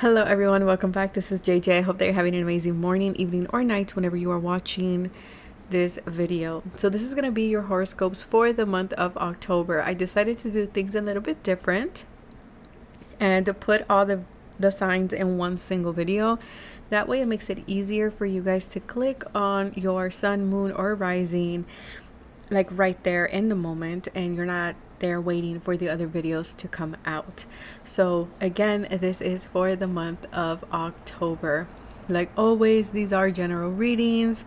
Hello everyone, welcome back. This is JJ. I hope that you're having an amazing morning, evening, or night whenever you are watching this video. So this is going to be your horoscopes for the month of October. I decided to do things a little bit different and to put all the signs in one single video. That way it makes it easier for you guys to click on your sun, moon, or rising like right there in the moment, and you're not there waiting for the other videos to come out. So again, this is for the month of October. Like always, these are general readings,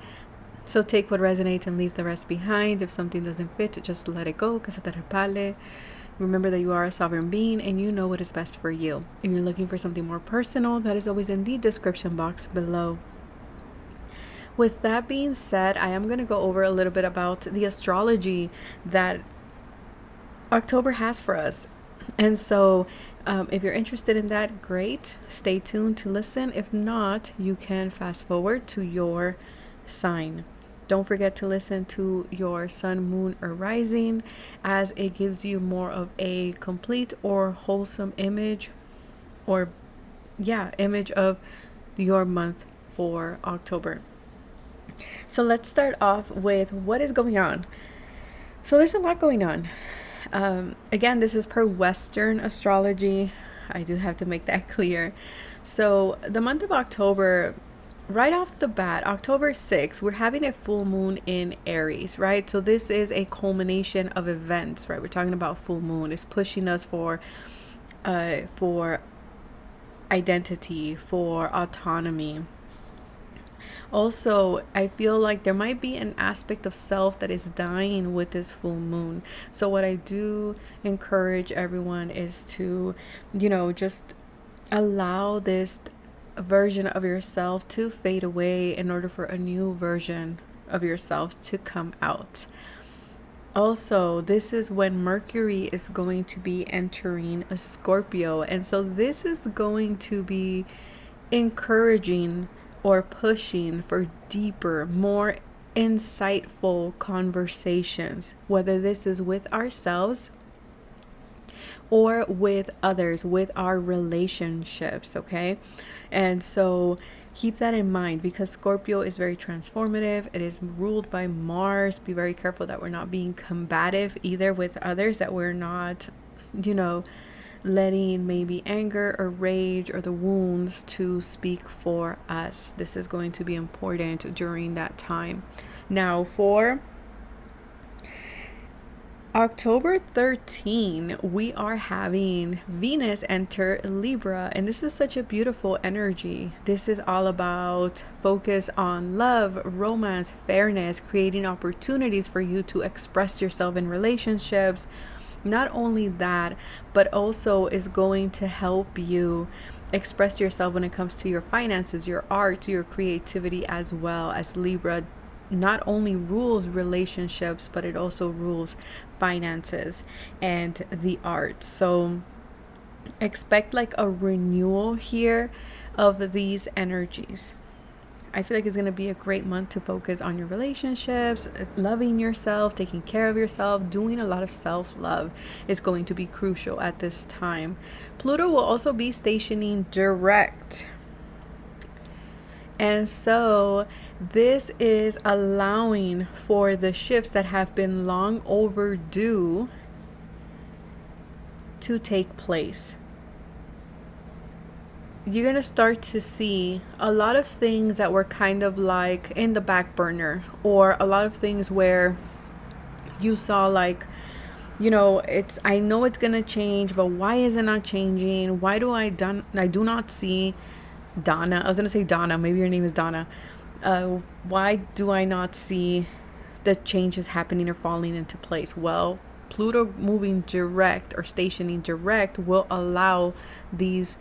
so take what resonates and leave the rest behind. If something doesn't fit, just let it go. Remember that you are a sovereign being and you know what is best for you. If you're looking for something more personal, that is always in the description box below. With that being said, I am going to go over a little bit about the astrology that October has for us. And so if you're interested in that, great. Stay tuned to listen. If not, you can fast forward to your sign. Don't forget to listen to your sun, moon, or rising, as it gives you more of a complete or wholesome image of your month for October. So let's start off with what is going on. So there's a lot going on. Again, this is per Western astrology. I do have to make that clear. So the month of October, right off the bat, October 6th, we're having a full moon in Aries, right? So this is a culmination of events, right? We're talking about full moon. It's pushing us for identity, for autonomy. Also, I feel like there might be an aspect of self that is dying with this full moon. So what I do encourage everyone is to, just allow this version of yourself to fade away in order for a new version of yourself to come out. Also, this is when Mercury is going to be entering a Scorpio. And so this is going to be encouraging or pushing for deeper, more insightful conversations, whether this is with ourselves or with others, with our relationships, okay? And so keep that in mind, because Scorpio is very transformative. It is ruled by Mars. Be very careful that we're not being combative either with others, that we're not, letting maybe anger or rage or the wounds to speak for us. This is going to be important during that time. Now, for October 13, we are having Venus enter Libra, and this is such a beautiful energy. This is all about focus on love, romance, fairness, creating opportunities for you to express yourself in relationships. Not only that, but also is going to help you express yourself when it comes to your finances, your art, your creativity, as well, as Libra not only rules relationships, but it also rules finances and the arts. So expect like a renewal here of these energies. I feel like it's going to be a great month to focus on your relationships, loving yourself, taking care of yourself, doing a lot of self-love is going to be crucial at this time. Pluto will also be stationing direct. And so this is allowing for the shifts that have been long overdue to take place. You're going to start to see a lot of things that were kind of like in the back burner, or a lot of things where you saw like, I know it's going to change, but why is it not changing? Why do I do not see Donna? I was going to say Donna. Maybe your name is Donna. Why do I not see the changes happening or falling into place? Well, Pluto moving direct or stationing direct will allow these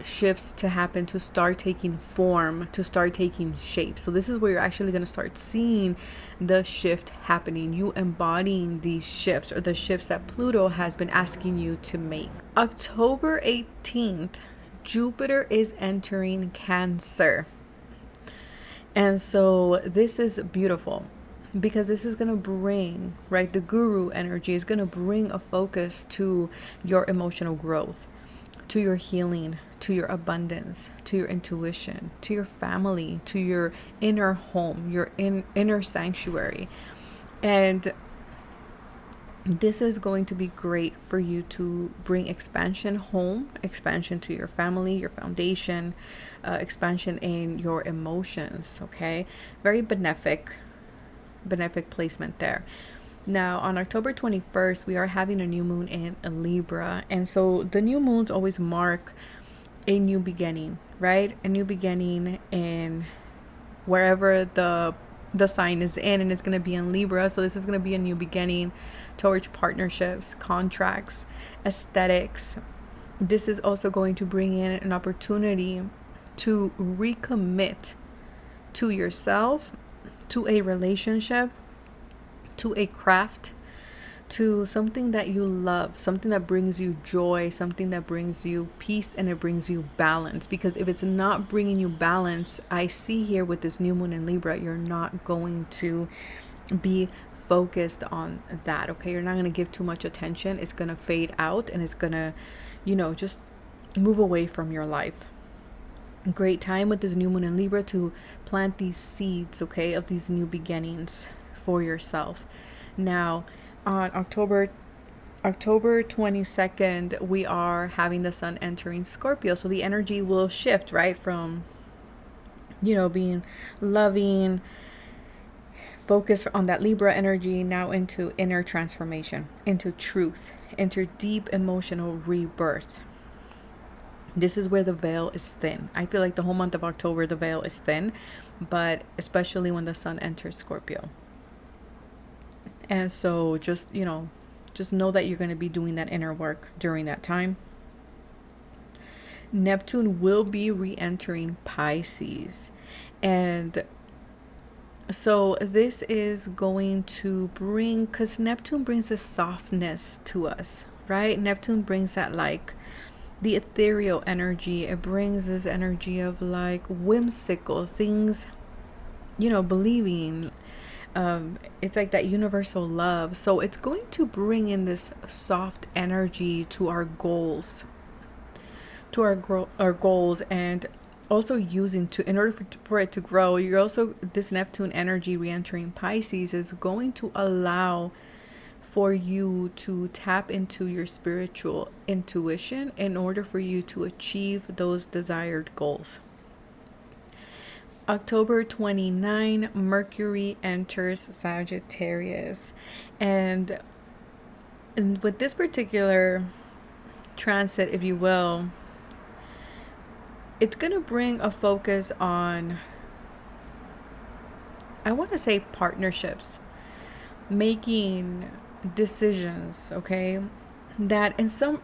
shifts to happen, to start taking form, to start taking shape. So this is where you're actually going to start seeing the shift happening, you embodying these shifts, or the shifts that Pluto has been asking you to make. October 18th, Jupiter is entering Cancer. And so this is beautiful, because this is going to bring, right, the guru energy is going to bring a focus to your emotional growth, to your healing, to your abundance, to your intuition, to your family, to your inner home, your inner sanctuary. And this is going to be great for you to bring expansion home, expansion to your family, your foundation, expansion in your emotions. Okay, very benefic placement there. Now on October 21st, we are having a new moon in Libra, and so the new moons always mark a new beginning, right? A new beginning in wherever the sign is in, and it's going to be in Libra. So this is going to be a new beginning towards partnerships, contracts, aesthetics. This is also going to bring in an opportunity to recommit to yourself, to a relationship, to a craft, to something that you love, something that brings you joy, something that brings you peace, and it brings you balance. Because if it's not bringing you balance, I see here with this new moon in Libra, you're not going to be focused on that. Okay, you're not going to give too much attention. It's going to fade out, and it's going to, just move away from your life. Great time with this new moon in Libra to plant these seeds, okay, of these new beginnings for yourself. Now on October 22nd, we are having the sun entering Scorpio. So the energy will shift, right? From, being loving, focused on that Libra energy, now into inner transformation, into truth, into deep emotional rebirth. This is where the veil is thin. I feel like the whole month of October, the veil is thin, but especially when the sun enters Scorpio. And so just know that you're going to be doing that inner work during that time. Neptune will be re-entering Pisces. And so this is going to bring, because Neptune brings this softness to us, right? Neptune brings that the ethereal energy. It brings this energy of whimsical things, believing. It's like that universal love. So it's going to bring in this soft energy to our goals, our goals, and also using in order for it to grow. You're also, this Neptune energy re-entering Pisces is going to allow for you to tap into your spiritual intuition in order for you to achieve those desired goals. October 29, Mercury enters Sagittarius. And with this particular transit, if you will, it's going to bring a focus on, I want to say, partnerships, making decisions, okay? That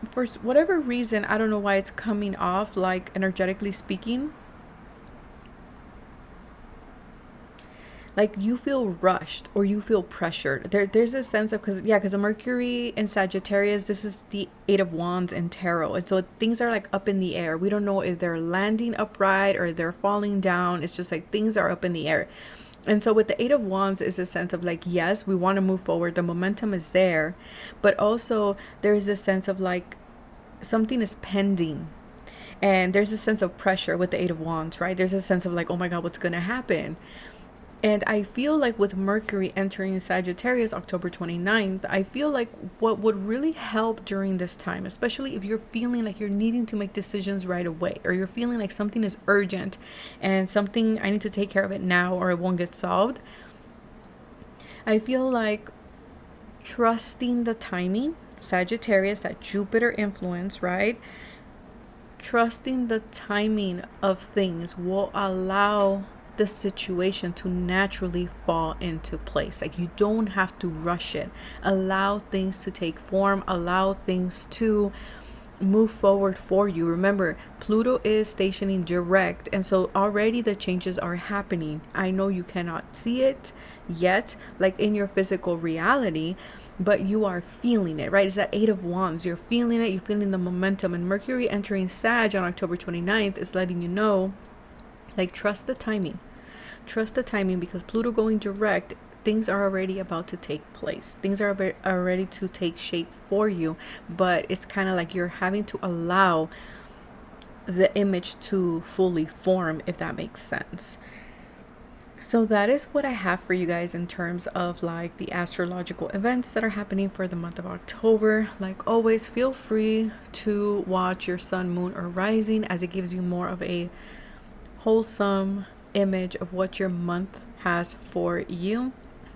for whatever reason, I don't know why it's coming off energetically speaking, you feel rushed or you feel pressured. There's a sense of, because a Mercury in Sagittarius, this is the 8 of Wands in tarot. And so things are up in the air. We don't know if they're landing upright or they're falling down. It's just things are up in the air. And so with the 8 of Wands is a sense of yes, we want to move forward. The momentum is there. But also there is a sense of something is pending. And there's a sense of pressure with the 8 of Wands, right? There's a sense of oh my God, what's going to happen? And I feel with Mercury entering Sagittarius October 29th, I feel what would really help during this time, especially if you're feeling you're needing to make decisions right away, or you're feeling something is urgent and something, I need to take care of it now or it won't get solved. I feel trusting the timing, Sagittarius, that Jupiter influence, right? Trusting the timing of things will allow the situation to naturally fall into place. You don't have to rush it. Allow things to take form. Allow things to move forward for you. Remember, Pluto is stationing direct, and so already the changes are happening. I know you cannot see it yet, in your physical reality, but you are feeling it, right? It's that 8 of Wands. You're feeling it. You're feeling the momentum. And Mercury entering Sag on October 29th is letting you know, trust the timing. Trust the timing, because Pluto going direct things are already about to take place. Things are already to take shape for you, but it's kind of like you're having to allow the image to fully form, if that makes sense. So that is what I have for you guys in terms of like the astrological events that are happening for the month of October. Like always, feel free to watch your sun, moon, or rising, as it gives you more of a wholesome image of what your month has for you.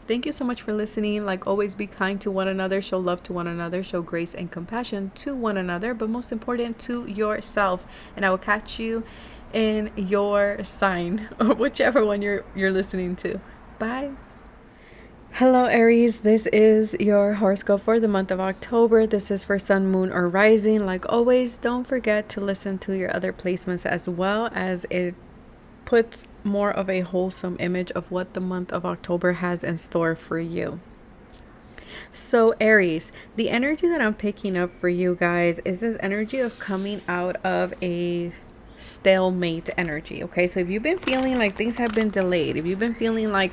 Thank you so much for listening. Like always, be kind to one another, show love to one another, show grace and compassion to one another, but most important, to yourself. And I will catch you in your sign, or whichever one you're listening to. Bye. Hello Aries, this is your horoscope for the month of October. This is for sun, moon, or rising. Like always, don't forget to listen to your other placements as well, as it puts more of a wholesome image of what the month of October has in store for you. So Aries, the energy that I'm picking up for you guys is this energy of coming out of a stalemate energy. Okay, so if you've been feeling like things have been delayed, if you've been feeling like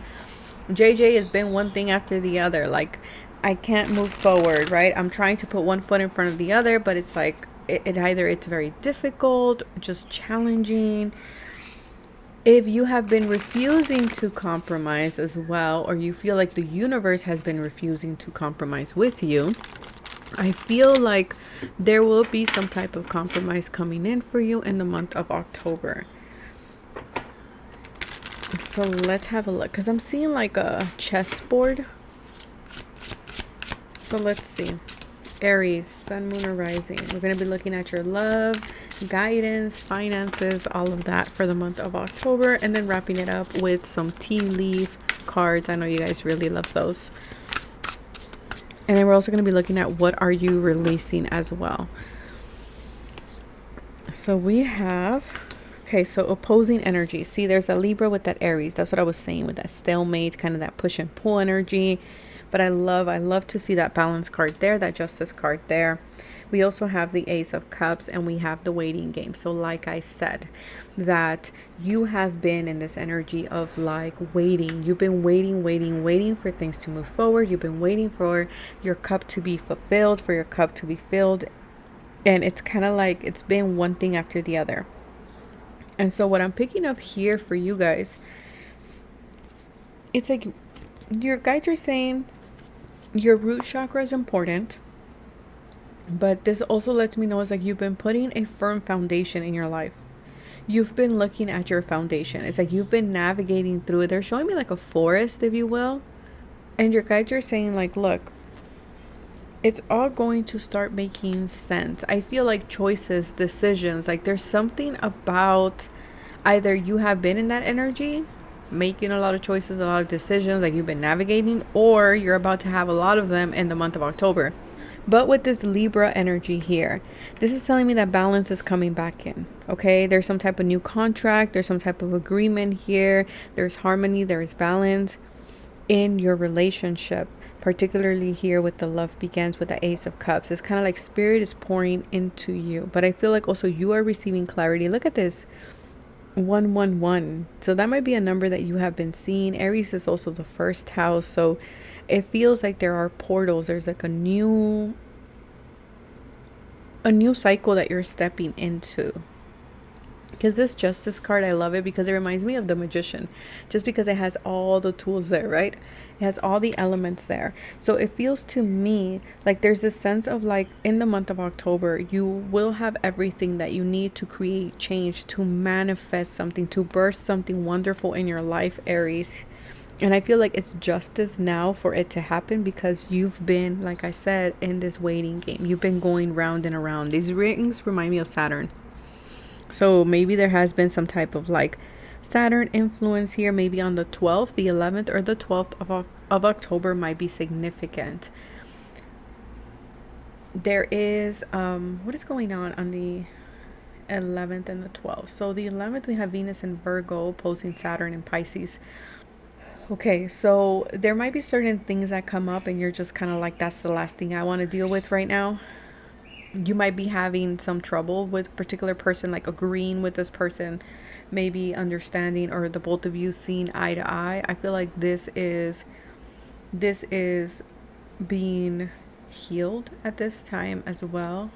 JJ has been one thing after the other, like I can't move forward, right? I'm trying to put one foot in front of the other, but it's like either it's very difficult, just challenging. If you have been refusing to compromise as well, or you feel like the universe has been refusing to compromise with you, I feel like there will be some type of compromise coming in for you in the month of October. So let's have a look, because I'm seeing like a chessboard. So let's see. Aries, sun, moon, or rising. We're going to be looking at your love, guidance, finances, all of that for the month of October, and then wrapping it up with some tea leaf cards. I know you guys really love those. And then we're also going to be looking at what are you releasing as well. So we have, okay, so opposing energy. See, there's a Libra with that Aries. That's what I was saying, with that stalemate, kind of that push and pull energy. But I love to see that balance card there, that justice card there. We also have the Ace of Cups, and we have the waiting game. So like I said, that you have been in this energy of like waiting. You've been waiting for things to move forward. You've been waiting for your cup to be fulfilled, for your cup to be filled. And it's kind of like it's been one thing after the other. And so what I'm picking up here for you guys, it's like your guides are saying your root chakra is important, but this also lets me know it's like you've been putting a firm foundation in your life. You've been looking at your foundation. It's like you've been navigating through it. They're showing me like a forest, if you will. And your guides are saying like, look, it's all going to start making sense. I feel like choices, decisions, like there's something about either you have been in that energy, making a lot of choices, a lot of decisions, like you've been navigating, or you're about to have a lot of them in the month of October. But with this Libra energy here, this is telling me that balance is coming back in. Okay, there's some type of new contract, there's some type of agreement here, there's harmony, there's balance in your relationship, particularly here with the love begins with the Ace of Cups. It's kind of like spirit is pouring into you, but I feel like also you are receiving clarity. Look at this 111. So that might be a number that you have been seeing. Aries is also the first house, so it feels like there are portals. There's like a new cycle that you're stepping into. Because this justice card, I love it because it reminds me of the Magician, just because it has all the tools there, right? It has all the elements there. So it feels to me like there's this sense of like in the month of October, you will have everything that you need to create change, to manifest something, to birth something wonderful in your life, Aries. And I feel like it's justice now for it to happen, because you've been, like I said, in this waiting game. You've been going round and around. These rings remind me of Saturn. So maybe there has been some type of like Saturn influence here. Maybe on the 12th, the 11th, or the 12th of October might be significant. There is, what is going on the 11th and the 12th? So the 11th, we have Venus in Virgo opposing Saturn in Pisces. Okay, so there might be certain things that come up and you're just kind of like, that's the last thing I want to deal with right now. You might be having some trouble with a particular person, like agreeing with this person, maybe understanding, or the both of you seeing eye to eye. I feel like this is this is being healed at this time as well.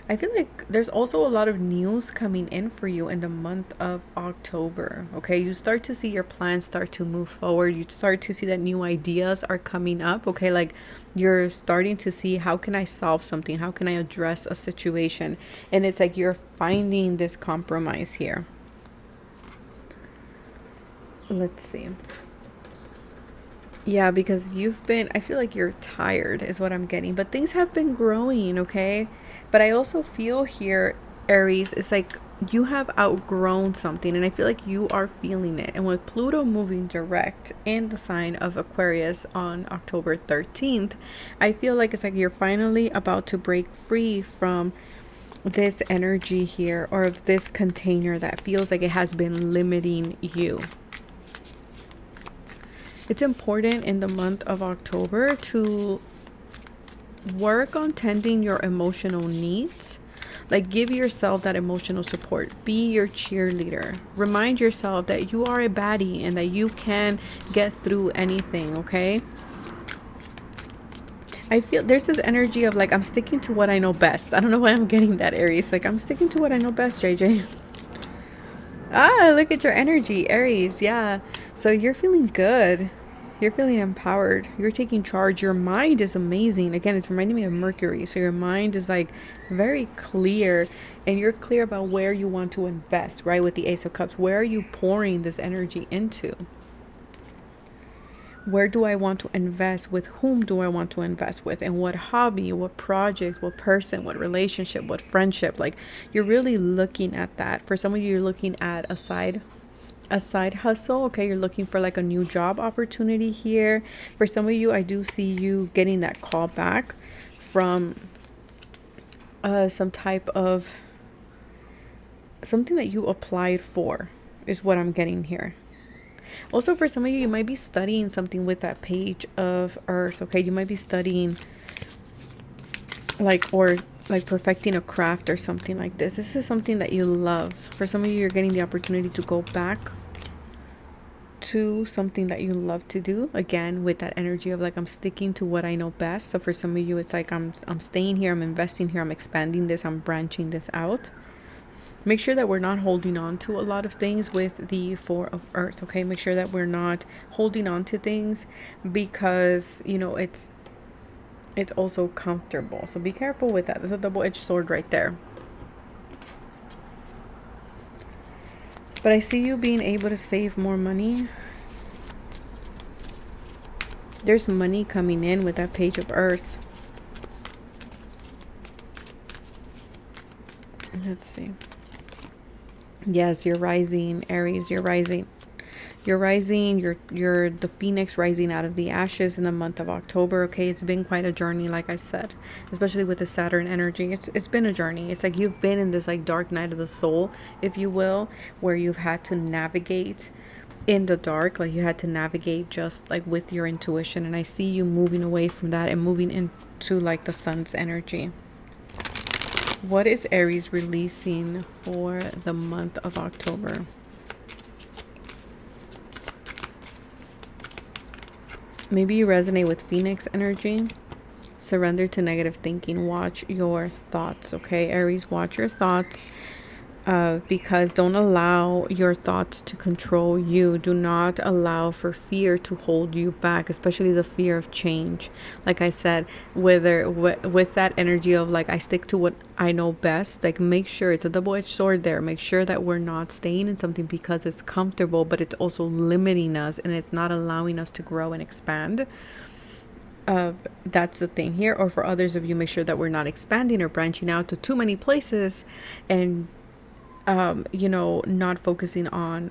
I feel like there's also a lot of news coming in for you in the month of October. Okay, you start to see your plans start to move forward. You start to see that new ideas are coming up. Okay, like you're starting to see, how can I solve something? How can I address a situation? And it's like you're finding this compromise here. Let's see. Yeah, because I feel like you're tired is what I'm getting, but things have been growing, okay? But I also feel here, Aries, it's like you have outgrown something, and I feel like you are feeling it. And with Pluto moving direct in the sign of Aquarius on October 13th, I feel like it's like you're finally about to break free from this energy here, or of this container that feels like it has been limiting you. It's important in the month of October to work on tending your emotional needs. Like, give yourself that emotional support. Be your cheerleader. Remind yourself that you are a baddie and that you can get through anything, okay? I feel there's this energy of like, I'm sticking to what I know best. I don't know why I'm getting that, Aries. Like, I'm sticking to what I know best, JJ. Ah, look at your energy, Aries. Yeah. So you're feeling good. You're feeling empowered. You're taking charge. Your mind is amazing. Again, it's reminding me of Mercury. So your mind is like very clear, and you're clear about where you want to invest, right? With the Ace of Cups, where are you pouring this energy into? Where do I want to invest? With whom do I want to invest with? And what hobby, what project, what person, what relationship, what friendship? Like, you're really looking at that. For some of you, you're looking at a side hustle. Okay, you're looking for like a new job opportunity here. For some of you, I do see you getting that call back from some type of something that you applied for, is what I'm getting here. Also, for some of you, you might be studying something with that page of Earth. Okay, you might be studying like perfecting a craft or something like this. This is something that you love. For some of you, you're getting the opportunity to go back to something that you love to do, again with that energy of like, I'm sticking to what I know best. So for some of you, it's like I'm staying here, I'm investing here, I'm expanding this, I'm branching this out. Make sure that we're not holding on to a lot of things with the Four of Earth. Okay, make sure that we're not holding on to things, because you know it's also comfortable. So be careful with that. There's a double-edged sword right there. But I see you being able to save more money. There's money coming in with that Page of Earth. Let's see. Yes, you're rising, Aries. You're rising. You're rising. You're the phoenix rising out of the ashes in the month of October. Okay, it's been quite a journey, like I said, especially with the Saturn energy. It's been a journey. It's like you've been in this like dark night of the soul, if you will, where you've had to navigate in the dark. Like, you had to navigate just like with your intuition. And I see you moving away from that and moving into like the sun's energy. What is Aries releasing for the month of October? Maybe you resonate with Phoenix energy. Surrender to negative thinking. Watch your thoughts, okay? Aries, watch your thoughts. Because don't allow your thoughts to control you. Do not allow for fear to hold you back, especially the fear of change. Like I said, with that energy of like, I stick to what I know best. Like, make sure, it's a double-edged sword there. Make sure that we're not staying in something because it's comfortable, but it's also limiting us and it's not allowing us to grow and expand. That's the thing here. Or for others of you, make sure that we're not expanding or branching out to too many places and you know, not focusing on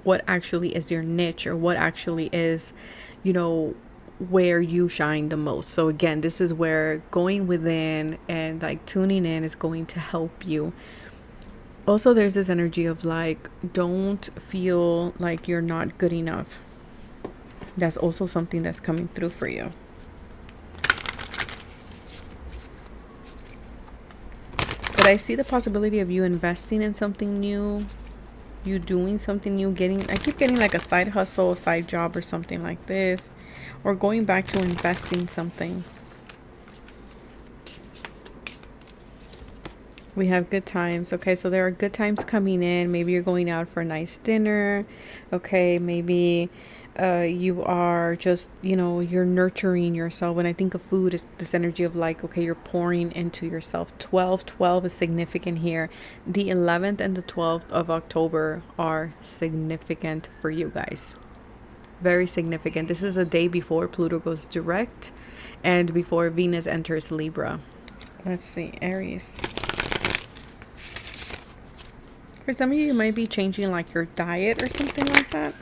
what actually is your niche, or what actually is, you know, where you shine the most. So again, this is where going within and like tuning in is going to help you. Also, there's this energy of like, don't feel like you're not good enough. That's also something that's coming through for you. But I see the possibility of you investing in something new. you doing something new, I keep getting like a side hustle, a side job or something like this, or going back to investing something. We have good times. Okay, so there are good times coming in. Maybe you're going out for a nice dinner. Okay, maybe you are just, you know, you're nurturing yourself. When I think of food, it's this energy of like, okay, you're pouring into yourself. 12 is significant here. The 11th and the 12th of October are significant for you guys. Very significant. This is a day before Pluto goes direct and before Venus enters Libra. Let's see, Aries. For some of you, you might be changing like your diet or something like that.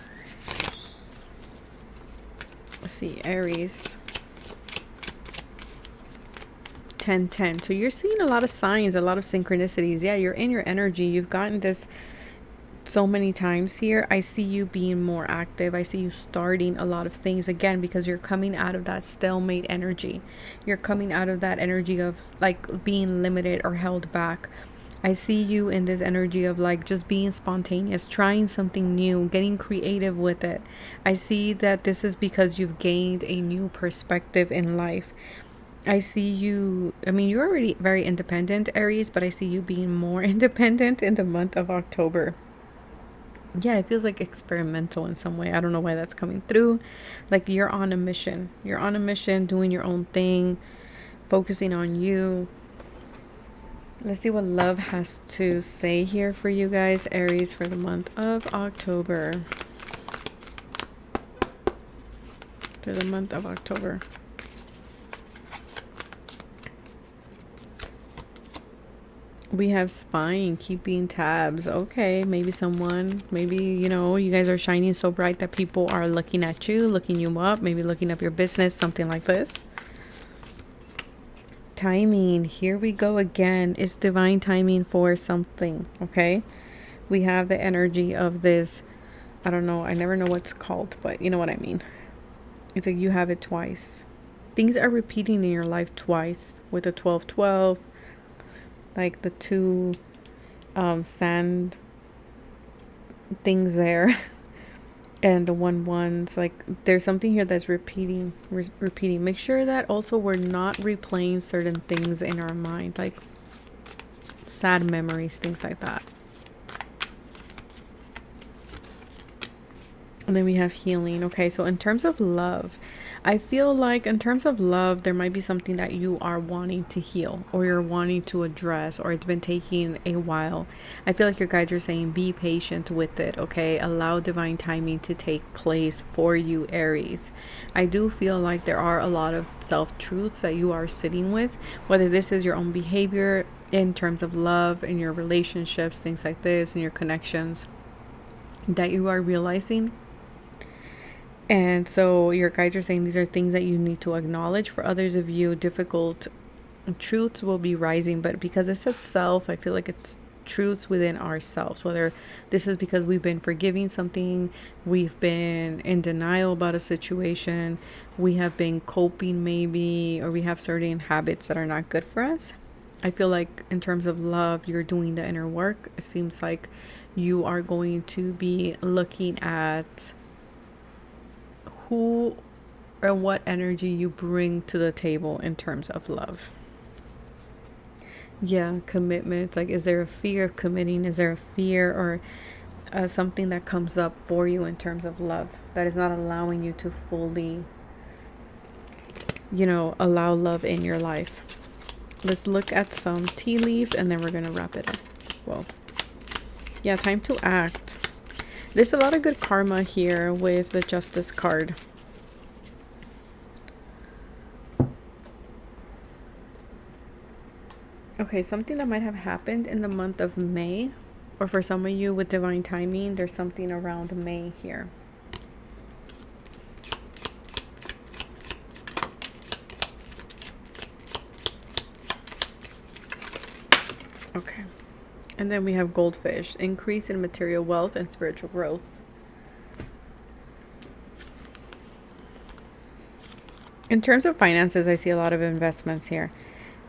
Let's see, Aries. 10-10. So you're seeing a lot of signs, a lot of synchronicities. Yeah, you're in your energy. You've gotten this so many times here. I see you being more active. I see you starting a lot of things again, because you're coming out of that stalemate energy. You're coming out of that energy of like being limited or held back. I see you in this energy of like just being spontaneous, trying something new, getting creative with it. I see that this is because you've gained a new perspective in life. I see you, I mean, you're already very independent, Aries, but I see you being more independent in the month of October. Yeah, it feels like experimental in some way. I don't know why that's coming through. Like you're on a mission. You're on a mission, doing your own thing, focusing on you. Let's see what love has to say here for you guys, Aries, for the month of October. For the month of October. We have spying, keeping tabs. Okay, maybe someone, maybe, you know, you guys are shining so bright that people are looking at you, looking you up, maybe looking up your business, something like this. Timing, here we go again. It's divine timing for something. Okay, we have the energy of this, I don't know, I never know what's called, but you know what I mean. It's like you have it twice. Things are repeating in your life twice, with the 12-12, like the two sand things there. And the 1-1s, like there's something here that's repeating. Make sure that also we're not replaying certain things in our mind, like sad memories, things like that. And then we have healing. Okay, so in terms of love, I feel like in terms of love, there might be something that you are wanting to heal, or you're wanting to address, or it's been taking a while. I feel like your guides are saying be patient with it, okay? Allow divine timing to take place for you, Aries. I do feel like there are a lot of self-truths that you are sitting with, whether this is your own behavior in terms of love, in your relationships, things like this, in your connections, that you are realizing. And so your guides are saying these are things that you need to acknowledge. For others of you, difficult truths will be rising, but because it says self, I feel like it's truths within ourselves, whether this is because we've been forgiving something, we've been in denial about a situation, we have been coping maybe, or we have certain habits that are not good for us. I feel like in terms of love, you're doing the inner work. It seems like you are going to be looking at who or what energy you bring to the table in terms of love. Yeah, commitment. Like, is there a fear of committing? Is there a fear or something that comes up for you in terms of love that is not allowing you to fully, you know, allow love in your life? Let's look at some tea leaves and then we're going to wrap it up. Well, yeah, time to act. There's a lot of good karma here with the Justice card. Okay, something that might have happened in the month of May, or for some of you with divine timing, there's something around May here. Okay. And then we have goldfish, increase in material wealth and spiritual growth. In terms of finances, I see a lot of investments here.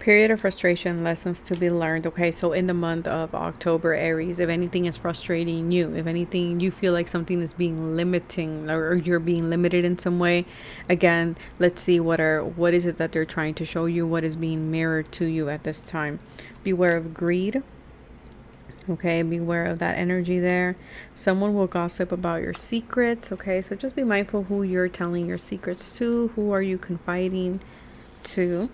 period of frustration, lessons to be learned. Okay, so in the month of October, Aries, if anything is frustrating you, if anything you feel like something is being limiting, or you're being limited in some way, again, let's see what is it that they're trying to show you, what is being mirrored to you at this time. Beware of greed. Okay, beware of that energy there. Someone will gossip about your secrets. Okay, so just be mindful who you're telling your secrets to. Who are you confiding to?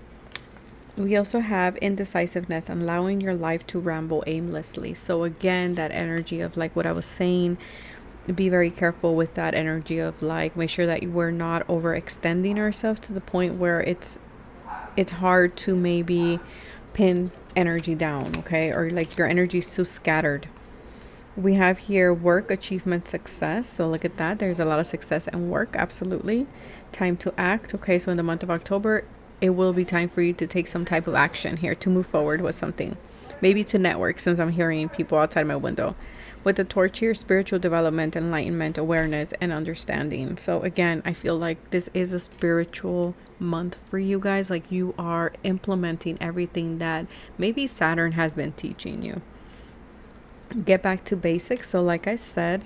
We also have indecisiveness, allowing your life to ramble aimlessly. So again, that energy of like what I was saying, be very careful with that energy of like, make sure that we're not overextending ourselves to the point where it's hard to maybe pin energy down, okay? Or like your energy is too scattered. We have here work, achievement, success. So look at that. There's a lot of success and work. Absolutely. Time to act. Okay, so in the month of October, it will be time for you to take some type of action here to move forward with something. Maybe to network, since I'm hearing people outside my window. With the torch here, spiritual development, enlightenment, awareness, and understanding. So again, I feel like this is a spiritual month for you guys. Like you are implementing everything that maybe Saturn has been teaching you. Get back to basics. So like I said,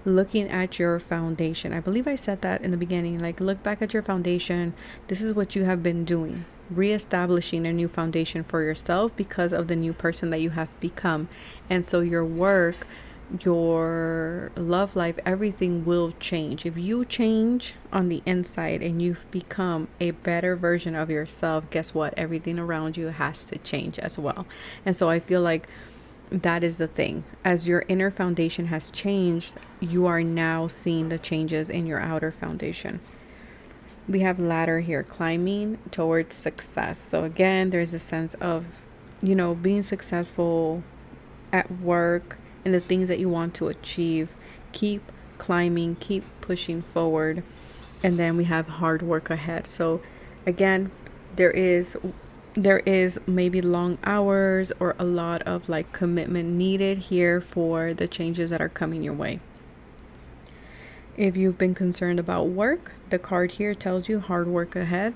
looking at your foundation. I believe I said that in the beginning. Like, look back at your foundation. This is what you have been doing. Reestablishing a new foundation for yourself because of the new person that you have become. And so your work, your love life, everything will change. If you change on the inside and you've become a better version of yourself, guess what? Everything around you has to change as well. And so I feel like that is the thing. As your inner foundation has changed, you are now seeing the changes in your outer foundation. We have ladder here, climbing towards success. So again, there's a sense of, being successful at work and the things that you want to achieve. Keep climbing, keep pushing forward. And then we have hard work ahead. So again, there is maybe long hours or a lot of like commitment needed here for the changes that are coming your way. If you've been concerned about work, the card here tells you hard work ahead.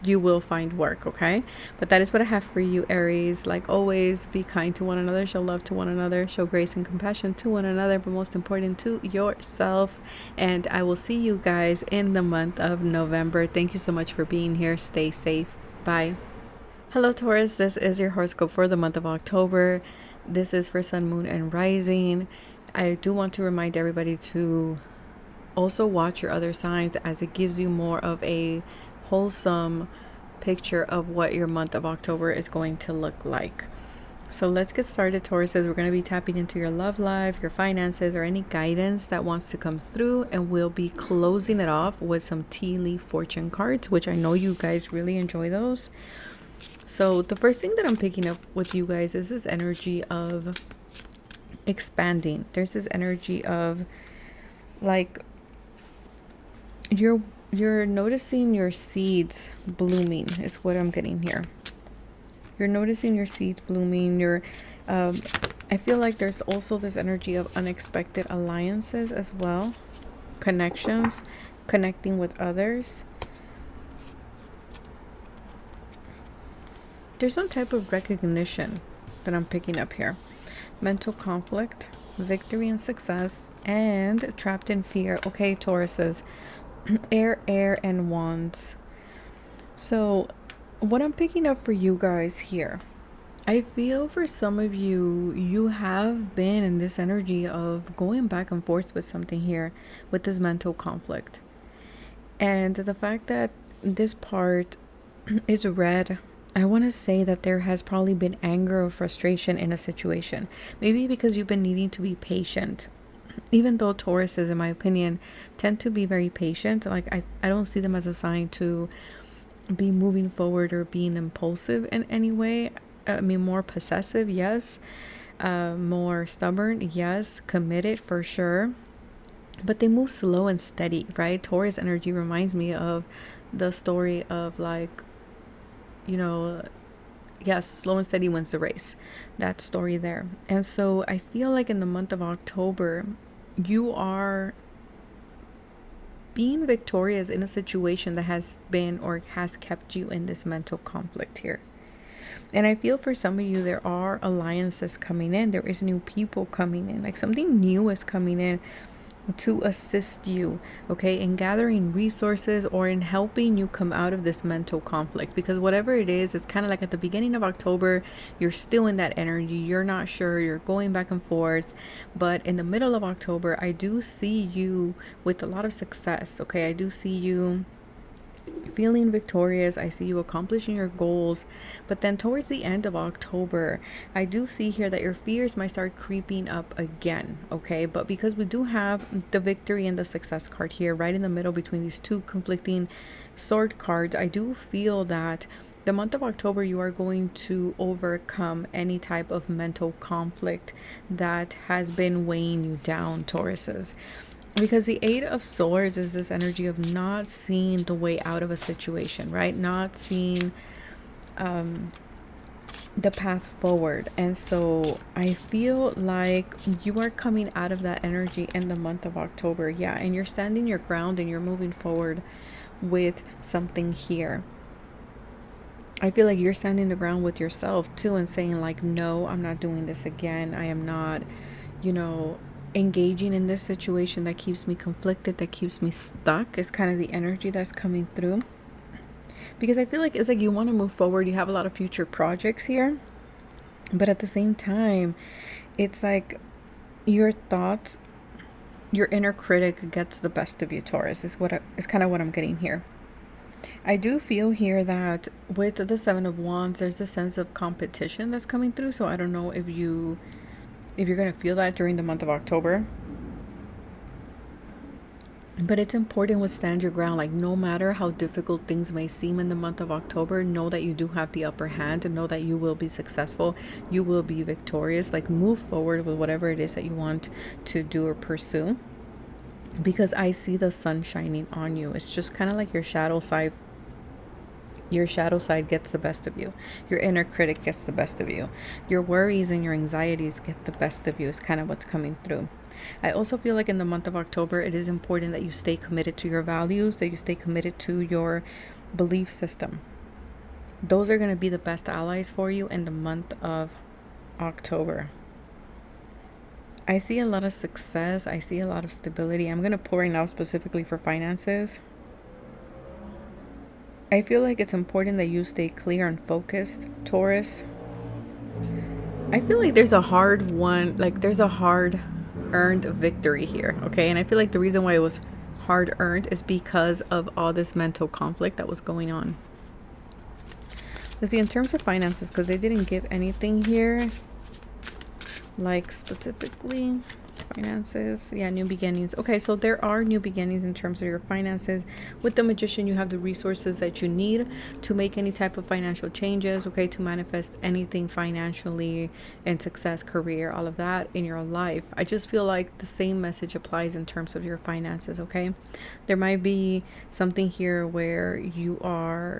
You will find work, okay? But that is what I have for you, Aries. Like always, be kind to one another, show love to one another, show grace and compassion to one another, but most important to yourself. And I will see you guys in the month of November. Thank you so much for being here. Stay safe. Bye. Hello, Taurus. This is your horoscope for the month of October. This is for Sun, Moon, and Rising. I do want to remind everybody to also watch your other signs, as it gives you more of a wholesome picture of what your month of October is going to look like. So let's get started, Tauruses. We're going to be tapping into your love life, your finances, or any guidance that wants to come through. And we'll be closing it off with some tea leaf fortune cards, which I know you guys really enjoy those. So the first thing that I'm picking up with you guys is this energy of expanding. There's this energy of like you're noticing your seeds blooming is what I'm getting here. You're noticing your seeds blooming. I feel like there's also this energy of unexpected alliances as well. Connections, connecting with others. There's some type of recognition that I'm picking up here. Mental conflict, victory and success, and trapped in fear. Okay, Tauruses. Air, and wands. So what I'm picking up for you guys here, I feel for some of you have been in this energy of going back and forth with something here with this mental conflict. And the fact that this part is red, I want to say that there has probably been anger or frustration in a situation. Maybe because you've been needing to be patient. Even though Tauruses, in my opinion, tend to be very patient, like I don't see them as a sign to be moving forward or being impulsive in any way. I mean, more possessive, yes. More stubborn, yes. Committed, for sure. But they move slow and steady, right? Taurus energy reminds me of the story of like, yes, slow and steady wins the race. That story there. And so I feel like in the month of October, you are being victorious in a situation that has been or has kept you in this mental conflict here. And I feel for some of you, there are alliances coming in. There is new people coming in. Like something new is coming in to assist you, okay, in gathering resources or in helping you come out of this mental conflict. Because whatever it is, it's kind of like at the beginning of October, you're still in that energy. You're not sure. You're going back and forth. But in the middle of October, I do see you with a lot of success, okay? I do see you feeling victorious. I see you accomplishing your goals. But then towards the end of October, I do see here that your fears might start creeping up again, okay? But because we do have the victory and the success card here right in the middle between these two conflicting sword cards, I do feel that the month of October, you are going to overcome any type of mental conflict that has been weighing you down, Tauruses. Because the Eight of Swords is this energy of not seeing the way out of a situation, right? Not seeing the path forward. And so I feel like you are coming out of that energy in the month of October. Yeah, and you're standing your ground and you're moving forward with something here. I feel like you're standing the ground with yourself too and saying like, no, I'm not doing this again. I am not, engaging in this situation that keeps me conflicted, that keeps me stuck, is kind of the energy that's coming through. Because I feel like it's like you want to move forward. You have a lot of future projects here. But at the same time, it's like your thoughts, your inner critic gets the best of you, Taurus, is kind of what I'm getting here. I do feel here that with the Seven of Wands, there's a sense of competition that's coming through. So I don't know if you're going to feel that during the month of October. But it's important to stand your ground. Like no matter how difficult things may seem in the month of October, know that you do have the upper hand and know that you will be successful. You will be victorious. Like move forward with whatever it is that you want to do or pursue. Because I see the sun shining on you. It's just kind of like your shadow side. Your shadow side gets the best of you. Your inner critic gets the best of you. Your worries and your anxieties get the best of you is kind of what's coming through. I also feel like in the month of October, it is important that you stay committed to your values, that you stay committed to your belief system. Those are going to be the best allies for you in the month of October. I see a lot of success. I see a lot of stability. I'm going to pull right now specifically for finances. I feel like it's important that you stay clear and focused, Taurus. I feel like there's a hard one, like there's a hard earned victory here, okay? And I feel like the reason why it was hard earned is because of all this mental conflict that was going on. Let's see, in terms of finances, because they didn't give anything here, like specifically finances. Yeah, new beginnings. Okay, so there are new beginnings in terms of your finances. With the Magician, you have the resources that you need to make any type of financial changes, okay, to manifest anything financially and success, career, all of that in your life. I just feel like the same message applies in terms of your finances, okay? There might be something here where you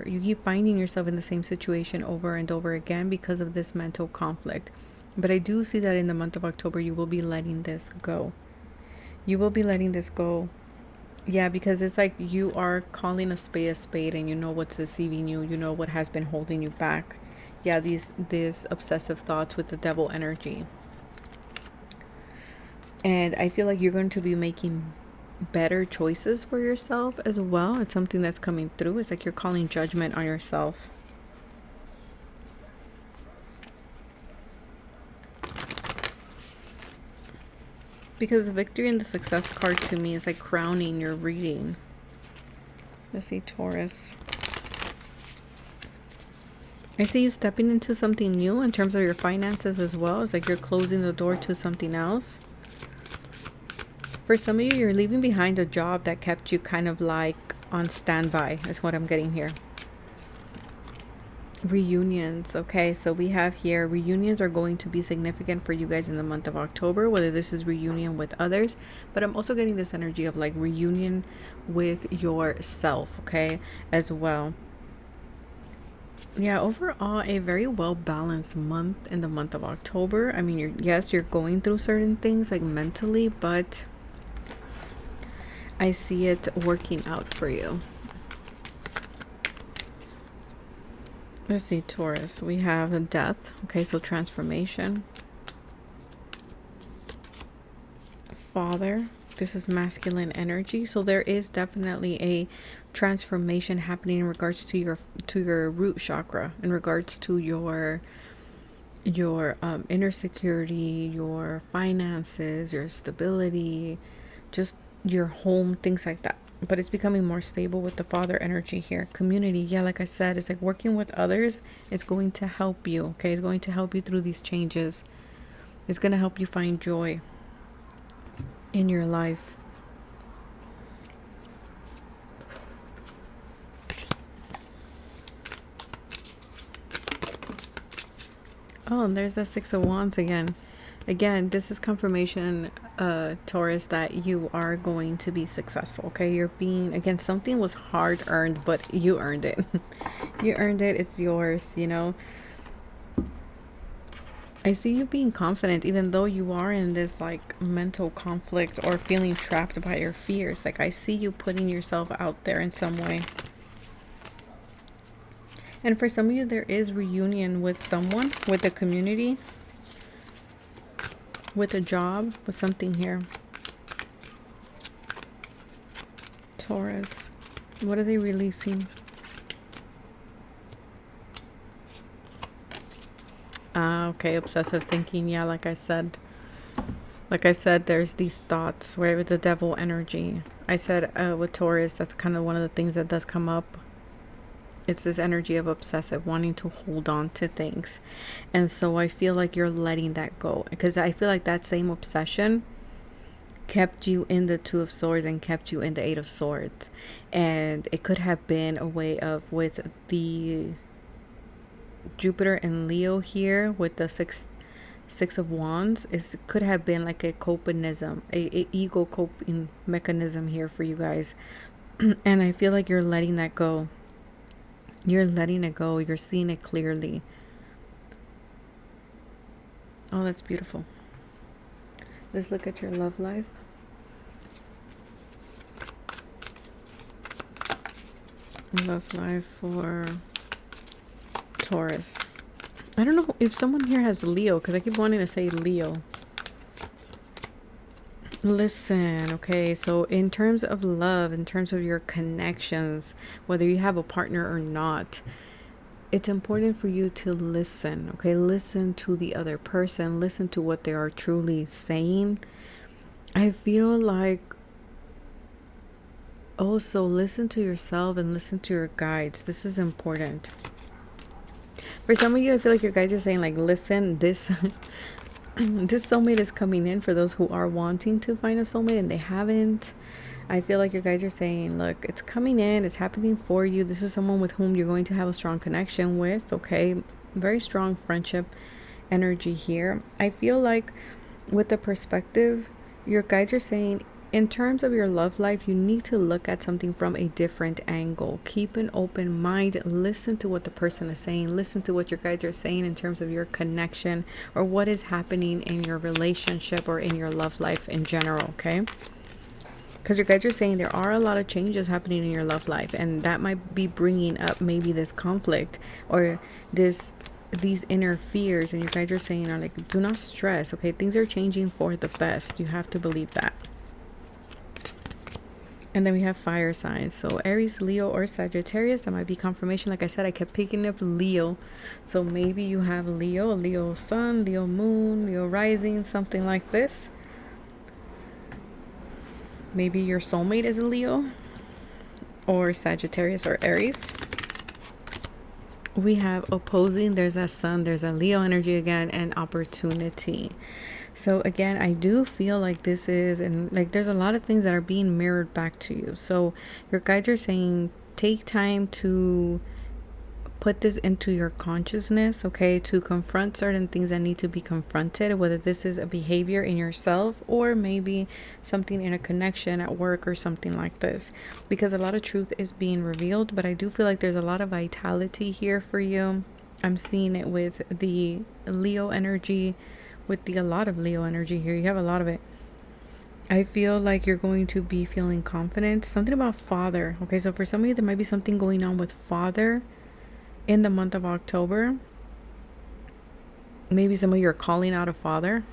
keep finding yourself in the same situation over and over again because of this mental conflict. But I do see that in the month of October, you will be letting this go. You will be letting this go. Yeah, because it's like you are calling a spade and you know what's deceiving you. You know what has been holding you back. Yeah, these obsessive thoughts with the devil energy. And I feel like you're going to be making better choices for yourself as well. It's something that's coming through. It's like you're calling judgment on yourself. Because the victory and the success card to me is like crowning your reading. Let's see, Taurus. I see you stepping into something new in terms of your finances as well. It's like you're closing the door to something else. For some of you, you're leaving behind a job that kept you kind of like on standby, is what I'm getting here. Reunions. Okay, so we have here reunions are going to be significant for you guys in the month of October, whether this is reunion with others, but I'm also getting this energy of like reunion with yourself, okay, as well. Yeah, overall a very well balanced month in the month of October. I mean, you're going through certain things like mentally, but I see it working out for you. Let's see, Taurus. We have a death. Okay, so transformation. Father. This is masculine energy. So there is definitely a transformation happening in regards to your root chakra, in regards to your inner security, your finances, your stability, just your home, things like that. But it's becoming more stable with the father energy here. Community, yeah, like I said, it's like working with others. It's going to help you, okay? It's going to help you through these changes. It's going to help you find joy in your life. Oh, and there's that Six of Wands again. Again, this is confirmation, Taurus, that you are going to be successful, okay? You're being, again, something was hard earned, but you earned it. You earned it. It's yours, you know? I see you being confident, even though you are in this like mental conflict or feeling trapped by your fears. Like I see you putting yourself out there in some way. And for some of you, there is reunion with someone, with the community, with a job, with something here. Taurus, what are they releasing? Okay, obsessive thinking. Yeah, like I said, there's these thoughts where with the devil energy. I said with Taurus, that's kind of one of the things that does come up. It's this energy of obsessive, wanting to hold on to things. And so I feel like you're letting that go, because I feel like that same obsession kept you in the Two of Swords and kept you in the Eight of Swords. And it could have been a way of, with the Jupiter and Leo here, with the six of Wands, it could have been like a copinism, a ego coping mechanism here for you guys. And I feel like you're letting that go. You're letting it go. You're seeing it clearly. Oh, that's beautiful. Let's look at your love life. Love life for Taurus. I don't know if someone here has Leo, because I keep wanting to say Leo. Listen, okay, so in terms of love, in terms of your connections, whether you have a partner or not, it's important for you to listen, okay? Listen to the other person, listen to what they are truly saying. I feel like also listen to yourself and listen to your guides. This is important. For some of you, I feel like your guides are saying like, listen, this this soulmate is coming in for those who are wanting to find a soulmate and they haven't. I feel like your guides are saying, look, it's coming in, it's happening for you. This is someone with whom you're going to have a strong connection with, okay? Very strong friendship energy here. I feel like with the perspective, your guides are saying, in terms of your love life, you need to look at something from a different angle. Keep an open mind. Listen to what the person is saying. Listen to what your guides are saying in terms of your connection or what is happening in your relationship or in your love life in general, okay? Because your guides are saying there are a lot of changes happening in your love life, and that might be bringing up maybe this conflict or these inner fears, and your guides are saying are like, do not stress, okay? Things are changing for the best. You have to believe that. And then we have fire signs. So Aries, Leo, or Sagittarius. That might be confirmation. Like I said, I kept picking up Leo. So maybe you have Leo sun, Leo moon, Leo rising, something like this. Maybe your soulmate is a Leo or Sagittarius or Aries. We have opposing. There's a sun. There's a Leo energy again, and opportunity. So again, I do feel like this is, and like there's a lot of things that are being mirrored back to you. So your guides are saying take time to put this into your consciousness, okay, to confront certain things that need to be confronted, whether this is a behavior in yourself or maybe something in a connection at work or something like this, because a lot of truth is being revealed. But I do feel like there's a lot of vitality here for you. I'm seeing it with the Leo energy, with a lot of Leo energy here. You have a lot of it. I feel like you're going to be feeling confident. Something about father. Okay, so for some of you, there might be something going on with father in the month of October, maybe some of you are calling out a father,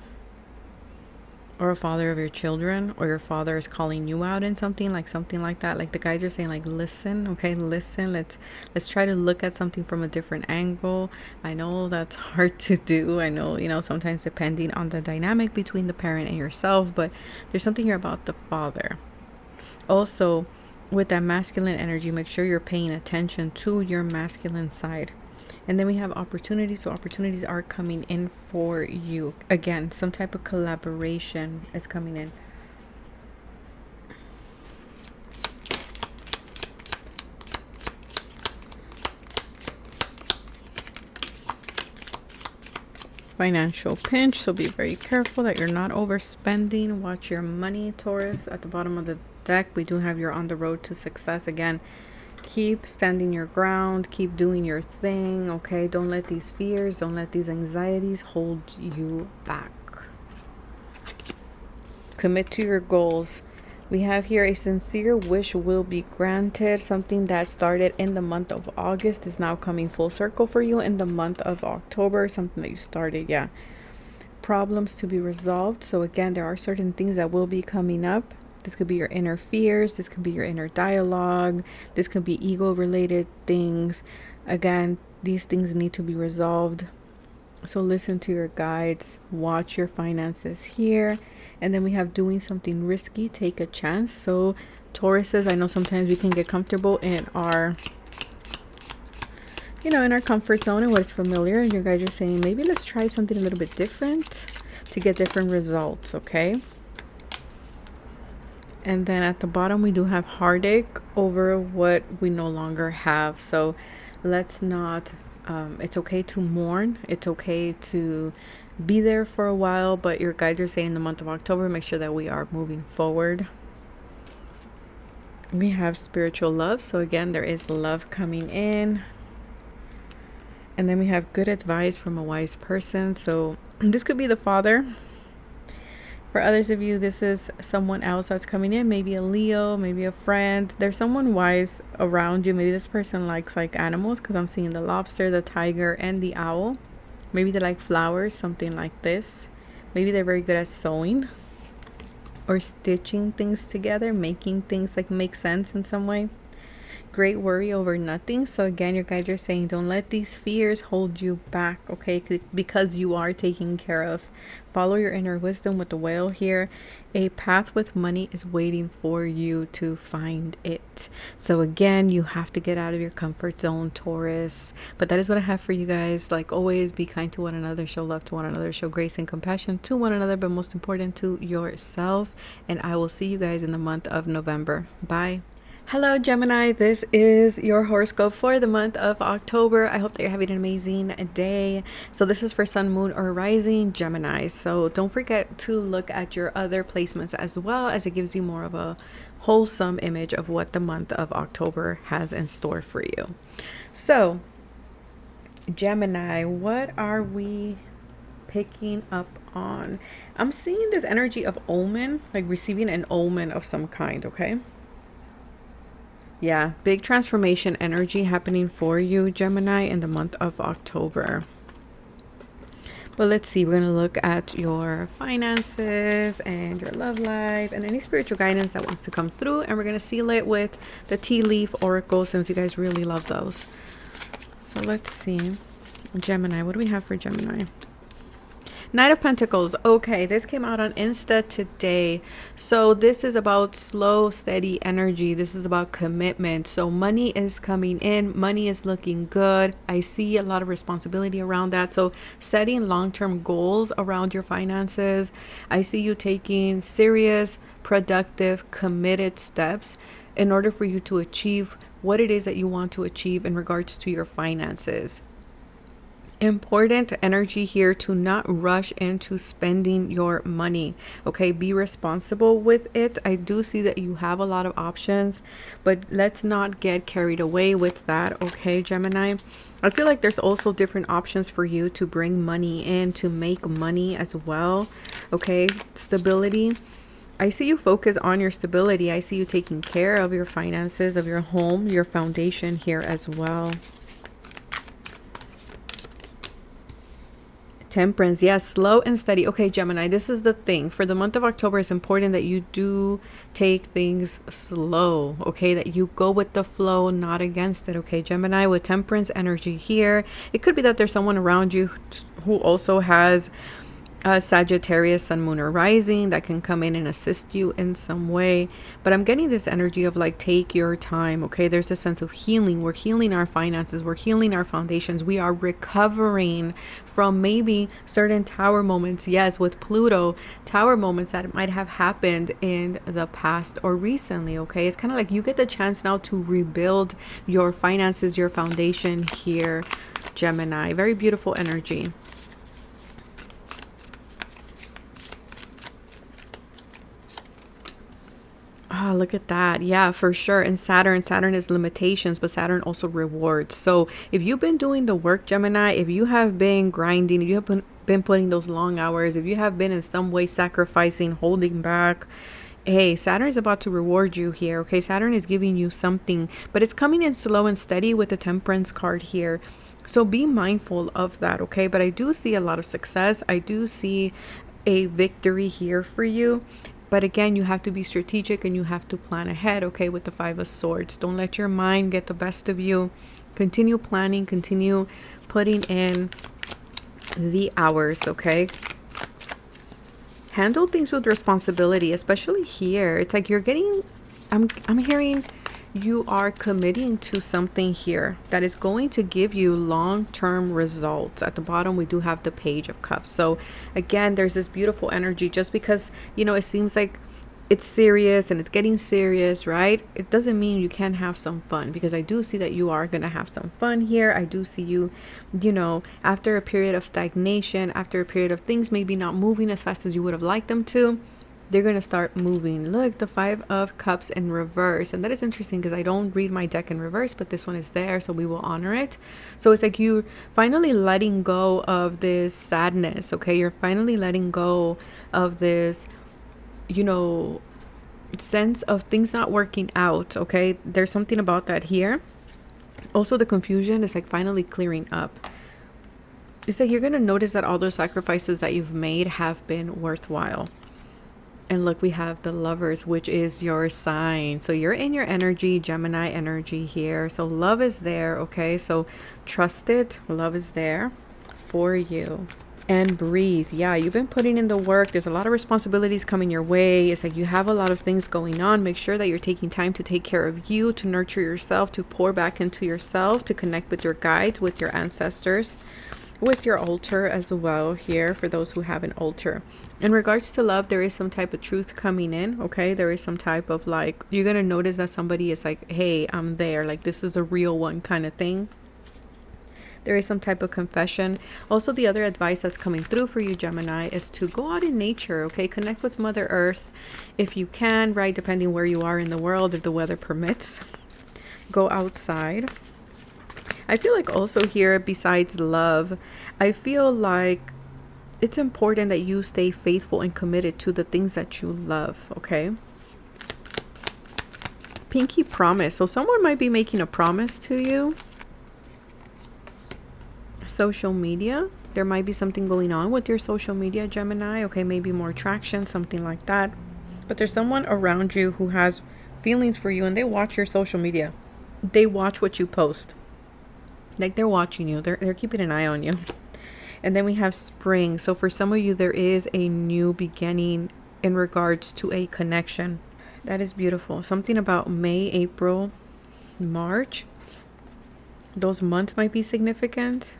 or a father of your children, or your father is calling you out in something like that. Like the guys are saying, like, listen, okay, listen, let's try to look at something from a different angle. I know that's hard to do. I know, you know, sometimes depending on the dynamic between the parent and yourself, but there's something here about the father. Also, with that masculine energy, make sure you're paying attention to your masculine side. And then we have opportunities. So opportunities are coming in for you. Again, some type of collaboration is coming in. Financial pinch. So be very careful that you're not overspending. Watch your money, Taurus. At the bottom of the deck, we do have you're on the road to success. Again, keep standing your ground, keep doing your thing, okay? Don't let these fears, don't let these anxieties hold you back. Commit to your goals. We have here a sincere wish will be granted. Something that started in the month of August is now coming full circle for you in the month of October. Something that you started, yeah. Problems to be resolved. So again, there are certain things that will be coming up. This could be your inner fears. This could be your inner dialogue. This could be ego related things. Again, these things need to be resolved. So listen to your guides. Watch your finances here. And then we have doing something risky. Take a chance. So Tauruses, I know sometimes we can get comfortable in our, you know, in our comfort zone and what's familiar. And your guides are saying, maybe let's try something a little bit different to get different results, okay? And then at the bottom, we do have heartache over what we no longer have. So let's not, it's okay to mourn. It's okay to be there for a while. But your guides are saying in the month of October, make sure that we are moving forward. We have spiritual love. So again, there is love coming in. And then we have good advice from a wise person. So this could be the father. For others of you, this is someone else that's coming in, maybe a Leo, maybe a friend. There's someone wise around you. Maybe this person likes like animals, because I'm seeing the lobster, the tiger, and the owl. Maybe they like flowers, something like this. Maybe they're very good at sewing or stitching things together, making things like make sense in some way. Great worry over nothing. So again, your guides are saying, don't let these fears hold you back, okay? Because you are taken care of. Follow your inner wisdom with the whale here. A path with money is waiting for you to find it. So again, you have to get out of your comfort zone, Taurus. But that is what I have for you guys. Like always, be kind to one another, show love to one another, show grace and compassion to one another, but most important to yourself. And I will see you guys in the month of November. Bye. Hello Gemini, this is your horoscope for the month of October. I hope that you're having an amazing day. So this is for Sun, Moon, or Rising Gemini. So don't forget to look at your other placements as well, as it gives you more of a wholesome image of what the month of October has in store for you. So Gemini, what are we picking up on? I'm seeing this energy of omen, like receiving an omen of some kind, okay? Yeah, big transformation energy happening for you, Gemini, in the month of October. But let's see, we're going to look at your finances and your love life and any spiritual guidance that wants to come through. And we're going to seal it with the tea leaf oracle, since you guys really love those. So let's see. Gemini, what do we have for Gemini? Knight of Pentacles. Okay, this came out on Insta today. So this is about slow, steady energy. This is about commitment. So money is coming in. Money is looking good. I see a lot of responsibility around that. So setting long-term goals around your finances. I see you taking serious, productive, committed steps in order for you to achieve what it is that you want to achieve in regards to your finances. Important energy here to not rush into spending your money. Okay, be responsible with it. I do see that you have a lot of options, but let's not get carried away with that. Okay, Gemini, I feel like there's also different options for you to bring money in, to make money as well. Okay, stability. I see you focus on your stability. I see you taking care of your finances, of your home, your foundation here as well. Temperance, yes, slow and steady. Okay, Gemini, this is the thing. For the month of October, it's important that you do take things slow, okay? That you go with the flow, not against it, okay? Gemini, with temperance energy here, it could be that there's someone around you who also has Sagittarius, Sun, Moon, or Rising that can come in and assist you in some way. But I'm getting this energy of like, take your time, okay? There's a sense of healing. We're healing our finances. We're healing our foundations. We are recovering from maybe certain tower moments. Yes, with Pluto, tower moments that might have happened in the past or recently, okay? It's kind of like you get the chance now to rebuild your finances, your foundation here, Gemini. Very beautiful energy. Oh, look at that. Yeah, for sure. And Saturn is limitations, but Saturn also rewards. So if you've been doing the work, Gemini, if you have been grinding, if you have been putting those long hours, if you have been in some way sacrificing, holding back, hey, Saturn is about to reward you here. Okay, Saturn is giving you something, but it's coming in slow and steady with the Temperance card here. So be mindful of that, okay? But I do see a lot of success. I do see a victory here for you. But again, you have to be strategic and you have to plan ahead, okay, with the Five of Swords. Don't let your mind get the best of you. Continue planning, continue putting in the hours, okay? Handle things with responsibility, especially here. It's like you're getting, I'm hearing you are committing to something here that is going to give you long-term results. At the bottom, we do have the Page of Cups. So again, there's this beautiful energy. Just because, you know, it seems like it's serious and it's getting serious, right? It doesn't mean you can't have some fun, because I do see that you are going to have some fun here. I do see you, you know, after a period of stagnation, after a period of things maybe not moving as fast as you would have liked them to, they're going to start moving. Look, the Five of Cups in reverse. And that is interesting because I don't read my deck in reverse, but this one is there, so we will honor it. So it's like you finally letting go of this sadness, okay? You're finally letting go of this, you know, sense of things not working out, okay? There's something about that here. Also, the confusion is like finally clearing up. It's like you're going to notice that all those sacrifices that you've made have been worthwhile. And look, we have the Lovers, which is your sign. So you're in your energy, Gemini energy here. So love is there, okay? So trust it. Love is there for you. And breathe. Yeah, you've been putting in the work. There's a lot of responsibilities coming your way. It's like you have a lot of things going on. Make sure that you're taking time to take care of you, to nurture yourself, to pour back into yourself, to connect with your guides, with your ancestors, with your altar as well here, for those who have an altar. In regards to love, there is some type of truth coming in, okay? There is some type of like, you're going to notice that somebody is like, hey, I'm there. Like, this is a real one kind of thing. There is some type of confession. Also, the other advice that's coming through for you, Gemini, is to go out in nature, okay? Connect with Mother Earth if you can, right? Depending where you are in the world, if the weather permits. Go outside. I feel like also here, besides love, I feel like it's important that you stay faithful and committed to the things that you love, okay? Pinky promise. So someone might be making a promise to you. Social media. There might be something going on with your social media, Gemini. Okay, maybe more traction, something like that. But there's someone around you who has feelings for you and they watch your social media. They watch what you post. Like, they're watching you. They're keeping an eye on you. And then we have spring. So for some of you, there is a new beginning in regards to a connection. That is beautiful. Something about May, April, March. Those months might be significant.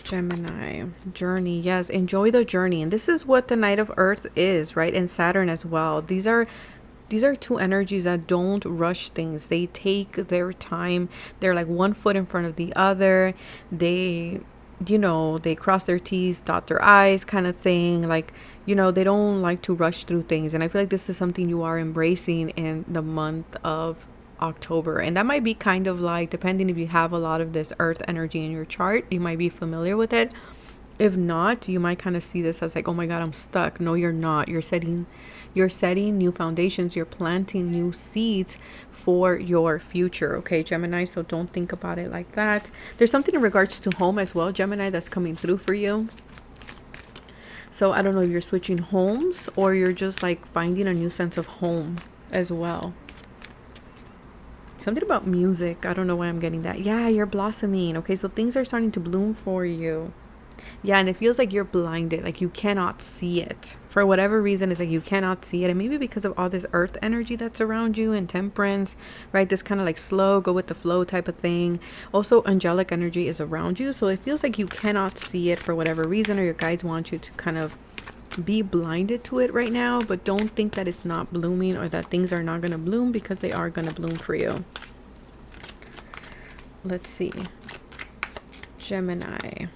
Gemini, journey. Yes, enjoy the journey. And this is what the Knight of Earth is, right? And Saturn as well. These are two energies that don't rush things. They take their time. They're like one foot in front of the other. They, you know, they cross their T's, dot their I's kind of thing. Like, you know, they don't like to rush through things. And I feel like this is something you are embracing in the month of October. And that might be kind of like, depending if you have a lot of this earth energy in your chart, you might be familiar with it. If not, you might kind of see this as like, oh my God, I'm stuck. No, you're not. You're setting new foundations. You're planting new seeds for your future. Okay, Gemini. So don't think about it like that. There's something in regards to home as well, Gemini, that's coming through for you. So I don't know if you're switching homes or you're just like finding a new sense of home as well. Something about music. I don't know why I'm getting that. Yeah, you're blossoming. Okay, so things are starting to bloom for you. Yeah, and it feels like you're blinded, like you cannot see it. For whatever reason, it's like you cannot see it. And maybe because of all this earth energy that's around you and temperance, right? This kind of like slow, go with the flow type of thing. Also, angelic energy is around you. So it feels like you cannot see it for whatever reason, or your guides want you to kind of be blinded to it right now. But don't think that it's not blooming or that things are not going to bloom, because they are going to bloom for you. Let's see. Gemini.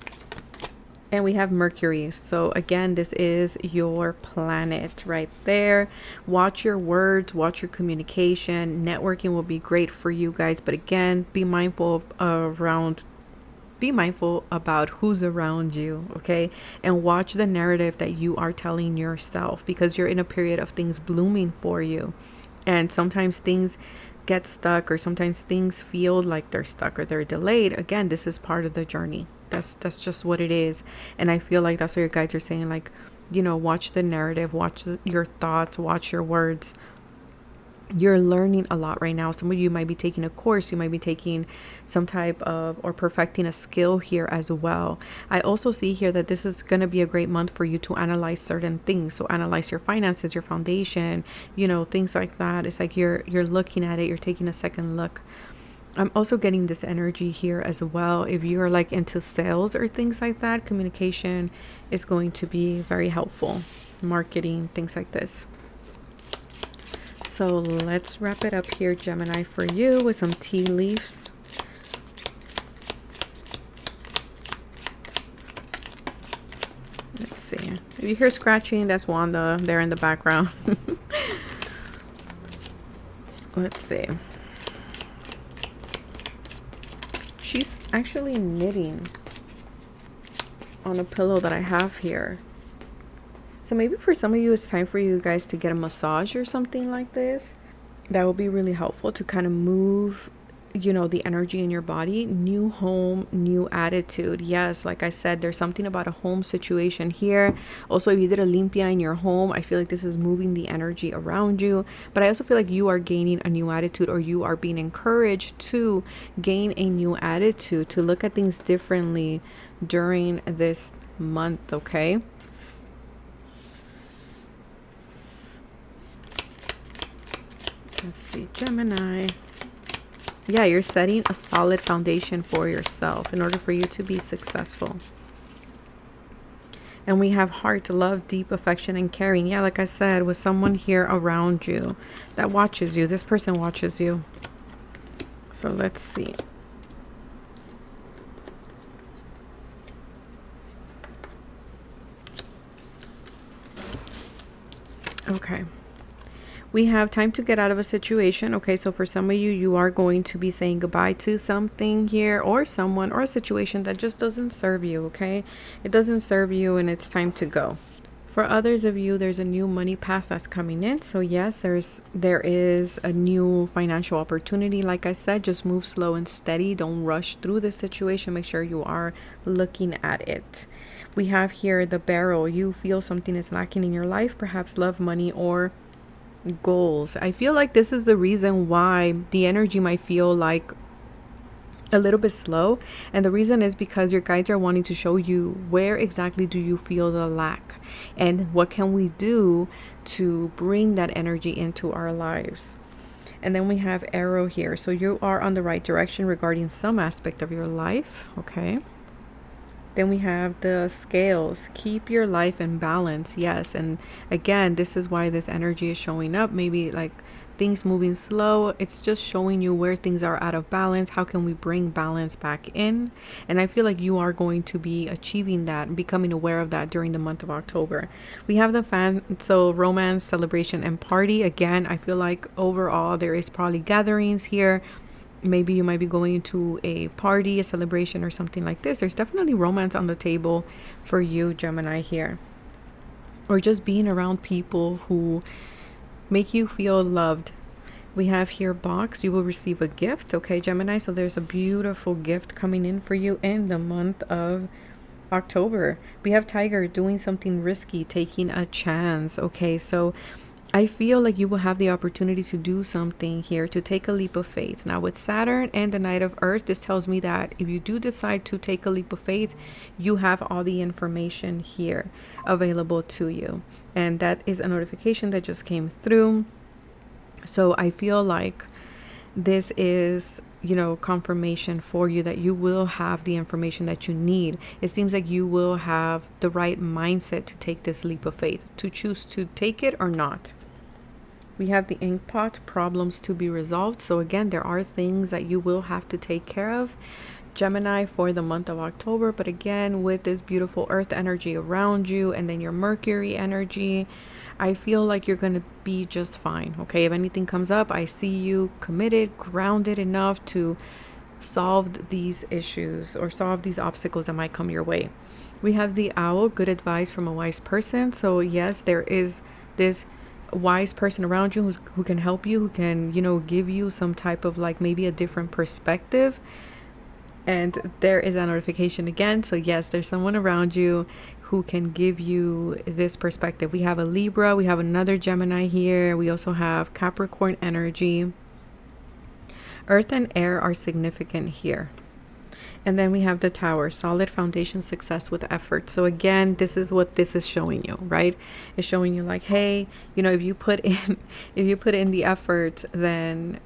And we have Mercury. So again, this is your planet right there. Watch your words, watch your communication. Networking will be great for you guys. But again, be mindful about who's around you, okay? And watch the narrative that you are telling yourself, because you're in a period of things blooming for you. And sometimes things get stuck, or sometimes things feel like they're stuck or they're delayed. Again, this is part of the journey. That's just what it is. And I feel like that's what your guides are saying, like, you know, watch the narrative, watch your thoughts, watch your words. You're learning a lot right now. Some of you might be taking a course, you might be taking some type of, or perfecting a skill here as well. I also see here that this is going to be a great month for you to analyze certain things. So analyze your finances, your foundation, you know, things like that. It's like you're looking at it, you're taking a second look. I'm also getting this energy here as well. If you're like into sales or things like that, communication is going to be very helpful. Marketing, things like this. So let's wrap it up here, Gemini, for you with some tea leaves. Let's see. If you hear scratching, that's Wanda there in the background. Let's see. She's actually knitting on a pillow that I have here. So maybe for some of you, it's time for you guys to get a massage or something like this. That will be really helpful to kind of move, you know, the energy in your body. New home, new attitude. Yes, like I said, there's something about a home situation here. Also, if you did a limpia in your home, I feel like this is moving the energy around you. But I also feel like you are gaining a new attitude, or you are being encouraged to gain a new attitude, to look at things differently during this month, okay? Let's see, Gemini. Yeah, you're setting a solid foundation for yourself in order for you to be successful. And we have heart, love, deep affection, and caring. Yeah, like I said, with someone here around you that watches you. This person watches you. So let's see. Okay. We have time to get out of a situation. Okay, so for some of you, you are going to be saying goodbye to something here, or someone, or a situation that just doesn't serve you, okay? It doesn't serve you, and it's time to go. For others of you, there's a new money path that's coming in. So yes, there is a new financial opportunity. Like I said, just move slow and steady. Don't rush through this situation. Make sure you are looking at it. We have here the barrel. You feel something is lacking in your life, perhaps love, money, or goals. I feel like this is the reason why the energy might feel like a little bit slow, and the reason is because your guides are wanting to show you where exactly do you feel the lack, and what can we do to bring that energy into our lives. And then we have arrow here, so you are on the right direction regarding some aspect of your life, okay? Then we have the scales. Keep your life in balance. Yes. And again, this is why this energy is showing up. Maybe like things moving slow. It's just showing you where things are out of balance. How can we bring balance back in? And I feel like you are going to be achieving that and becoming aware of that during the month of October. We have the so romance, celebration, and party. Again, I feel like overall there is probably gatherings here. Maybe you might be going to a party, a celebration, or something like this. There's definitely romance on the table for you, Gemini, here. Or just being around people who make you feel loved. We have here box. You will receive a gift, okay, Gemini? So there's a beautiful gift coming in for you in the month of October. We have Tiger doing something risky, taking a chance. Okay, so I feel like you will have the opportunity to do something here, to take a leap of faith. Now, with Saturn and the Knight of Earth, this tells me that if you do decide to take a leap of faith, you have all the information here available to you. And that is a notification that just came through. So I feel like this is, you know, confirmation for you that you will have the information that you need. It seems like you will have the right mindset to take this leap of faith, to choose to take it or not. We have the inkpot, problems to be resolved. So again, there are things that you will have to take care of, Gemini, for the month of October. But again, with this beautiful earth energy around you and then your Mercury energy, I feel like you're going to be just fine. Okay, if anything comes up, I see you committed, grounded enough to solve these issues or solve these obstacles that might come your way. We have the owl, good advice from a wise person. So yes, there is this wise person around you who can help you, who can, you know, give you some type of like maybe a different perspective. And there is a notification again. So yes, there's someone around you who can give you this perspective. We have a Libra, we have another Gemini here. We also have Capricorn energy. Earth and air are significant here. And then we have the Tower, solid foundation, success with effort. So again, this is what this is showing you, right? It's showing you like, hey, you know, if you put in the effort, then,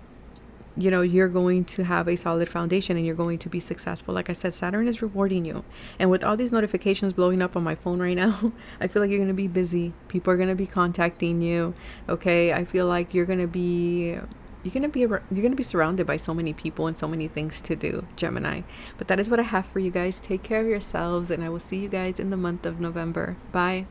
you know, you're going to have a solid foundation and you're going to be successful. Like I said, Saturn is rewarding you. And with all these notifications blowing up on my phone right now, I feel like you're going to be busy. People are going to be contacting you. Okay. I feel like you're going to be surrounded by so many people and so many things to do, Gemini. But that is what I have for you guys. Take care of yourselves, and I will see you guys in the month of November. Bye.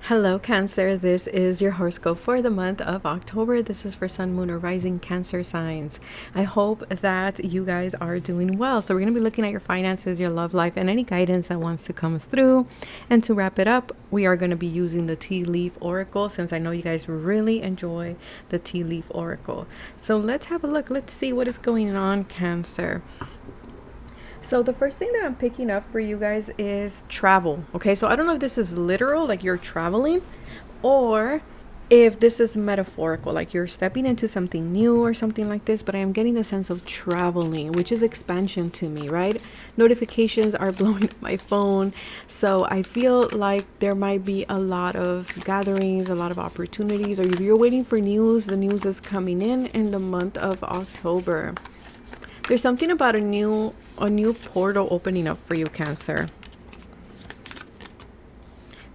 Hello, Cancer. This is your horoscope for the month of October. This is for Sun, Moon, or Rising Cancer signs. I hope that you guys are doing well. So we're going to be looking at your finances, your love life, and any guidance that wants to come through. And to wrap it up, we are going to be using the Tea Leaf Oracle, since I know you guys really enjoy the Tea Leaf Oracle. So let's have a look. Let's see what is going on, Cancer. So the first thing that I'm picking up for you guys is travel. Okay, so I don't know if this is literal, like you're traveling, or if this is metaphorical, like you're stepping into something new or something like this. But I am getting the sense of traveling, which is expansion to me, right? Notifications are blowing up my phone. So I feel like there might be a lot of gatherings, a lot of opportunities, or if you're waiting for news, the news is coming in the month of October. There's something about a new portal opening up for you, Cancer.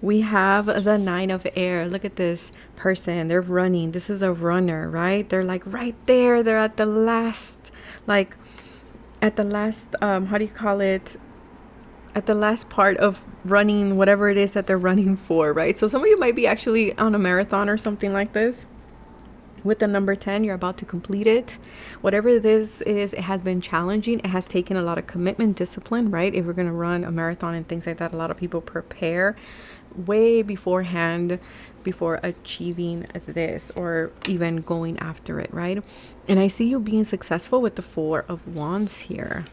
We have the Nine of Air. Look at this person. They're running. This is a runner, right? They're like right there. They're at the last, how do you call it? At the last part of running, whatever it is that they're running for, right? So some of you might be actually on a marathon or something like this. With the number 10, you're about to complete it. Whatever this is, it has been challenging. It has taken a lot of commitment, discipline, right? If we're going to run a marathon and things like that, a lot of people prepare way beforehand before achieving this or even going after it, right? And I see you being successful with the Four of Wands here.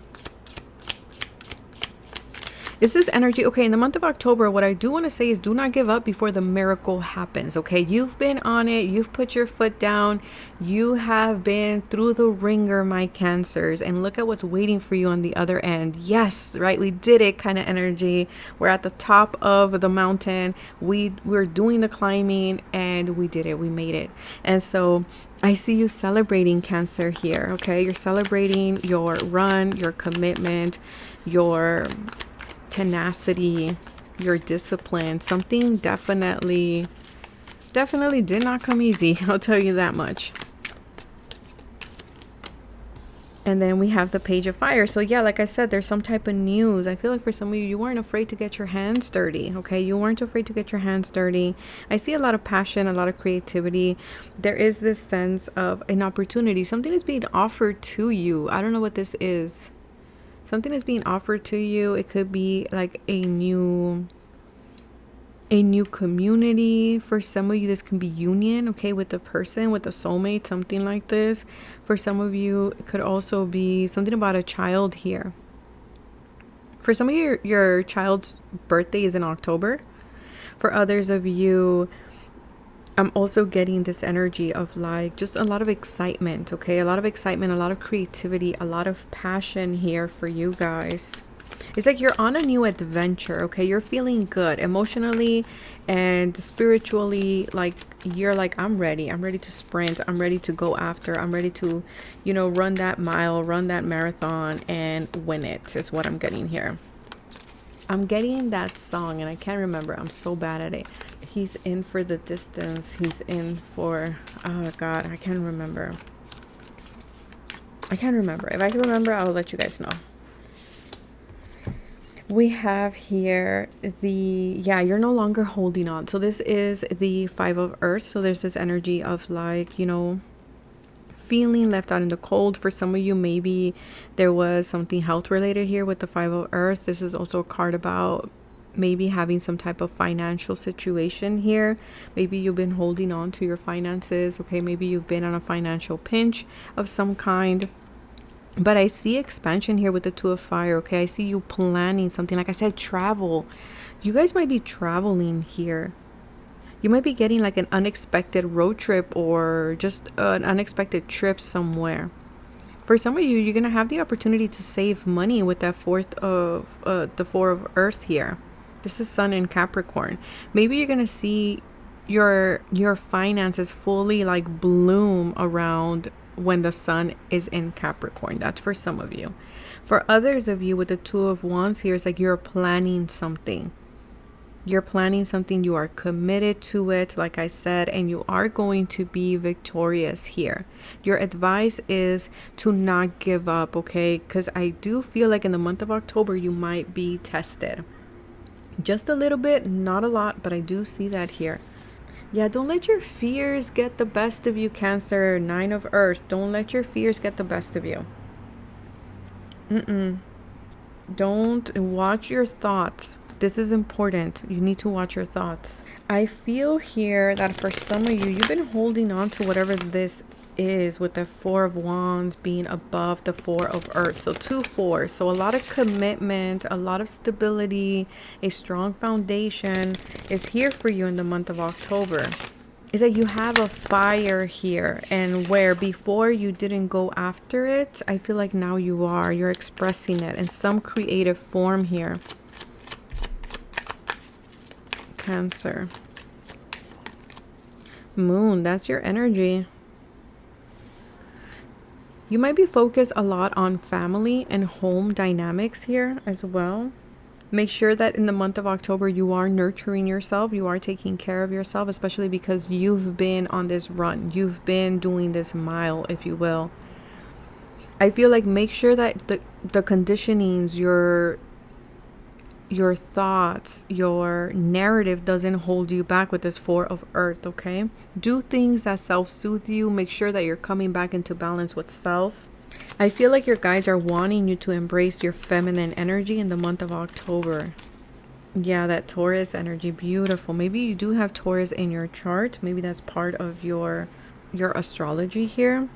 Is this energy? Okay, in the month of October, what I do want to say is do not give up before the miracle happens. Okay, you've been on it. You've put your foot down. You have been through the ringer, my Cancers. And look at what's waiting for you on the other end. Yes, right? We did it kind of energy. We're at the top of the mountain. We're doing the climbing and we did it. We made it. And so I see you celebrating, Cancer, here. Okay, you're celebrating your run, your commitment, your tenacity, your discipline. Something definitely did not come easy. I'll tell you that much. And then we have the Page of Fire. So yeah, like I said, there's some type of news. I feel like for some of you, you weren't afraid to get your hands dirty. Okay, you weren't afraid to get your hands dirty. I see a lot of passion, a lot of creativity. There is this sense of an opportunity. Something is being offered to you. I don't know what this is. Something is being offered to you. It could be like a new community. For some of you, this can be union, okay, with the person, with the soulmate, something like this. For some of you, it could also be something about a child here. For some of you, your child's birthday is in October. For others of you, I'm also getting this energy of like just a lot of excitement, okay? A lot of excitement, a lot of creativity, a lot of passion here for you guys. It's like you're on a new adventure, okay? You're feeling good emotionally and spiritually. Like you're like, I'm ready to sprint, I'm ready to go after, I'm ready to, you know, run that mile, run that marathon and win it, is what I'm getting here. I'm getting that song and I can't remember, I'm so bad at it. He's in for the distance, he's in for, oh god, I can't remember. If I can remember, I'll let you guys know. We have here yeah, you're no longer holding on. So this is the 5 of Earth. So there's this energy of like, you know, feeling left out in the cold. For some of you, maybe there was something health related here with the 5 of Earth. This is also a card about maybe having some type of financial situation here. Maybe you've been holding on to your finances. Okay, maybe you've been on a financial pinch of some kind. But I see expansion here with the 2 of Fire, okay? I see you planning something. Like I said, travel. You guys might be traveling here. You might be getting like an unexpected road trip or just an unexpected trip somewhere. For some of you, you're going to have the opportunity to save money with that the 4 of Earth here. This is Sun in Capricorn. Maybe you're going to see your finances fully like bloom around when the Sun is in Capricorn. That's for some of you. For others of you with the 2 of Wands here, it's like you're planning something. You're planning something, you are committed to it, like I said, and you are going to be victorious here. Your advice is to not give up, okay? Because I do feel like in the month of October, you might be tested. Just a little bit, not a lot, but I do see that here. Yeah, don't let your fears get the best of you, Cancer. 9 of Earth. Don't let your fears get the best of you. Don't watch your thoughts. This is important. You need to watch your thoughts. I feel here that for some of you, you've been holding on to whatever this is with the 4 of Wands being above the 4 of Earth. So 2 4s. So a lot of commitment, a lot of stability, a strong foundation is here for you in the month of October. Is that you have a fire here, and where before you didn't go after it, I feel like now you are. You're expressing it in some creative form here. Cancer. Moon, that's your energy. You might be focused a lot on family and home dynamics here as well. Make sure that in the month of October, you are nurturing yourself. You are taking care of yourself, especially because you've been on this run. You've been doing this mile, if you will. I feel like make sure that the conditionings, your thoughts, your narrative doesn't hold you back with this 4 of Earth, okay? Do things that self-soothe you. Make sure that you're coming back into balance with self. I feel like your guides are wanting you to embrace your feminine energy in the month of October. Yeah, that Taurus energy, beautiful. Maybe you do have Taurus in your chart. Maybe that's part of your astrology here.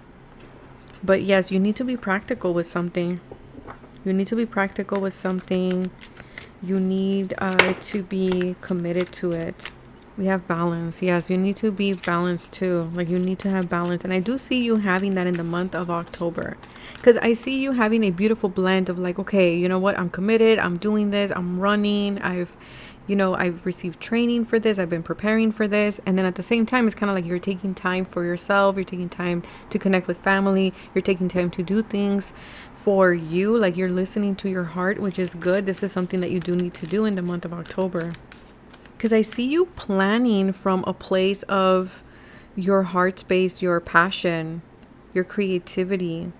But yes, you need to be practical with something. You need to be practical with something. You need to be committed to it. We have balance. Yes, you need to be balanced too. Like you need to have balance. And I do see you having that in the month of October. Because I see you having a beautiful blend of like, okay, you know what? I'm committed. I'm doing this. I'm running. I've received training for this. I've been preparing for this. And then at the same time, it's kind of like you're taking time for yourself. You're taking time to connect with family. You're taking time to do things for you. Like you're listening to your heart, which is good. This is something that you do need to do in the month of October. Because I see you planning from a place of your heart space, your passion, your creativity.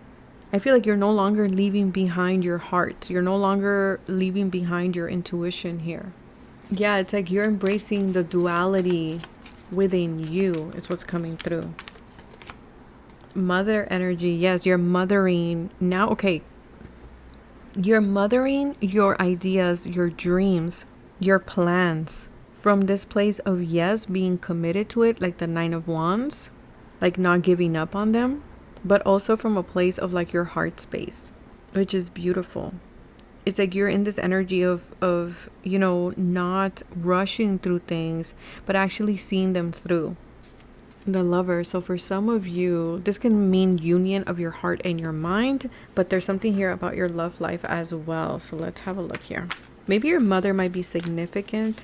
I feel like you're no longer leaving behind your heart. You're no longer leaving behind your intuition here. Yeah, it's like you're embracing the duality within you is what's coming through. Mother energy. Yes, you're mothering. Now, okay. You're mothering your ideas, your dreams, your plans. From this place of yes, being committed to it, like the 9 of Wands, like not giving up on them, but also from a place of like your heart space, which is beautiful. It's like you're in this energy of you know, not rushing through things, but actually seeing them through. The Lover. So for some of you, this can mean union of your heart and your mind, but there's something here about your love life as well. So let's have a look here. Maybe your mother might be significant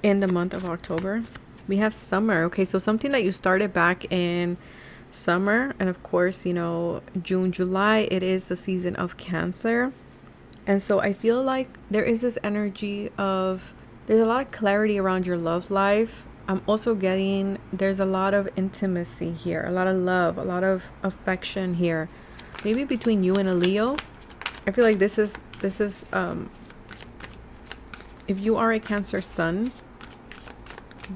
in the month of October. We have summer. Okay, so something that you started back in summer, and of course, you know, June, July, it is the season of Cancer. And so I feel like there is this energy of, there's a lot of clarity around your love life. I'm also getting, there's a lot of intimacy here, a lot of love, a lot of affection here. Maybe between you and a Leo. I feel like this is if you are a Cancer sun,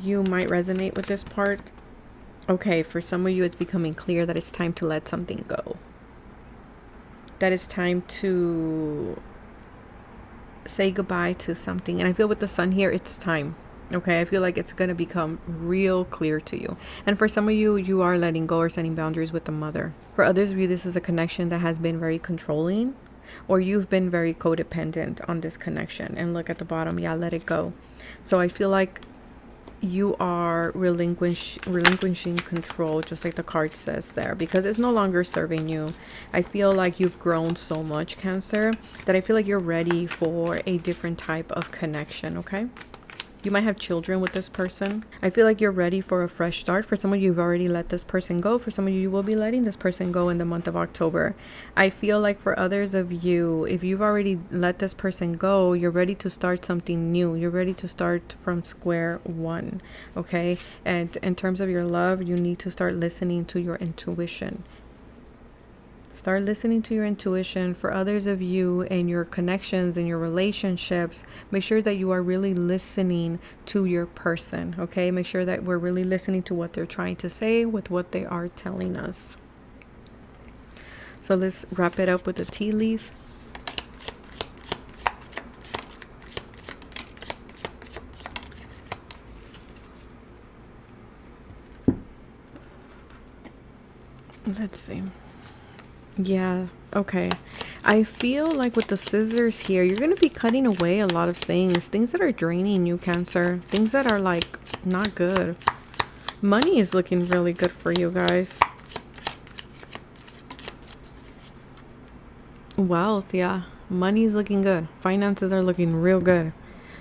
you might resonate with this part. Okay, for some of you, it's becoming clear that it's time to let something go. That it's time to say goodbye to something. And I feel with the sun here, it's time. Okay, I feel like it's going to become real clear to you. And for some of you, you are letting go or setting boundaries with the mother. For others of you, this is a connection that has been very controlling, or you've been very codependent on this connection. And look at the bottom. Yeah, let it go. So I feel like you are relinquishing control, just like the card says there, because it's no longer serving you. I feel like you've grown so much, Cancer, that I feel like you're ready for a different type of connection. Okay, you might have children with this person. I feel like you're ready for a fresh start. For some of you, you've already let this person go. For some of you, you will be letting this person go in the month of October. I feel like for others of you, if you've already let this person go, you're ready to start something new. You're ready to start from square one. Okay, and in terms of your love, you need to start listening to your intuition. Start listening to your intuition. For others of you and your connections and your relationships, make sure that you are really listening to your person. Okay, make sure that we're really listening to what they're trying to say with what they are telling us. So let's wrap it up with a tea leaf. Let's see. Yeah, okay. I feel like with the scissors here, you're going to be cutting away a lot of things that are draining you, Cancer, things that are like not good. Money is looking really good for you guys. Wealth, yeah, money is looking good. Finances are looking real good.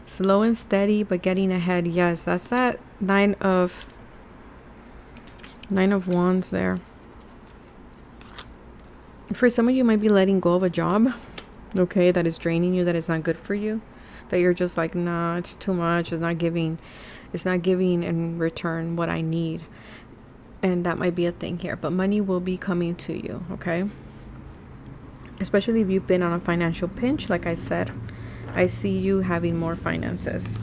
Slow and steady, but getting ahead. Yes, that's that nine of wands there. For some of you, might be letting go of a job, okay, that is draining you, that is not good for you, that you're just like, nah, it's too much, it's not giving in return what I need. And that might be a thing here, but money will be coming to you, okay? Especially if you've been on a financial pinch. Like I said, I see you having more finances.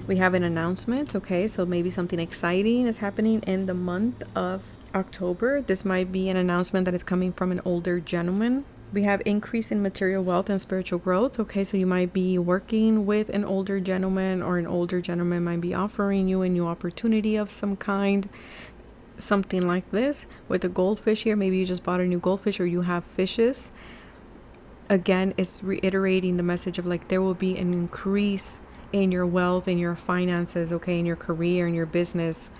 We have an announcement, okay? So maybe something exciting is happening in the month of October. This might be an announcement that is coming from an older gentleman. We have increase in material wealth and spiritual growth. Okay, so you might be working with an older gentleman, or an older gentleman might be offering you a new opportunity of some kind. Something like this. With the goldfish here, maybe you just bought a new goldfish, or you have fishes. Again, it's reiterating the message of like there will be an increase in your wealth, in your finances, okay, in your career, in your business,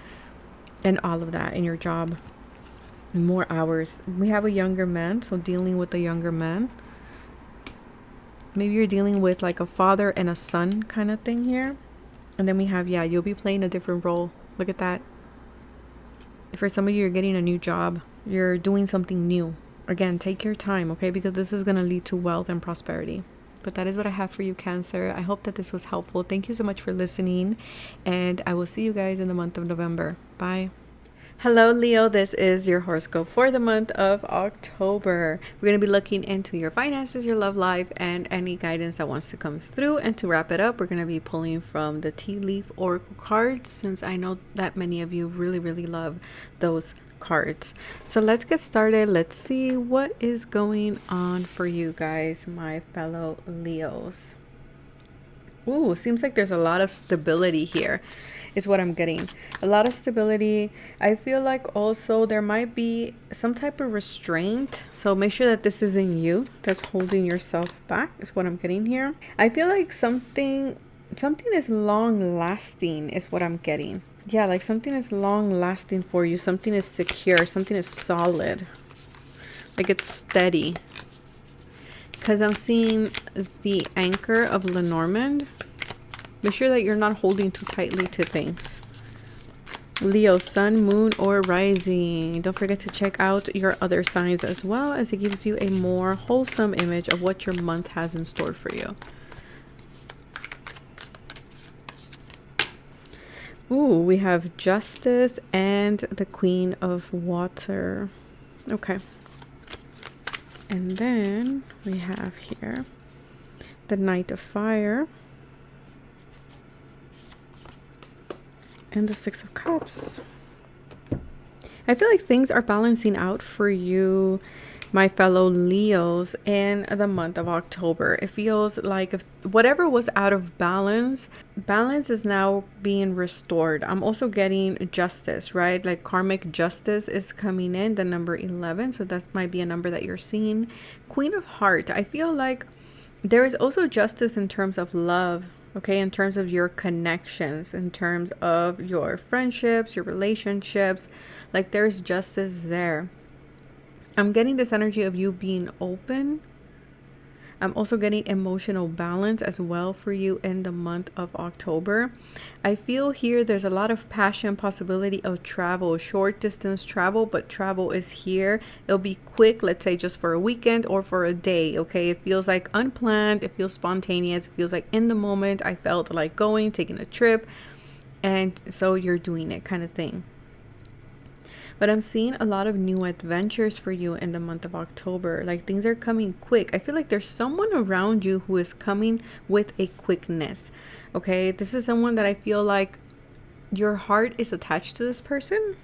and all of that, in your job. More hours. We have a younger man, so dealing with a younger man. Maybe you're dealing with like a father and a son kind of thing here. And then we have, yeah, you'll be playing a different role. Look at that. For some of you, you're getting a new job. You're doing something new. Again, take your time, okay, because this is going to lead to wealth and prosperity. But that is what I have for you, Cancer. I hope that this was helpful. Thank you so much for listening, and I will see you guys in the month of November. Bye. Hello, Leo. This is your horoscope for the month of October. We're going to be looking into your finances, your love life, and any guidance that wants to come through. And to wrap it up, we're going to be pulling from the tea leaf oracle cards, since I know that many of you really, really love those cards. So let's get started. Let's see what is going on for you guys, my fellow Leos. Ooh, seems like there's a lot of stability here, is what I'm getting. A lot of stability. I feel like also there might be some type of restraint. So make sure that this isn't you that's holding yourself back, is what I'm getting here. I feel like something is long lasting, is what I'm getting. Yeah, like something is long lasting for you. Something is secure. Something is solid. Like it's steady. Because I'm seeing the anchor of Lenormand. Make sure that you're not holding too tightly to things. Leo, sun, moon, or rising. Don't forget to check out your other signs as well, as it gives you a more wholesome image of what your month has in store for you. Ooh, we have Justice and the Queen of Water. Okay. And then we have here the Knight of Fire and the Six of Cups. I feel like things are balancing out for you, my fellow Leos, in the month of October. It feels like if whatever was out of balance, balance is now being restored. I'm also getting justice, right? Like karmic justice is coming in, the number 11. So that might be a number that you're seeing. Queen of Heart. I feel like there is also justice in terms of love. Okay, in terms of your connections, in terms of your friendships, your relationships, like there's justice there. I'm getting this energy of you being open. I'm also getting emotional balance as well for you in the month of October. I feel here there's a lot of passion, possibility of travel, short distance travel, but travel is here. It'll be quick, let's say just for a weekend or for a day, okay? It feels like unplanned, it feels spontaneous, it feels like in the moment I felt like going, taking a trip, and so you're doing it kind of thing. But I'm seeing a lot of new adventures for you in the month of October. Like things are coming quick. I feel like there's someone around you who is coming with a quickness. Okay, this is someone that I feel like your heart is attached to this person.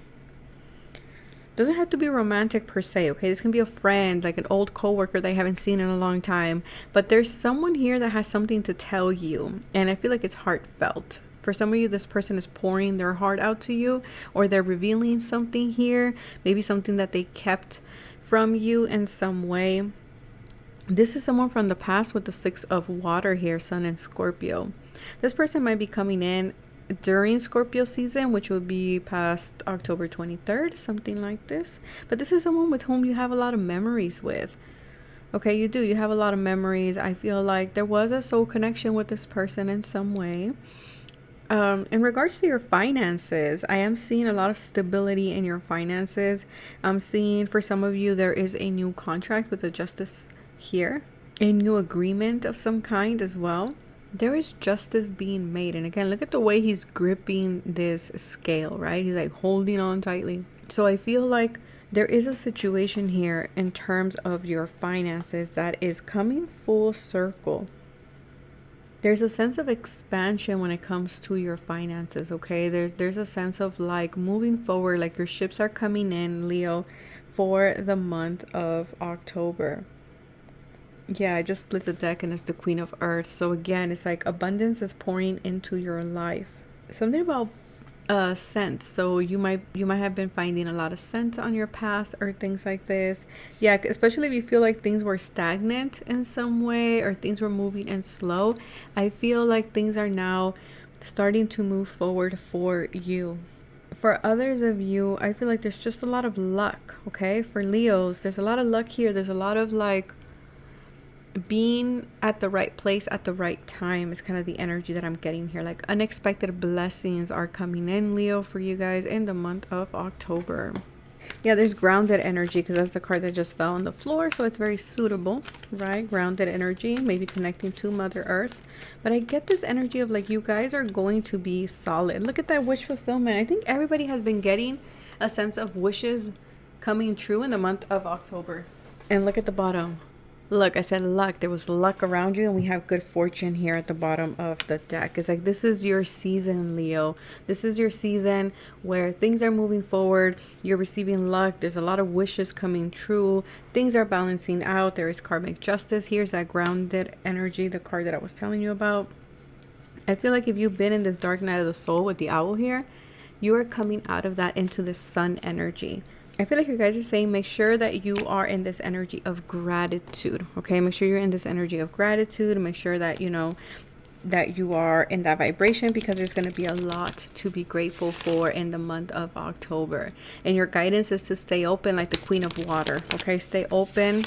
Doesn't have to be romantic per se, okay? This can be a friend, like an old coworker that I haven't seen in a long time. But there's someone here that has something to tell you. And I feel like it's heartfelt. For some of you, this person is pouring their heart out to you, or they're revealing something here, maybe something that they kept from you in some way. This is someone from the past with the Six of Water here, Sun and Scorpio. This person might be coming in during Scorpio season, which would be past October 23rd, something like this. But this is someone with whom you have a lot of memories with. Okay, you do. You have a lot of memories. I feel like there was a soul connection with this person in some way. In regards to your finances, I am seeing a lot of stability in your finances. I'm seeing for some of you, there is a new contract with the justice here, a new agreement of some kind as well. There is justice being made. And again, look at the way he's gripping this scale, right? He's like holding on tightly. So I feel like there is a situation here in terms of your finances that is coming full circle. There's a sense of expansion when it comes to your finances, okay? There's a sense of like moving forward, like your ships are coming in, Leo, for the month of October. Yeah, I just split the deck and it's the Queen of Earth. So again, it's like abundance is pouring into your life. Something about scent. So you might have been finding a lot of scent on your path or things like this. Yeah, especially if you feel like things were stagnant in some way or things were moving in slow. I feel like things are now starting to move forward for you. For others of you, I feel like there's just a lot of luck. Okay, for Leos, there's a lot of luck here. There's a lot of like being at the right place at the right time is kind of the energy that I'm getting here. Like unexpected blessings are coming in, Leo, for you guys in the month of October. Yeah, there's grounded energy because that's the card that just fell on the floor, so it's very suitable, right? Grounded energy, maybe connecting to Mother Earth. But I get this energy of like you guys are going to be solid. Look at that wish fulfillment. I think everybody has been getting a sense of wishes coming true in the month of October. And look at the bottom. Look, I said luck. There was luck around you, and we have good fortune here at the bottom of the deck. It's like this is your season, Leo. This is your season where things are moving forward. You're receiving luck. There's a lot of wishes coming true. Things are balancing out. There is karmic justice. Here's that grounded energy, the card that I was telling you about. I feel like if you've been in this dark night of the soul with the owl here, you are coming out of that into this sun energy. I feel like you guys are saying make sure that you are in this energy of gratitude. Okay, make sure you're in this energy of gratitude. Make sure that you know that you are in that vibration, because there's going to be a lot to be grateful for in the month of October. And your guidance is to stay open like the Queen of Water. Okay, stay open.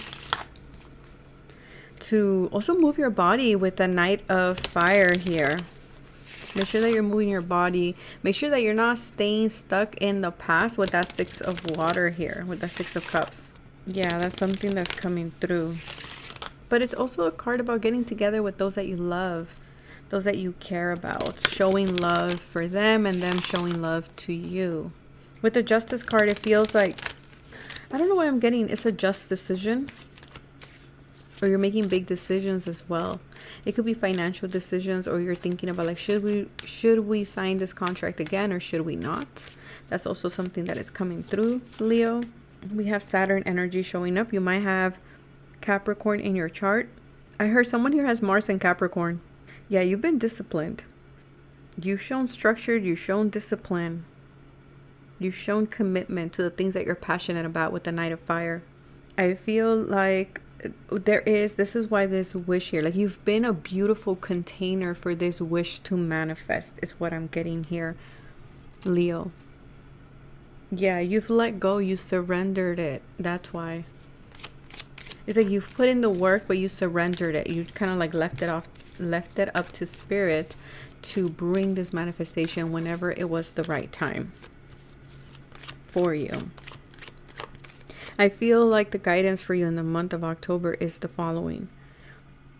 To also move your body with the Knight of Fire here. Make sure that you're moving your body. Make sure that you're not staying stuck in the past with that Six of Water here, with the Six of Cups. Yeah, that's something that's coming through. But it's also a card about getting together with those that you love, those that you care about, showing love for them and them showing love to you. With the Justice card, it feels like, I don't know why I'm getting, it's a just decision. Or you're making big decisions as well. It could be financial decisions, or you're thinking about like, should we sign this contract again or should we not? That's also something that is coming through, Leo. We have Saturn energy showing up. You might have Capricorn in your chart. I heard someone here has Mars in Capricorn. Yeah, you've been disciplined. You've shown structure. You've shown discipline. You've shown commitment to the things that you're passionate about with the Knight of Fire. I feel like this is why this wish here, like you've been a beautiful container for this wish to manifest, is what I'm getting here, Leo. Yeah, you've let go, you surrendered it. That's why it's like you've put in the work, but you surrendered it. You kind of like left it up to spirit to bring this manifestation whenever it was the right time for you. I feel like the guidance for you in the month of October is the following: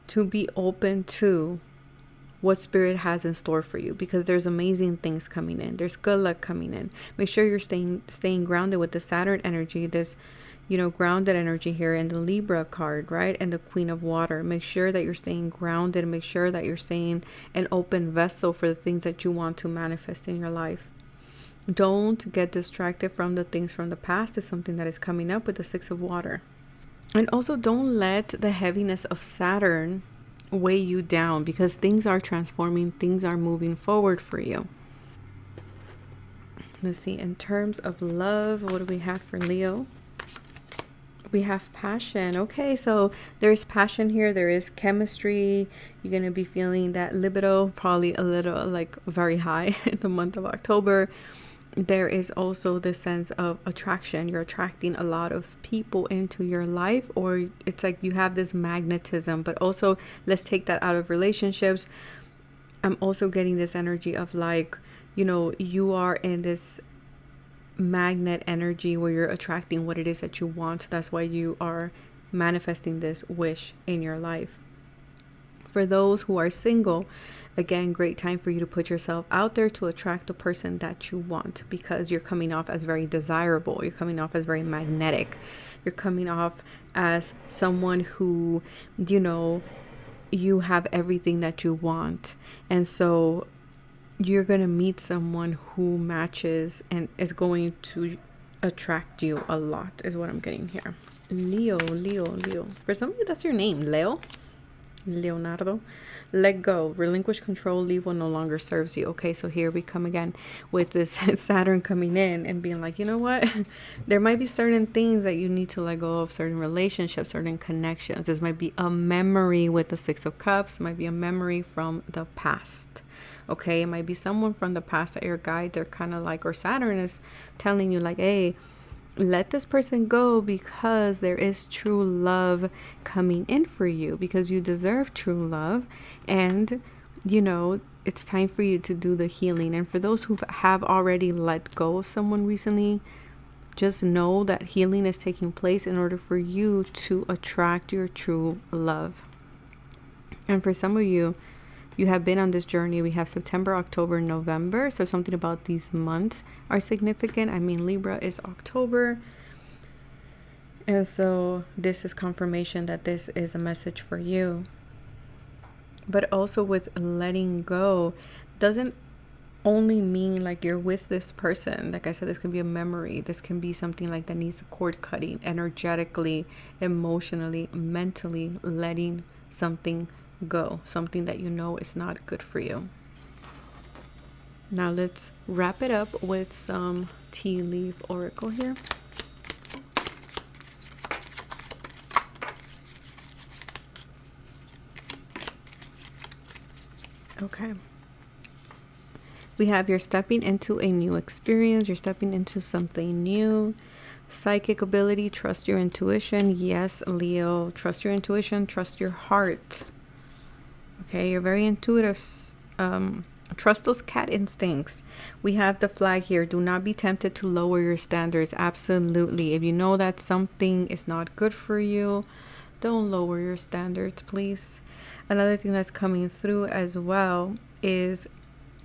to be open to what spirit has in store for you, because there's amazing things coming in. There's good luck coming in. Make sure you're staying grounded with the Saturn energy. There's, you know, grounded energy here in the Libra card, right? And the Queen of Water. Make sure that you're staying grounded. Make sure that you're staying an open vessel for the things that you want to manifest in your life. Don't get distracted from the things from the past. Is something that is coming up with the Six of Water. And also don't let the heaviness of Saturn weigh you down, because things are transforming, things are moving forward for you. Let's see, in terms of love, what do we have for Leo? We have passion. Okay, so there's passion here. There is chemistry. You're going to be feeling that libido, probably a little like very high in the month of October. There is also the sense of attraction. You're attracting a lot of people into your life, or it's like you have this magnetism. But also, let's take that out of relationships. I'm also getting this energy of like, you know, you are in this magnet energy where you're attracting what it is that you want. That's why you are manifesting this wish in your life. For those who are single, again, great time for you to put yourself out there to attract the person that you want, because you're coming off as very desirable. You're coming off as very magnetic. You're coming off as someone who, you know, you have everything that you want. And so you're going to meet someone who matches and is going to attract you a lot, is what I'm getting here. Leo. For some of you, that's your name, Leo. Leonardo. Let go, relinquish control, leave what no longer serves you. Okay, so here we come again with this Saturn coming in and being like, you know what, there might be certain things that you need to let go of, certain relationships, certain connections. This might be a memory with the Six of Cups. It might be a memory from the past. Okay, it might be someone from the past that your guides are kind of like, or Saturn is telling you like, hey, let this person go, because there is true love coming in for you, because you deserve true love. And, you know, it's time for you to do the healing. And for those who have already let go of someone recently, just know that healing is taking place in order for you to attract your true love. And for some of you, you have been on this journey. We have September, October, November. So something about these months are significant. I mean, Libra is October. And so this is confirmation that this is a message for you. But also with letting go doesn't only mean like you're with this person. Like I said, this can be a memory. This can be something like that needs a cord cutting, energetically, emotionally, mentally, letting something go, something that you know is not good for you. Now let's wrap it up with some tea leaf oracle here. Okay. We have you're stepping into a new experience. You're stepping into something new. Psychic ability, trust your intuition. Yes, Leo, trust your intuition, trust your heart. Okay, you're very intuitive. Trust those cat instincts. We have the flag here. Do not be tempted to lower your standards. Absolutely. If you know that something is not good for you, don't lower your standards, please. Another thing that's coming through as well is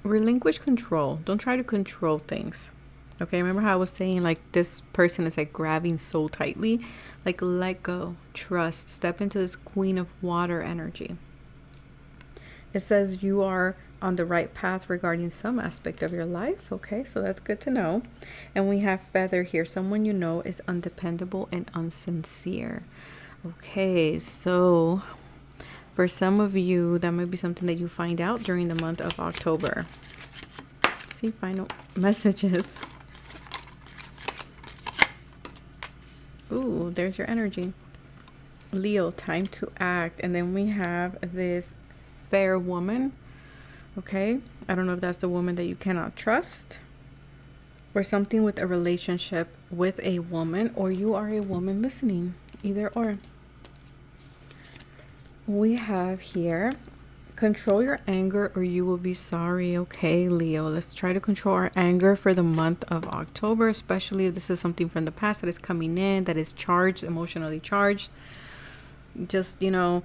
relinquish control. Don't try to control things. Okay, remember how I was saying like this person is like grabbing so tightly? Like let go, trust, step into this Queen of Water energy. It says you are on the right path regarding some aspect of your life. Okay, so that's good to know. And we have Feather here. Someone you know is undependable and unsincere. Okay, so for some of you, that might be something that you find out during the month of October. See, final messages. Ooh, there's your energy. Leo, time to act. And then we have this fair woman. Okay, I don't know if that's the woman that you cannot trust, or something with a relationship with a woman, or you are a woman listening. Either or. We have here, control your anger or you will be sorry. Okay, Leo, let's try to control our anger for the month of October, especially if this is something from the past that is coming in, that is charged, emotionally charged. Just, you know,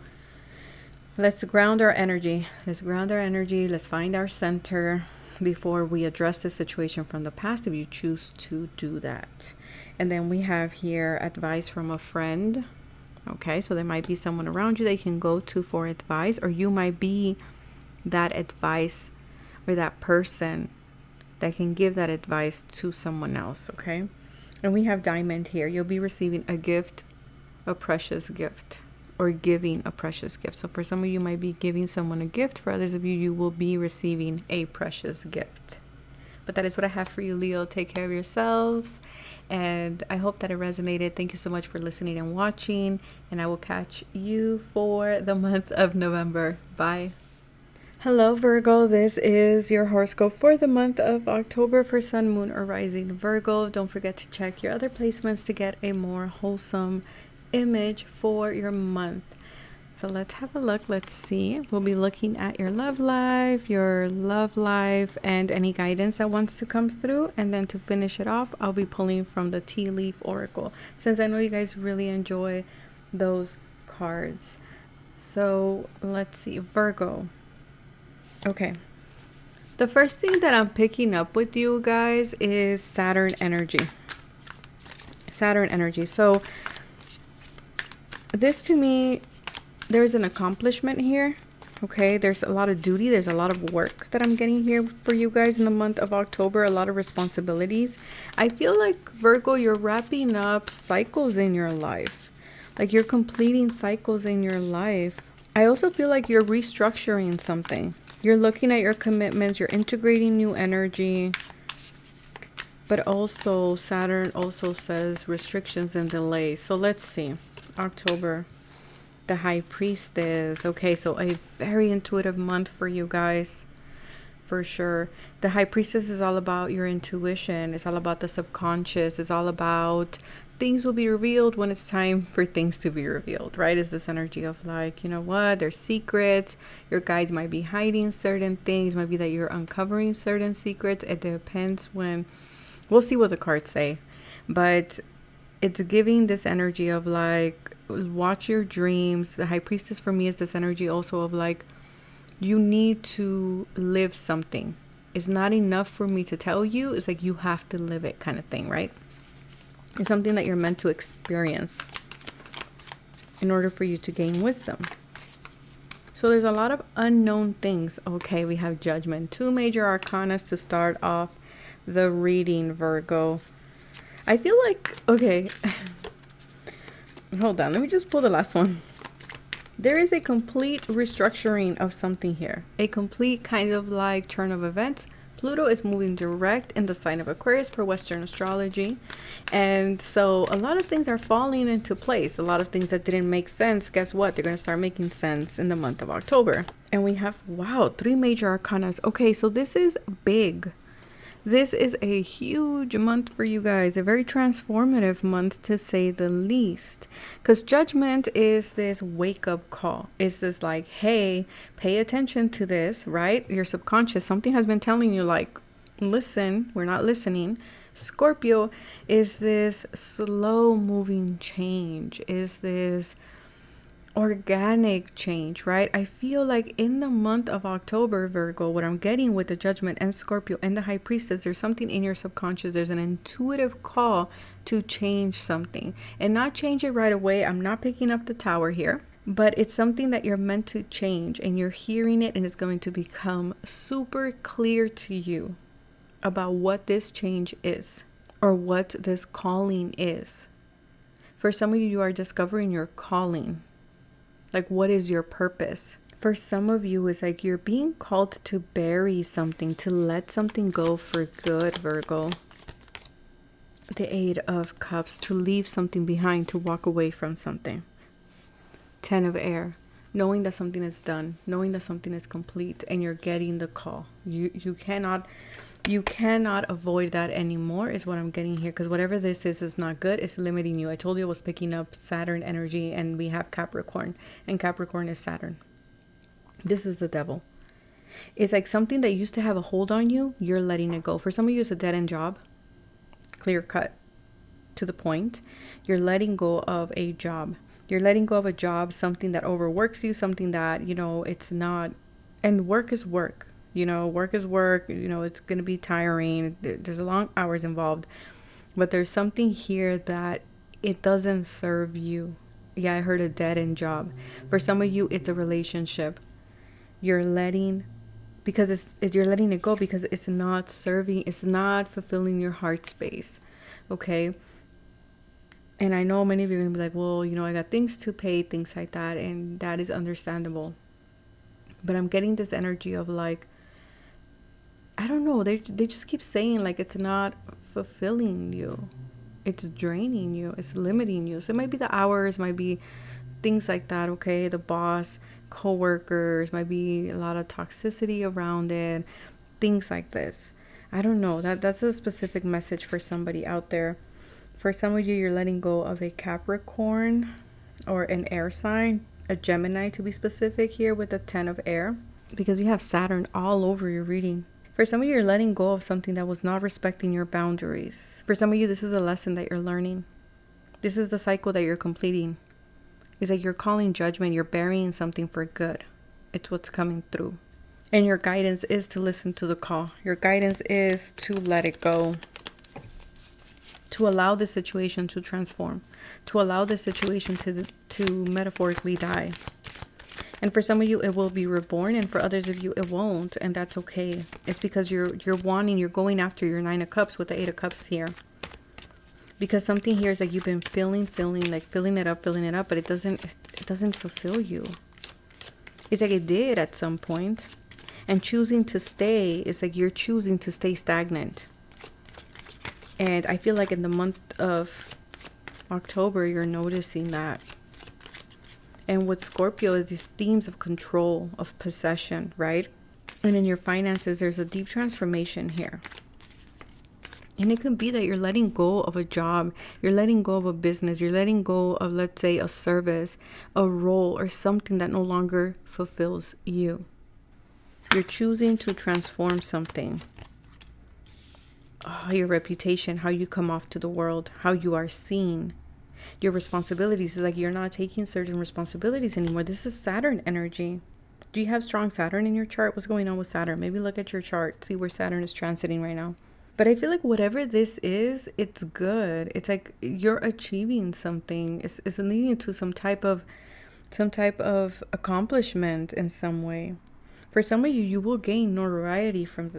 let's ground our energy. Let's ground our energy. Let's find our center before we address the situation from the past, if you choose to do that. And then we have here advice from a friend. Okay, so there might be someone around you that you can go to for advice, or you might be that advice or that person that can give that advice to someone else. Okay, and we have Diamond here. You'll be receiving a gift, a precious gift, or giving a precious gift. So for some of you might be giving someone a gift. For others of you, you will be receiving a precious gift. But that is what I have for you, Leo. Take care of yourselves. And I hope that it resonated. Thank you so much for listening and watching. And I will catch you for the month of November. Bye. Hello, Virgo. This is your horoscope for the month of October for Sun, Moon, or Rising Virgo. Don't forget to check your other placements to get a more wholesome image for your month. So let's have a look. Let's see. We'll be looking at your love life, and any guidance that wants to come through. And then to finish it off, I'll be pulling from the tea leaf oracle, since I know you guys really enjoy those cards. So let's see, Virgo. Okay. The first thing that I'm picking up with you guys is Saturn energy. Saturn energy. So this to me, there's an accomplishment here. Okay, there's a lot of duty, there's a lot of work that I'm getting here for you guys in the month of October, a lot of responsibilities. I feel like, Virgo, you're wrapping up cycles in your life. Like you're completing cycles in your life. I also feel like you're restructuring something. You're looking at your commitments, you're integrating new energy. But also Saturn also says restrictions and delays. So let's see. October. The High Priestess. Okay, so a very intuitive month for you guys, for sure. The High Priestess is all about your intuition. It's all about the subconscious. It's all about things will be revealed when it's time for things to be revealed, right? Is this energy of like, you know what, there's secrets. Your guides might be hiding certain things. Might be that you're uncovering certain secrets. It depends when. We'll see what the cards say. But it's giving this energy of like, watch your dreams. The High Priestess for me is this energy also of like, you need to live something. It's not enough for me to tell you. It's like you have to live it, kind of thing, right? It's something that you're meant to experience in order for you to gain wisdom. So there's a lot of unknown things. Okay, we have Judgment. 2 major arcanas to start off the reading, Virgo. I feel like, okay, hold on, let me just pull the last one. There is a complete restructuring of something here. A complete kind of like turn of events, Pluto is moving direct in the sign of Aquarius per Western astrology. And so a lot of things are falling into place. A lot of things that didn't make sense, guess what? They're going to start making sense in the month of October. And we have, wow, 3 major arcanas. Okay, so this is big. This is a huge month for you guys, a very transformative month to say the least. Because Judgment is this wake-up call. It's this like, hey, pay attention to this, right? Your subconscious, something has been telling you like, listen, we're not listening. Scorpio is this slow-moving change, is this organic change, right? I feel like in the month of October, Virgo, what I'm getting with the Judgment and Scorpio and the High Priestess, there's something in your subconscious. There's an intuitive call to change something and not change it right away. I'm not picking up the Tower here, but it's something that you're meant to change, and you're hearing it, and it's going to become super clear to you about what this change is or what this calling is. For some of you, you are discovering your calling. Like, what is your purpose? For some of you, it's like you're being called to bury something, to let something go for good, Virgo. The 8 of Cups, to leave something behind, to walk away from something. 10 of Air, knowing that something is done, knowing that something is complete, and you're getting the call. You cannot avoid that anymore, is what I'm getting here, because whatever this is not good. It's limiting you. I told you I was picking up Saturn energy, and we have Capricorn, and Capricorn is Saturn. This is the devil. It's like something that used to have a hold on you, you're letting it go. For some of you, it's a dead-end job, clear cut, to the point. You're letting go of a job. You're letting go of a job, something that overworks you, something that, you know, it's not, and work is work. You know, work is work. You know, it's going to be tiring. There's long hours involved. But there's something here that it doesn't serve you. Yeah, I heard a dead-end job. For some of you, it's a relationship. You're letting, because you're letting it go because it's not serving, it's not fulfilling your heart space. Okay? And I know many of you are going to be like, well, you know, I got things to pay, things like that. And that is understandable. But I'm getting this energy of like, I don't know, they just keep saying like it's not fulfilling you, it's draining you, it's limiting you. So it might be the hours, might be things like that. Okay, the boss, co-workers, might be a lot of toxicity around it, things like this. I don't know, that's a specific message for somebody out there. For some of you, you're letting go of a Capricorn or an air sign, a Gemini to be specific here, with the 10 of Air, because you have Saturn all over your reading. For some of you, you're letting go of something that was not respecting your boundaries. For some of you, this is a lesson that you're learning. This is the cycle that you're completing. It's like you're calling judgment. You're burying something for good. It's what's coming through. And your guidance is to listen to the call. Your guidance is to let it go. To allow this situation to transform. To allow this situation to metaphorically die. And for some of you, it will be reborn, and for others of you, it won't, and that's okay. It's because you're going after your 9 of Cups with the 8 of Cups here. Because something here is like you've been filling it up, but it doesn't fulfill you. It's like it did at some point. And choosing to stay is like you're choosing to stay stagnant. And I feel like in the month of October, you're noticing that. And with Scorpio, is these themes of control, of possession, right? And in your finances, there's a deep transformation here. And it could be that you're letting go of a job, you're letting go of a business, you're letting go of, let's say, a service, a role, or something that no longer fulfills you. You're choosing to transform something. Your reputation, how you come off to the world, how you are seen. Your responsibilities is like you're not taking certain responsibilities anymore. This is Saturn energy. Do you have strong Saturn in your chart? What's going on with Saturn? Maybe look at your chart, see where Saturn is transiting right now. But I feel like whatever this is, it's good. It's like you're achieving something. It's leading to some type of accomplishment in some way. For some of you, you will gain notoriety from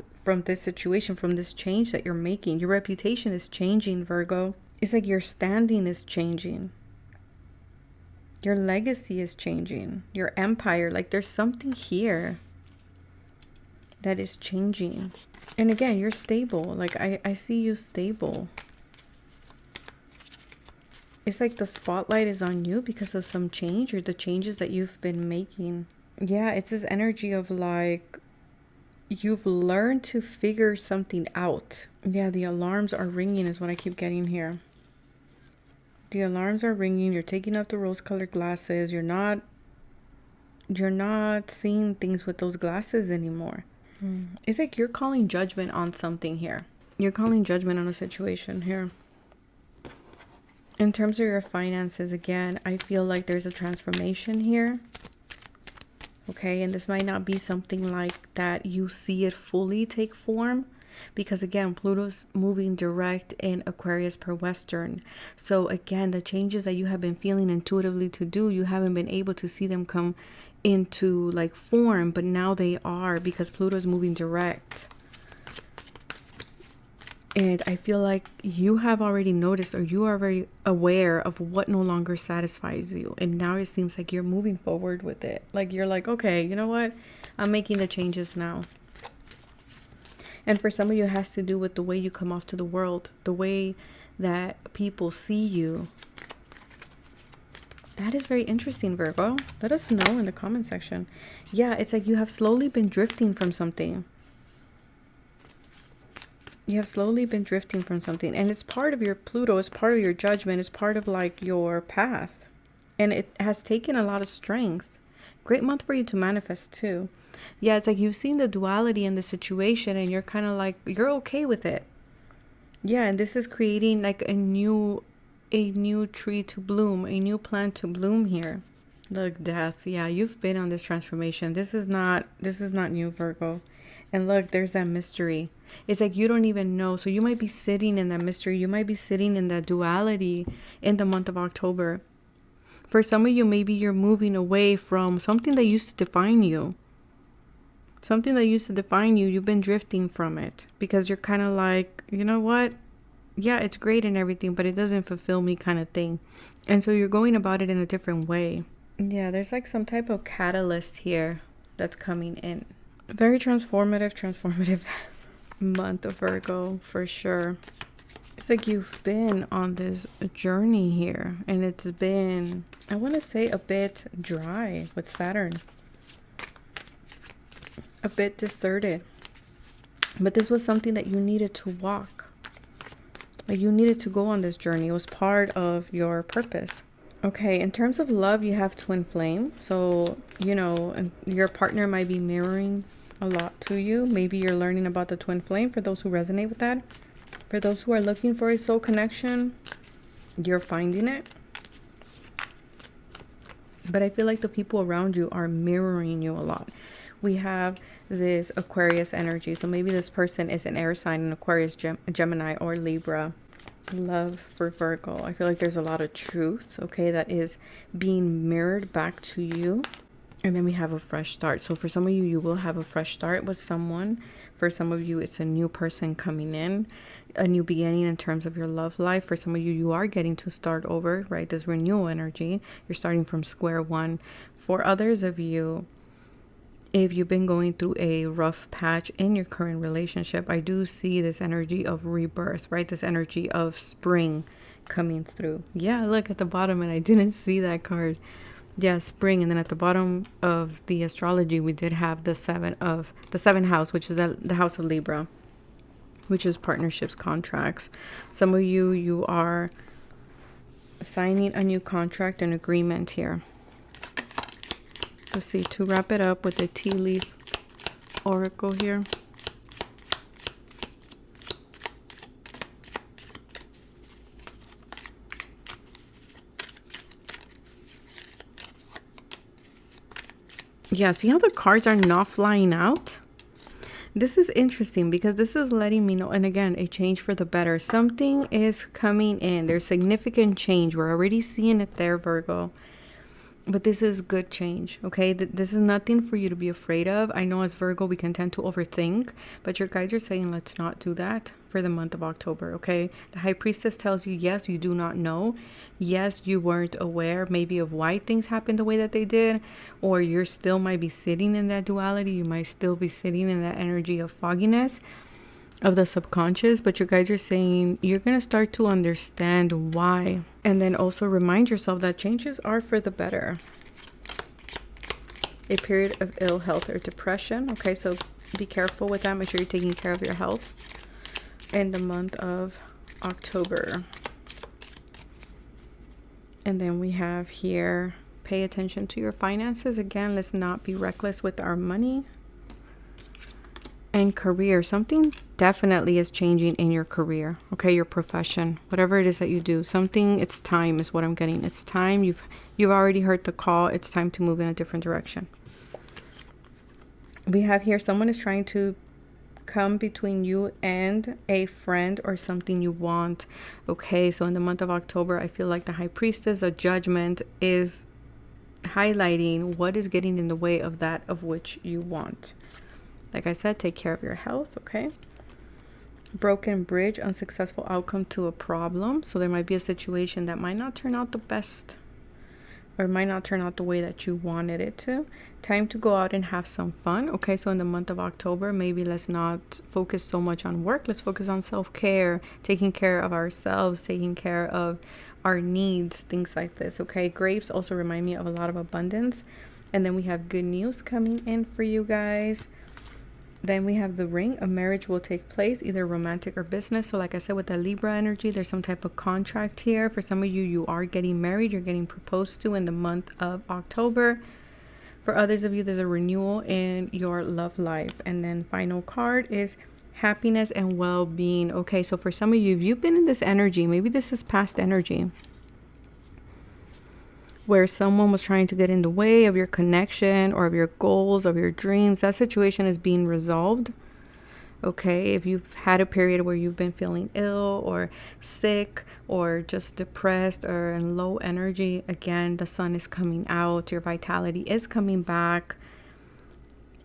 this situation, from this change that you're making. Your reputation is changing, Virgo. It's like your standing is changing. Your legacy is changing. Your empire, like there's something here. that is changing. And again, you're stable. Like I see you stable. It's like the spotlight is on you because of some change or the changes that you've been making. Yeah, it's this energy of like you've learned to figure something out. Yeah, the alarms are ringing is what I keep getting here. The alarms are ringing. You're taking off the rose-colored glasses. You're not seeing things with those glasses anymore. It's like you're calling judgment on something here. You're calling judgment on a situation here. In terms of your finances, again, I feel like there's a transformation here. Okay, and this might not be something like that you see it fully take form. Because again, Pluto's moving direct in Aquarius per Western. So again, the changes that you have been feeling intuitively to do, you haven't been able to see them come into like form, but now they are because Pluto's moving direct. And I feel like you have already noticed, or you are very aware of what no longer satisfies you. And now it seems like you're moving forward with it. Like you're like, okay, you know what? I'm making the changes now. And for some of you, it has to do with the way you come off to the world, the way that people see you. That is very interesting, Virgo. Let us know in the comment section. Yeah, it's like you have slowly been drifting from something. You have slowly been drifting from something. And it's part of your Pluto. It's part of your judgment. It's part of like your path. And it has taken a lot of strength. Great month for you to manifest too. Yeah, it's like you've seen the duality in the situation and you're kind of like, you're okay with it. Yeah, and this is creating like a new tree to bloom, a new plant to bloom here. Look, death. Yeah, you've been on this transformation. This is not new, Virgo. And look, there's that mystery. It's like you don't even know. So you might be sitting in that mystery. You might be sitting in that duality in the month of October. For some of you, maybe you're moving away from something that used to define you. Something that used to define you, you've been drifting from it because you're kind of like, you know what? Yeah, it's great and everything, but it doesn't fulfill me kind of thing. And so you're going about it in a different way. Yeah, there's like some type of catalyst here that's coming in. Very transformative month of Virgo for sure. It's like you've been on this journey here and it's been, I want to say, a bit dry with Saturn. A bit deserted. But this was something that you needed to walk. Like you needed to go on this journey. It was part of your purpose. Okay, in terms of love, you have twin flame. So, you know, your partner might be mirroring a lot to you. Maybe you're learning about the twin flame for those who resonate with that. For those who are looking for a soul connection, you're finding it. But I feel like the people around you are mirroring you a lot. We have this Aquarius energy. So maybe this person is an air sign, an Aquarius, Gemini, or Libra. Love for Virgo. I feel like there's a lot of truth, okay, that is being mirrored back to you. And then we have a fresh start. So for some of you, you will have a fresh start with someone. For some of you, it's a new person coming in, a new beginning in terms of your love life. For some of you, you are getting to start over, right? This renewal energy. You're starting from square one. For others of you, if you've been going through a rough patch in your current relationship, I do see this energy of rebirth, right? This energy of spring coming through. Yeah, look at the bottom, and I didn't see that card. Yeah, spring. And then at the bottom of the astrology, we did have the seventh house, which is the house of Libra, which is partnerships, contracts. Some of you are signing a new contract and agreement here. Let's see, to wrap it up with the tea leaf oracle here. Yeah, see how the cards are not flying out? This is interesting because this is letting me know, and again, a change for the better. Something is coming in. There's significant change. We're already seeing it there, Virgo. But this is good change, okay? This is nothing for you to be afraid of. I know as Virgo, we can tend to overthink, but your guides are saying let's not do that. for the month of October, okay? The High Priestess tells you, yes, you do not know. Yes, you weren't aware maybe of why things happened the way that they did, or you still might be sitting in that duality. You might still be sitting in that energy of fogginess of the subconscious, but your guides are saying you're going to start to understand why. And then also remind yourself that changes are for the better. A period of ill health or depression. Okay, so be careful with that. Make sure you're taking care of your health in the month of October. And then we have here, pay attention to your finances. Again, let's not be reckless with our money. And career, something definitely is changing in your career, okay? Your profession, whatever it is that you do, something, it's time is what I'm getting. It's time. You've already heard the call. It's time to move in a different direction. We have here, someone is trying to come between you and a friend or something you want, okay? So in the month of October, I feel like the High Priestess, a judgment, is highlighting what is getting in the way of that of which you want. Like I said, take care of your health, okay? Broken bridge, unsuccessful outcome to a problem. So there might be a situation that might not turn out the best, or might not turn out the way that you wanted it to. Time to go out and have some fun, okay? So in the month of October, maybe let's not focus so much on work. Let's focus on self-care, taking care of ourselves, taking care of our needs, things like this, okay? Grapes also remind me of a lot of abundance. And then we have good news coming in for you guys. Then we have the ring. A marriage will take place, either romantic or business. So like I said, with the Libra energy, there's some type of contract here. For some of you, you are getting married. You're getting proposed to in the month of October. For others of you, there's a renewal in your love life. And then final card is happiness and well-being. Okay, so for some of you, if you've been in this energy, maybe this is past energy, where someone was trying to get in the way of your connection or of your goals, of your dreams, that situation is being resolved. Okay, if you've had a period where you've been feeling ill or sick or just depressed or in low energy, again, the sun is coming out, your vitality is coming back.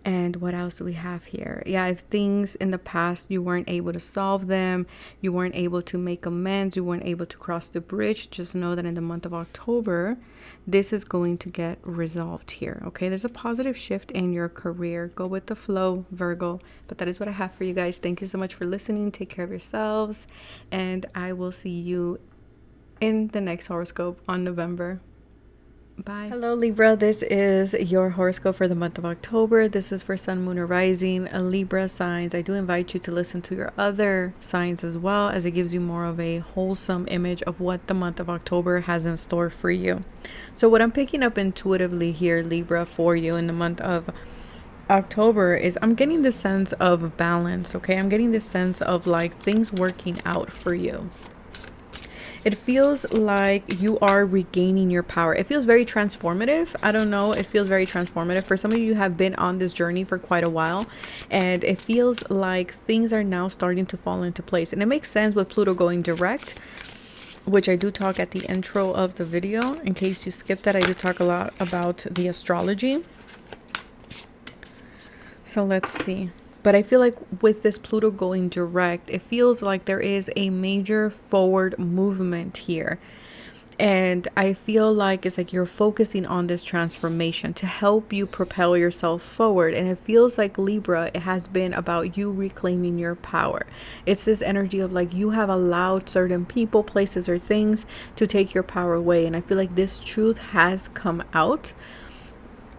And what else do we have here? Yeah, if things in the past, you weren't able to solve them, you weren't able to make amends, you weren't able to cross the bridge, just know that in the month of October, this is going to get resolved here. Okay, there's a positive shift in your career. Go with the flow, Virgo. But that is what I have for you guys. Thank you so much for listening. Take care of yourselves. And I will see you in the next horoscope on November. Bye. Hello Libra, this is your horoscope for the month of October. This is for Sun, Moon, or Rising, Libra signs. I do invite you to listen to your other signs as well, as it gives you more of a wholesome image of what the month of October has in store for you. So what I'm picking up intuitively here, Libra, for you in the month of October is I'm getting this sense of balance, okay? I'm getting this sense of like things working out for you. It feels like you are regaining your power. It feels very transformative. I don't know. It feels very transformative. For some of you have been on this journey for quite a while, and it feels like things are now starting to fall into place. And it makes sense with Pluto going direct, which I do talk at the intro of the video. In case you skipped that, I do talk a lot about the astrology. So let's see. But I feel like with this Pluto going direct, it feels like there is a major forward movement here. And I feel like it's like you're focusing on this transformation to help you propel yourself forward. And it feels like Libra, it has been about you reclaiming your power. It's this energy of like you have allowed certain people, places, or things to take your power away. And I feel like this truth has come out.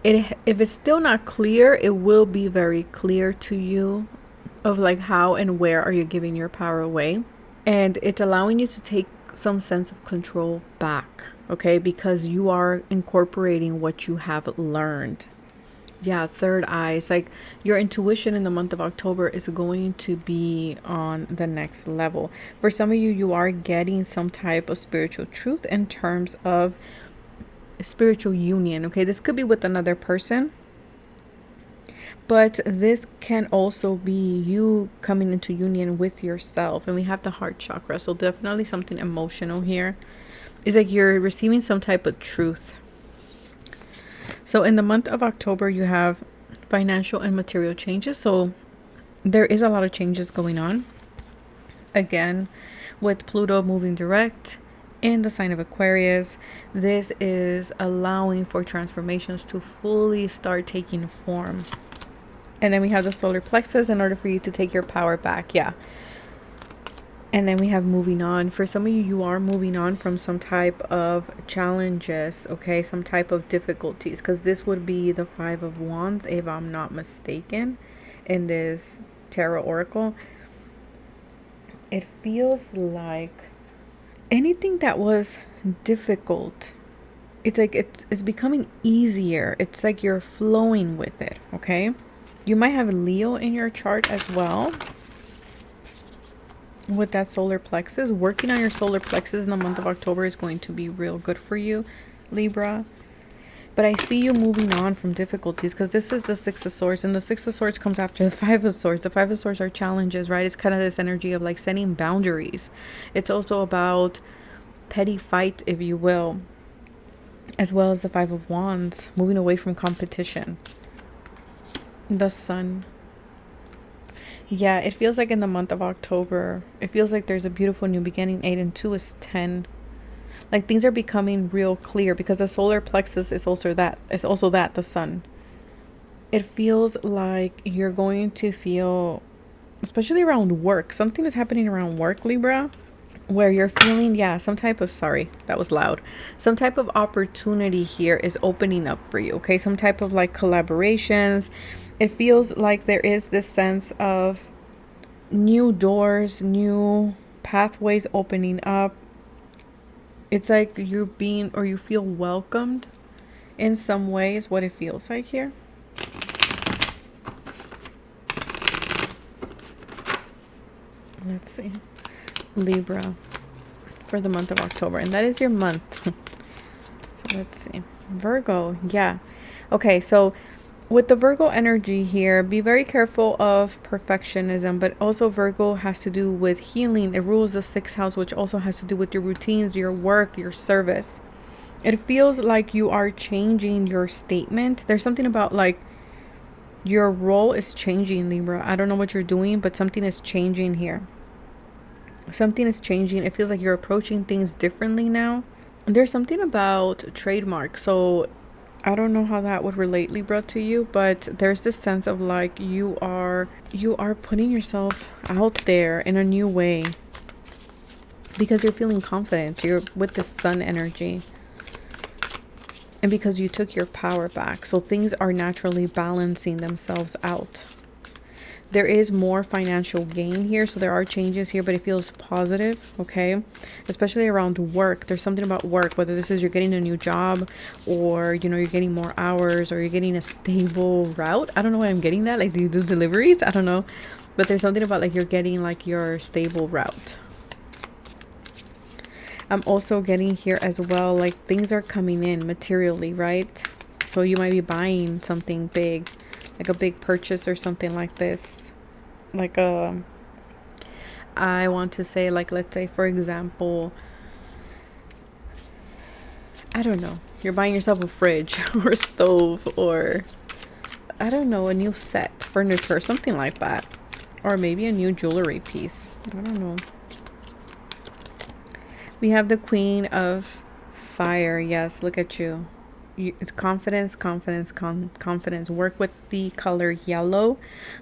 If it's still not clear, it will be very clear to you of like how and where are you giving your power away. And it's allowing you to take some sense of control back, okay? Because you are incorporating what you have learned. Yeah, third eye. It's like your intuition in the month of October is going to be on the next level. For some of you, you are getting some type of spiritual truth in terms of spiritual union, okay? This could be with another person, but this can also be you coming into union with yourself. And we have the heart chakra, so definitely something emotional here. It's like you're receiving some type of truth. So in the month of October, you have financial and material changes, so there is a lot of changes going on. Again, with Pluto moving direct in the sign of Aquarius, this is allowing for transformations to fully start taking form. And then we have the solar plexus in order for you to take your power back. Yeah. And then we have moving on. For some of you, you are moving on from some type of challenges, okay? Some type of difficulties. Because this would be the Five of Wands, if I'm not mistaken, in this tarot oracle. It feels like anything that was difficult, it's like it's becoming easier. It's like you're flowing with it, okay? You might have Leo in your chart as well. With that solar plexus, working on your solar plexus in the month of October is going to be real good for you, Libra. But I see you moving on from difficulties, because this is the Six of Swords, and the Six of Swords comes after the Five of Swords. The Five of Swords are challenges, right? It's kind of this energy of like setting boundaries. It's also about petty fight, if you will, as well as the Five of Wands, moving away from competition. The Sun. Yeah, it feels like in the month of October, it feels like there's a beautiful new beginning. 8 and 2 is 10. Like things are becoming real clear, because the solar plexus is also that. It's also that, the Sun. It feels like you're going to feel, especially around work, something is happening around work, Libra, where you're feeling, yeah, some type of, sorry, that was loud. Some type of opportunity here is opening up for you, okay? Some type of like collaborations. It feels like there is this sense of new doors, new pathways opening up. It's like you're being, or you feel welcomed in some way is what it feels like here. Let's see. Libra for the month of October. And that is your month. So let's see. Virgo. Yeah. Okay. So with the Virgo energy here, be very careful of perfectionism, but also Virgo has to do with healing. It rules the 6th house, which also has to do with your routines, your work, your service. It feels like you are changing your statement. There's something about like your role is changing, Libra. I don't know what you're doing, but something is changing here. Something is changing. It feels like you're approaching things differently now. And there's something about trademark. So I don't know how that would relate, Libra, to you, but there's this sense of like you are putting yourself out there in a new way because you're feeling confident. You're with the Sun energy. And because you took your power back. So things are naturally balancing themselves out. There is more financial gain here. So there are changes here, but it feels positive. Okay. Especially around work. There's something about work, whether this is you're getting a new job or, you know, you're getting more hours or you're getting a stable route. I don't know why I'm getting that. Like, do you do deliveries? I don't know. But there's something about like you're getting like your stable route. I'm also getting here as well, like things are coming in materially, right? So you might be buying something big, like a big purchase or something like this. Like I want to say, like, let's say, for example, I don't know, you're buying yourself a fridge or a stove or, I don't know, a new set, furniture, something like that. Or maybe a new jewelry piece. I don't know. We have the Queen of Fire. Yes, look at you. It's confidence, confidence, confidence. Work with the color yellow,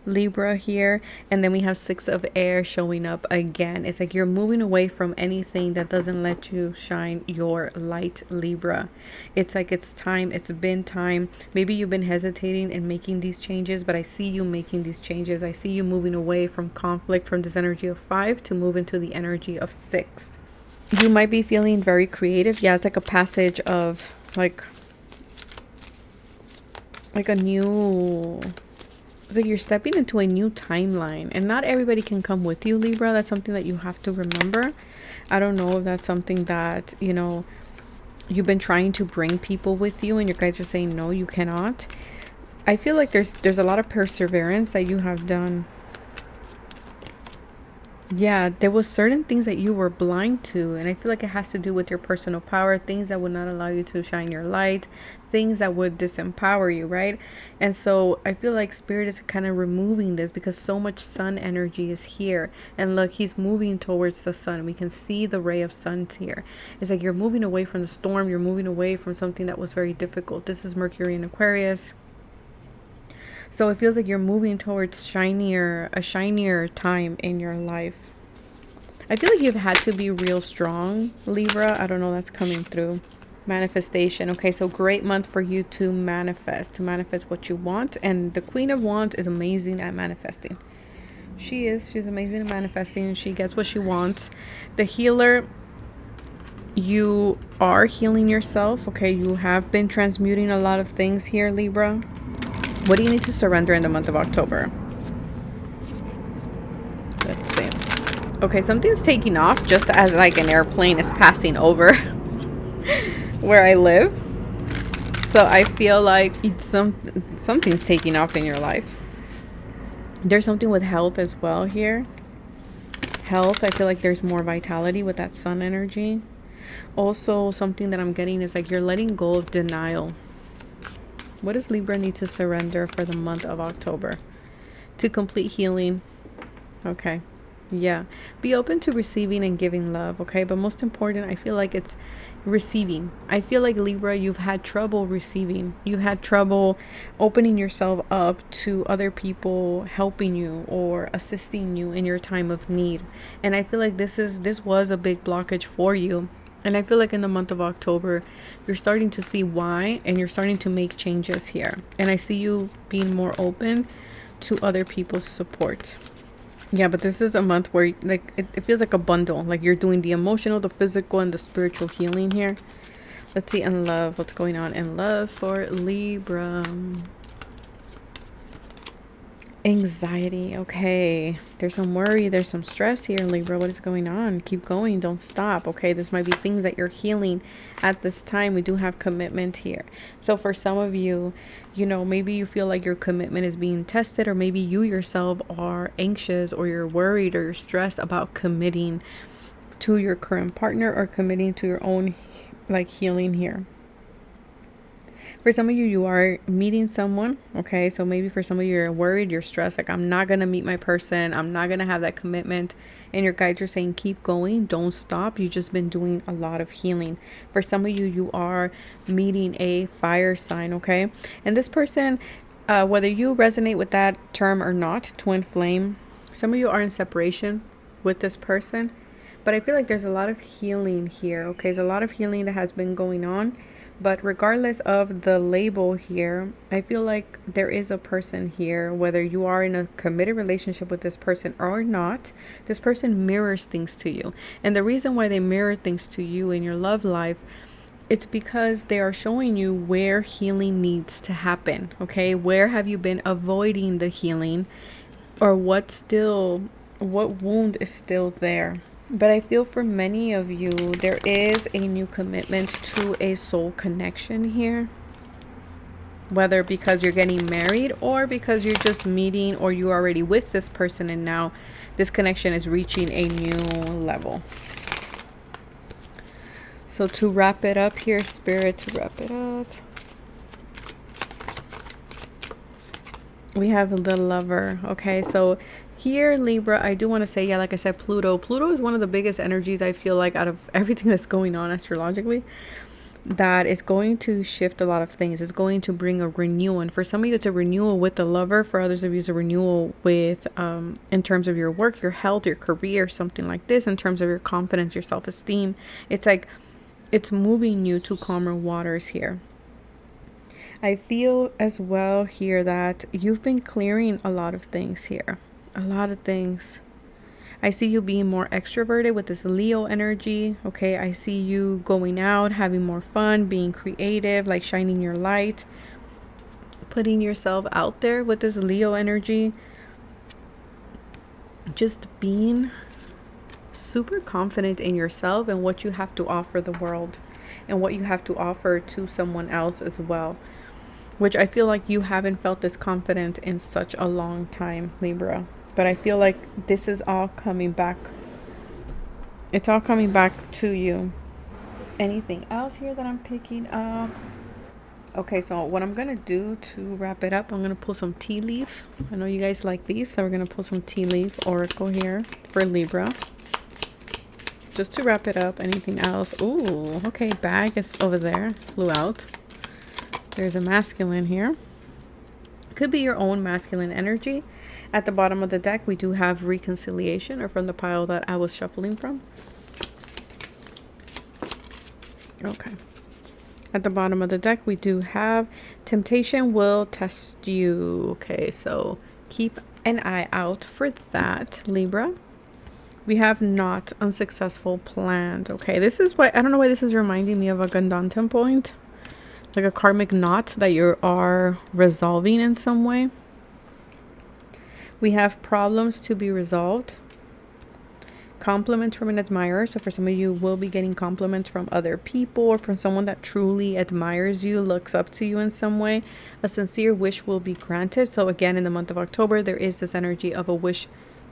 Libra here. And then we have 6 of Air showing up again. It's like you're moving away from anything that doesn't let you shine your light, Libra. It's like it's time. It's been time. Maybe you've been hesitating in making these changes, but I see you making these changes. I see you moving away from conflict, from this energy of 5 to move into the energy of 6. You might be feeling very creative. Yeah, it's like a passage of like a new, it's like you're stepping into a new timeline, and not everybody can come with you, Libra. That's something that you have to remember. I don't know if that's something that, you know, you've been trying to bring people with you and your guys are saying no, you cannot. I feel like there's a lot of perseverance that you have done. Yeah, there was certain things that you were blind to, and I feel like it has to do with your personal power, things that would not allow you to shine your light, things that would disempower you, right? And so I feel like spirit is kind of removing this because so much sun energy is here. And look, he's moving towards the sun. We can see the ray of sun here. It's like you're moving away from the storm, you're moving away from something that was very difficult. This is Mercury in Aquarius. So it feels like you're moving towards a shinier time in your life. I feel like you've had to be real strong, Libra. I don't know, that's coming through. Manifestation. Okay, so great month for you to manifest what you want. And the Queen of Wands is amazing at manifesting. She's amazing at manifesting. She gets what she wants. The healer, you are healing yourself. Okay, you have been transmuting a lot of things here, Libra. What do you need to surrender in the month of October? Let's see. Okay, something's taking off just as like an airplane is passing over where I live. So I feel like it's something's taking off in your life. There's something with health as well here. Health, I feel like there's more vitality with that sun energy. Also, something that I'm getting is like you're letting go of denial. What does Libra need to surrender for the month of October? To complete healing. Okay. Yeah. Be open to receiving and giving love. Okay. But most important, I feel like it's receiving. I feel like Libra, you've had trouble receiving. You had trouble opening yourself up to other people helping you or assisting you in your time of need. And I feel like this was a big blockage for you. And I feel like in the month of October, you're starting to see why, and you're starting to make changes here. And I see you being more open to other people's support. Yeah, but this is a month where like it feels like a bundle. Like you're doing the emotional, the physical, and the spiritual healing here. Let's see in love. What's going on in love for Libra? Anxiety. Okay, there's some worry, there's some stress here, Libra. What is going on? Keep going, don't stop. Okay, this might be things that you're healing at this time. We do have commitment here. So for some of you, you know, maybe you feel like your commitment is being tested, or maybe you yourself are anxious, or you're worried, or you're stressed about committing to your current partner, or committing to your own like healing here. For some of you, you are meeting someone, okay? So maybe for some of you, you're worried, you're stressed, like, I'm not going to meet my person. I'm not going to have that commitment. And your guides are saying, keep going. Don't stop. You've just been doing a lot of healing. For some of you, you are meeting a fire sign, okay? And this person, whether you resonate with that term or not, twin flame, some of you are in separation with this person. But I feel like there's a lot of healing here, okay? There's a lot of healing that has been going on. But regardless of the label here, I feel like there is a person here, whether you are in a committed relationship with this person or not, this person mirrors things to you. And the reason why they mirror things to you in your love life, it's because they are showing you where healing needs to happen. Okay, where have you been avoiding the healing, or what wound is still there? But I feel for many of you, there is a new commitment to a soul connection here. Whether because you're getting married, or because you're just meeting, or you're already with this person and now this connection is reaching a new level. So to wrap it up here, Spirit, to wrap it up, we have the Lover. Okay, so here, Libra, I do want to say, yeah, like I said, Pluto is one of the biggest energies, I feel like, out of everything that's going on astrologically, that is going to shift a lot of things. It's going to bring a renewal. And for some of you, it's a renewal with the Lover. For others of you, it's a renewal with in terms of your work, your health, your career, something like this, in terms of your confidence, your self-esteem. It's like it's moving you to calmer waters here. I feel as well here that you've been clearing a lot of things here. A lot of things. I see you being more extroverted with this Leo energy. Okay, I see you going out, having more fun, being creative, like shining your light, putting yourself out there with this Leo energy. Just being super confident in yourself and what you have to offer the world, and what you have to offer to someone else as well. Which I feel like you haven't felt this confident in such a long time, Libra. But I feel like this is all coming back. It's all coming back to you. Anything else here that I'm picking up? Okay, so what I'm gonna do to wrap it up, I'm gonna pull some tea leaf. I know you guys like these, so we're gonna pull some tea leaf oracle here for Libra, just to wrap it up. Anything else? Ooh, okay, bag is over there, flew out. There's a masculine here. Could be your own masculine energy. At the bottom of the deck, we do have reconciliation, or from the pile that I was shuffling from. Okay. At the bottom of the deck, we do have temptation will test you. Okay, so keep an eye out for that, Libra. We have not unsuccessful planned. Okay, this is why I don't know why this is reminding me of a Gandantan point, like a karmic knot that you are resolving in some way. We have problems to be resolved. Compliments from an admirer. So for some of you, will be getting compliments from other people or from someone that truly admires you, looks up to you in some way. A sincere wish will be granted. So again, in the month of October, there is this energy of a wish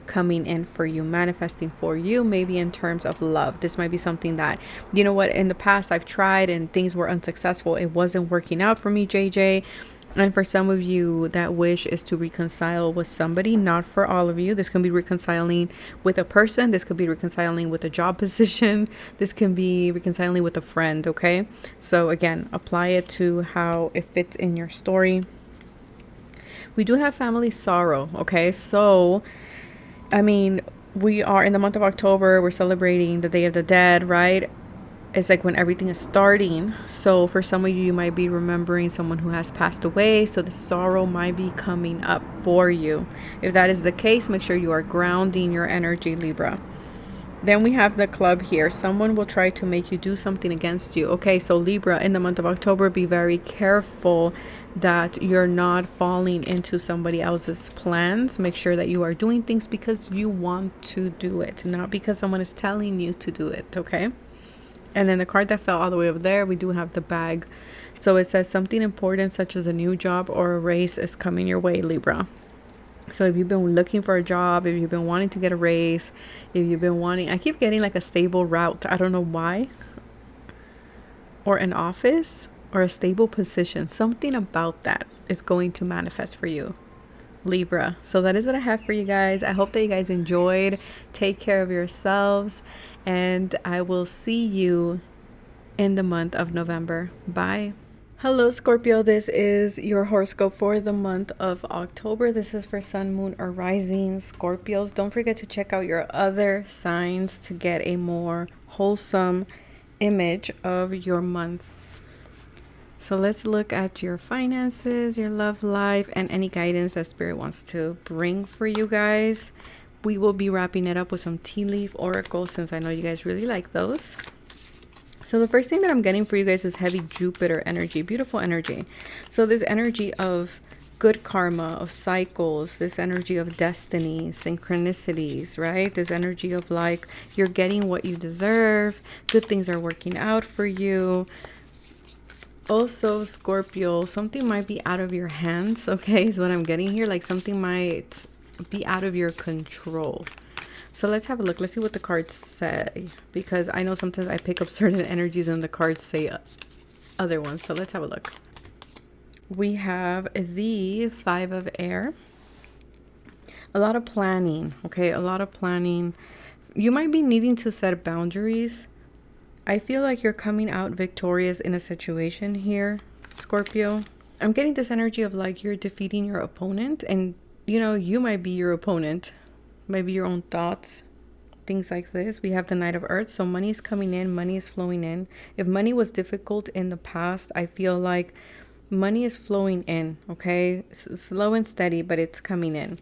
coming in for you, manifesting for you, maybe in terms of love. This might be something that, you know what, in the past I've tried and things were unsuccessful. It wasn't working out for me, JJ. And for some of you, that wish is to reconcile with somebody. Not for all of you. This can be reconciling with a person. This could be reconciling with a job position. This can be reconciling with a friend, okay? So again, apply it to how it fits in your story. We do have family sorrow, okay? So, I mean, we are in the month of October. We're celebrating the Day of the Dead, right? It's like when everything is starting. So for some of you, you might be remembering someone who has passed away. So the sorrow might be coming up for you. If that is the case, make sure you are grounding your energy, Libra. Then we have the club here. Someone will try to make you do something against you. Okay, so Libra, in the month of October, be very careful that you're not falling into somebody else's plans. Make sure that you are doing things because you want to do it, not because someone is telling you to do it, okay? And then the card that fell all the way over there, we do have the bag. So it says something important such as a new job or a raise is coming your way, Libra. So if you've been looking for a job, if you've been wanting to get a raise, if you've been wanting, I keep getting like a stable route. I don't know why. Or an office or a stable position. Something about that is going to manifest for you, Libra. So that is what I have for you guys. I hope that you guys enjoyed. Take care of yourselves. And I will see you in the month of November. Bye. Hello, Scorpio. This is your horoscope for the month of October. This is for Sun, Moon, or Rising Scorpios. Don't forget to check out your other signs to get a more wholesome image of your month. So let's look at your finances, your love life, and any guidance that Spirit wants to bring for you guys. We will be wrapping it up with some tea leaf oracles since I know you guys really like those. So the first thing that I'm getting for you guys is heavy Jupiter energy, beautiful energy. So this energy of good karma, of cycles, this energy of destiny, synchronicities, right? This energy of like you're getting what you deserve, good things are working out for you. Also, Scorpio, something might be out of your hands, okay, is what I'm getting here. Like something might be out of your control. So let's have a look. Let's see what the cards say, because I know sometimes I pick up certain energies and the cards say other ones. So let's have a look. We have the 5 of Air. A lot of planning, okay? A lot of planning. You might be needing to set boundaries. I feel like you're coming out victorious in a situation here, Scorpio. I'm getting this energy of like you're defeating your opponent, and you know, you might be your opponent, maybe your own thoughts, things like this. We have the Knight of Earth, so money is coming in, money is flowing in. If money was difficult in the past, I feel like money is flowing in, okay? Slow and steady, but it's coming in.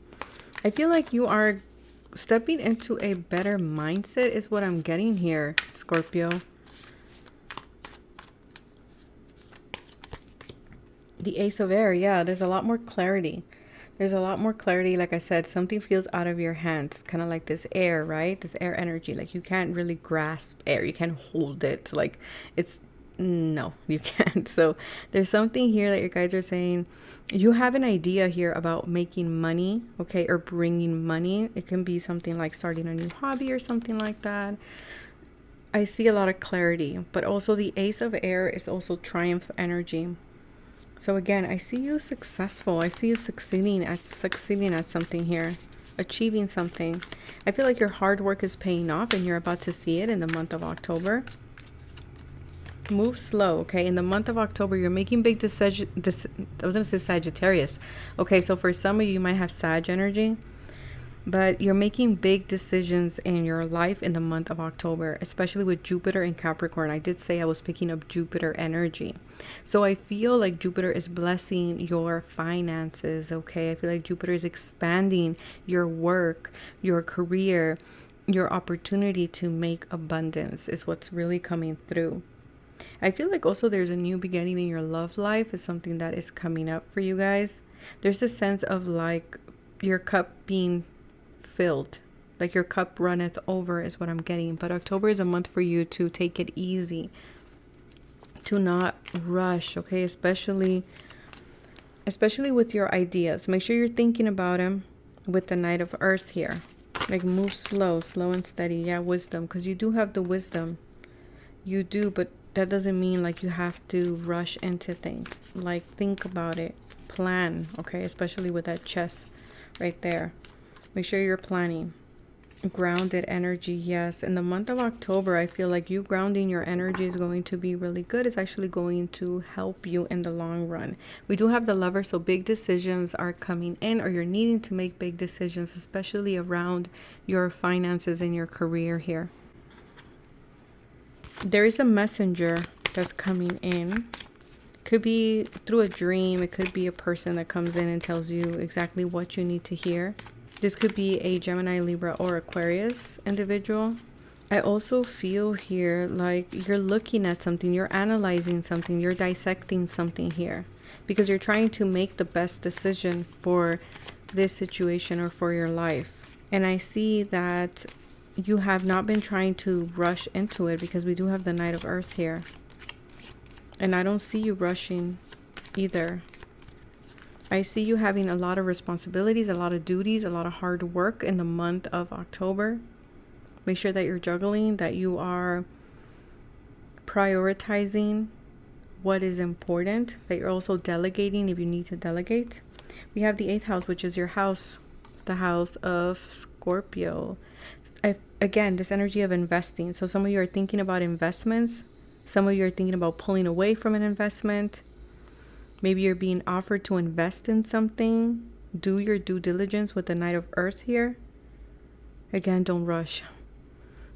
I feel like you are stepping into a better mindset is what I'm getting here, Scorpio. The Ace of Air, yeah, there's a lot more clarity. There's a lot more clarity. Like I said, something feels out of your hands, kind of like this air, right? This air energy, like you can't really grasp air. You can't hold it. Like it's No, you can't. So there's something here that your guides are saying. You have an idea here about making money, okay, or bringing money. It can be something like starting a new hobby or something like that. I see a lot of clarity, but also the Ace of Air is also triumph energy. So again, I see you successful. I see you succeeding at something here, achieving something. I feel like your hard work is paying off and you're about to see it in the month of October. Move slow, okay? In the month of October, you're making big decisions. I was going to say Sagittarius. Okay, so for some of you, you might have Sag energy, but you're making big decisions in your life in the month of October, especially with Jupiter and Capricorn. I did say I was picking up Jupiter energy. So I feel like Jupiter is blessing your finances, okay? I feel like Jupiter is expanding your work, your career, your opportunity to make abundance is what's really coming through. I feel like also there's a new beginning in your love life is something that is coming up for you guys. There's this sense of like your cup being filled, like your cup runneth over is what I'm getting. But October is a month for you to take it easy, to not rush, okay? Especially with your ideas. Make sure you're thinking about them with the Knight of Earth here. Like move slow and steady. Yeah, wisdom, because you do have the wisdom. You do, but that doesn't mean like you have to rush into things. Like think about it, plan, okay? Especially with that chess right there. Make sure you're planning. Grounded energy, yes. In the month of October, I feel like you grounding your energy is going to be really good. It's actually going to help you in the long run. We do have the Lover, so big decisions are coming in, or you're needing to make big decisions, especially around your finances and your career here. There is a messenger that's coming in. Could be through a dream. It could be a person that comes in and tells you exactly what you need to hear. This could be a Gemini, Libra, or Aquarius individual. I also feel here like you're looking at something, you're analyzing something, you're dissecting something here because you're trying to make the best decision for this situation or for your life. And I see that you have not been trying to rush into it because we do have the Knight of Earth here. And I don't see you rushing either. I see you having a lot of responsibilities, a lot of duties, a lot of hard work in the month of October. Make sure that you're juggling, that you are prioritizing what is important, that you're also delegating if you need to delegate. We have the 8th house, which is your house, the house of Scorpio. Again, this energy of investing. So some of you are thinking about investments. Some of you are thinking about pulling away from an investment. Maybe you're being offered to invest in something. Do your due diligence with the Knight of Earth here. Again, don't rush.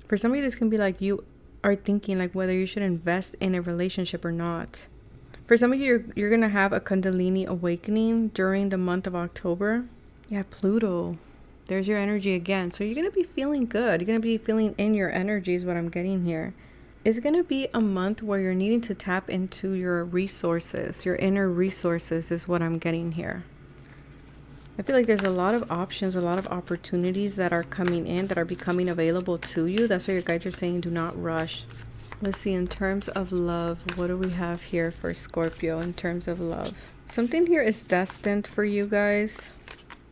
For some of you, this can be like you are thinking like whether you should invest in a relationship or not. For some of you, you're going to have a Kundalini awakening during the month of October. Yeah, Pluto. There's your energy again. So you're going to be feeling good. You're going to be feeling in your energy is what I'm getting here. It's going to be a month where you're needing to tap into your resources. Your inner resources is what I'm getting here. I feel like there's a lot of options, a lot of opportunities that are coming in, that are becoming available to you. That's why your guides are saying do not rush. Let's see, in terms of love, what do we have here for Scorpio in terms of love? Something here is destined for you guys.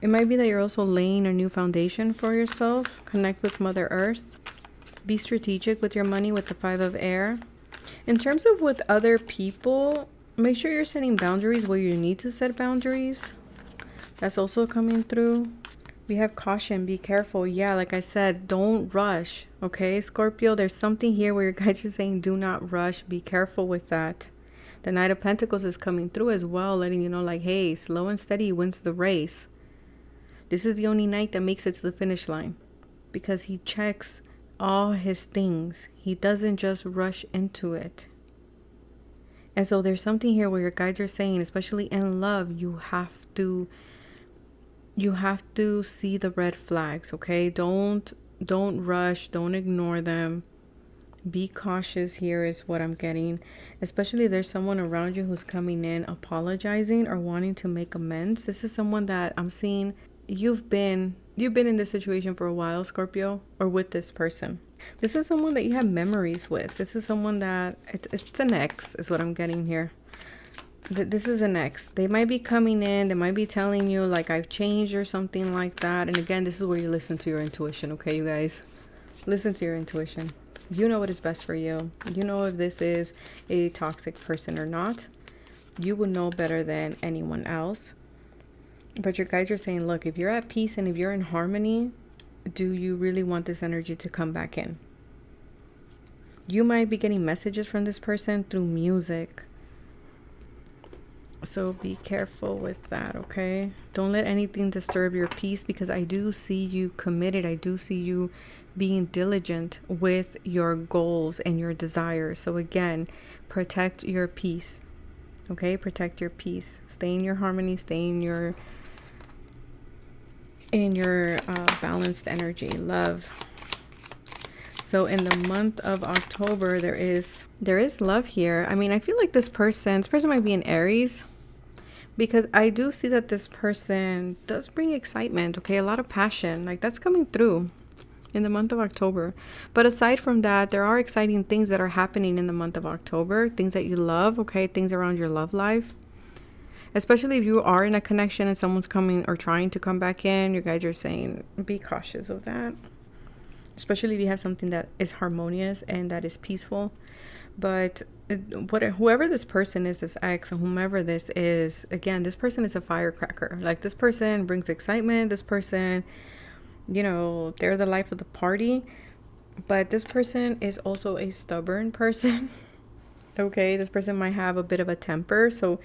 It might be that you're also laying a new foundation for yourself. Connect with Mother Earth. Be strategic with your money with the 5 of Air. In terms of with other people, make sure you're setting boundaries where you need to set boundaries. That's also coming through. We have caution. Be careful. Yeah, like I said, don't rush. Okay, Scorpio, there's something here where your guides are saying do not rush. Be careful with that. The Knight of Pentacles is coming through as well, letting you know like, hey, slow and steady wins the race. This is the only knight that makes it to the finish line because he checks all his things. He doesn't just rush into it. And so there's something here where your guides are saying, especially in love, you have to see the red flags, okay? Don't rush, don't ignore them. Be cautious here is what I'm getting. Especially if there's someone around you who's coming in apologizing or wanting to make amends. This is someone that I'm seeing you've been You've been in this situation for a while, Scorpio, or with this person. This is someone that you have memories with. This is someone that it's an ex is what I'm getting here. This is an ex. They might be coming in. They might be telling you like I've changed or something like that. And again, this is where you listen to your intuition. Okay, you guys, listen to your intuition. You know what is best for you. You know if this is a toxic person or not. You will know better than anyone else. But your guides are saying, look, if you're at peace and if you're in harmony, do you really want this energy to come back in? You might be getting messages from this person through music. So be careful with that, okay? Don't let anything disturb your peace, because I do see you committed. I do see you being diligent with your goals and your desires. So again, protect your peace, okay? Protect your peace. Stay in your harmony. Stay in your balanced energy, love. So in the month of October, there is love here. I mean, I feel like this person might be an Aries, because I do see that this person does bring excitement, okay? A lot of passion, like that's coming through in the month of October. But aside from that, there are exciting things that are happening in the month of October, things that you love, okay? Things around your love life. Especially if you are in a connection and someone's coming or trying to come back in, you guys are saying be cautious of that. Especially if you have something that is harmonious and that is peaceful. But whoever this person is, this ex, or whomever this is, again, this person is a firecracker. Like this person brings excitement. This person, you know, they're the life of the party. But this person is also a stubborn person. Okay, this person might have a bit of a temper. So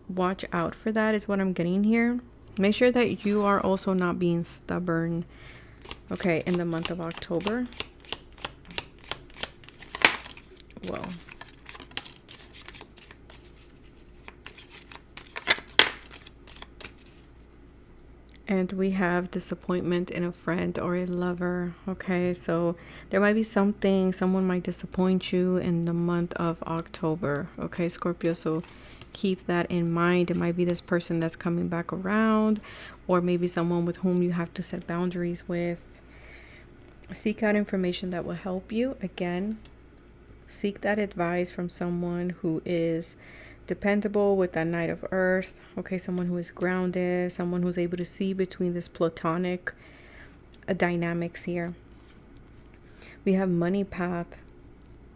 watch out for that is what I'm getting here. Make sure that you are also not being stubborn, okay, in the month of October. Whoa. And we have disappointment in a friend or a lover. Okay, so there might be someone might disappoint you in the month of October. Okay, Scorpio, so keep that in mind. It might be this person that's coming back around, or maybe someone with whom you have to set boundaries with. Seek out information that will help you. Again, seek that advice from someone who is dependable with that Knight of Earth. Okay, someone who is grounded, someone who's able to see between this platonic dynamics here. We have money path.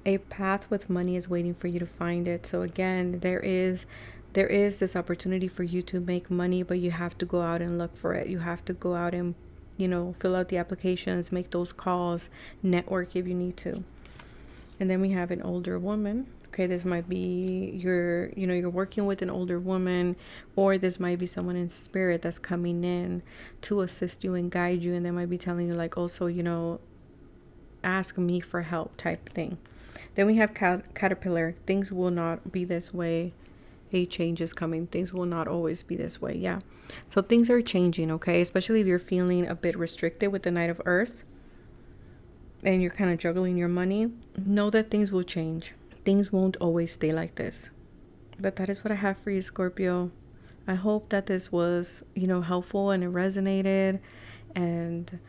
A path with money is waiting for you to find it. So again, there is this opportunity for you to make money, but you have to go out and look for it. You have to go out and, you know, fill out the applications, make those calls, network if you need to. And then we have an older woman. Okay, this might be you're working with an older woman, or this might be someone in spirit that's coming in to assist you and guide you, and they might be telling you like, also, you know, ask me for help type thing. Then we have Caterpillar. Things will not be this way. A change is coming. Things will not always be this way. Yeah. So things are changing, okay? Especially if you're feeling a bit restricted with the Knight of Earth and you're kind of juggling your money. Know that things will change. Things won't always stay like this. But that is what I have for you, Scorpio. I hope that this was, you know, helpful and it resonated. And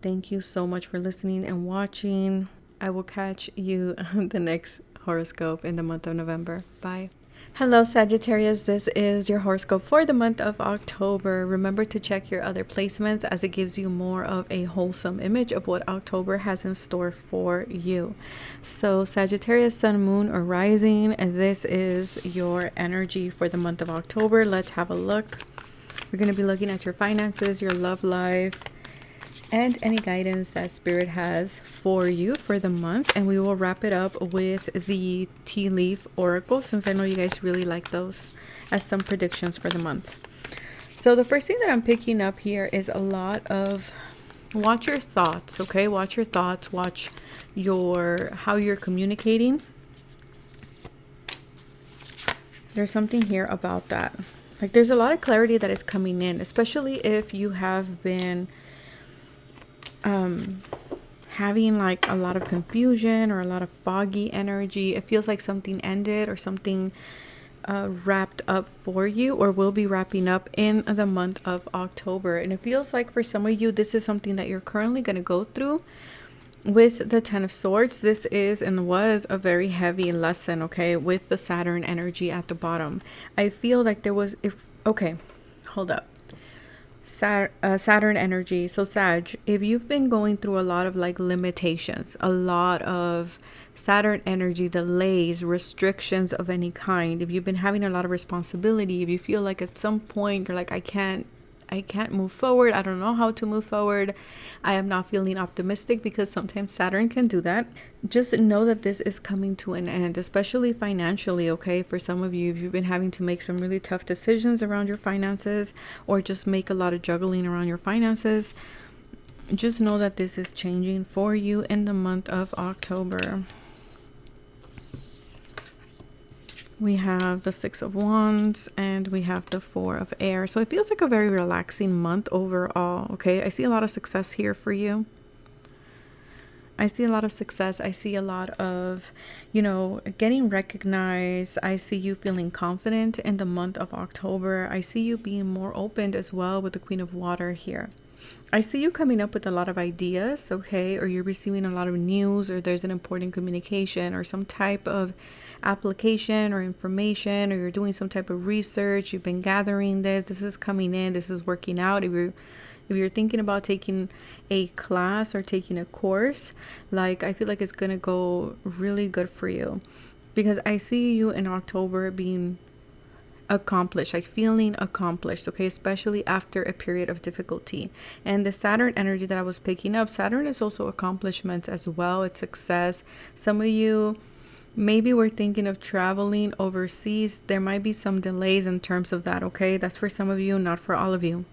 thank you so much for listening and watching. I will catch you on the next horoscope in the month of November. Bye. Hello, Sagittarius. This is your horoscope for the month of October. Remember to check your other placements, as it gives you more of a wholesome image of what October has in store for you. So Sagittarius, Sun, Moon, or Rising, and this is your energy for the month of October. Let's have a look. We're going to be looking at your finances, your love life, and any guidance that Spirit has for you for the month. And we will wrap it up with the tea leaf oracle, since I know you guys really like those as some predictions for the month. So the first thing that I'm picking up here is a lot of watch your thoughts. Okay, watch your thoughts, watch how you're communicating. There's something here about that. Like there's a lot of clarity that is coming in, especially if you have been having like a lot of confusion or a lot of foggy energy. It feels like something ended or something wrapped up for you, or will be wrapping up in the month of October. And it feels like for some of you, this is something that you're currently going to go through. With the Ten of Swords, this is and was a very heavy lesson, okay, with the Saturn energy at the bottom. I feel like there was, okay, hold up. Saturn energy. So Sag, if you've been going through a lot of like limitations, a lot of Saturn energy, delays, restrictions of any kind, if you've been having a lot of responsibility, if you feel like at some point you're like, I can't move forward, I don't know how to move forward, I am not feeling optimistic, because sometimes Saturn can do that, just know that this is coming to an end, especially financially, okay? For some of you, if you've been having to make some really tough decisions around your finances, or just make a lot of juggling around your finances, just know that this is changing for you in the month of October. We have the Six of Wands and we have the Four of Air. So it feels like a very relaxing month overall, okay? I see a lot of success here for you. I see a lot of success. I see a lot of, you know, getting recognized. I see you feeling confident in the month of October. I see you being more open as well with the Queen of Water here. I see you coming up with a lot of ideas, okay, or you're receiving a lot of news, or there's an important communication or some type of application or information, or you're doing some type of research. You've been gathering this is coming in, this is working out. If you're thinking about taking a class or taking a course, like, I feel like it's gonna go really good for you, because I see you in October being accomplished, like feeling accomplished, okay, especially after a period of difficulty. And the Saturn energy that I was picking up, Saturn is also accomplishments as well. It's success. Some of you maybe we're thinking of traveling overseas. There might be some delays in terms of that, okay? That's for some of you, not for all of you.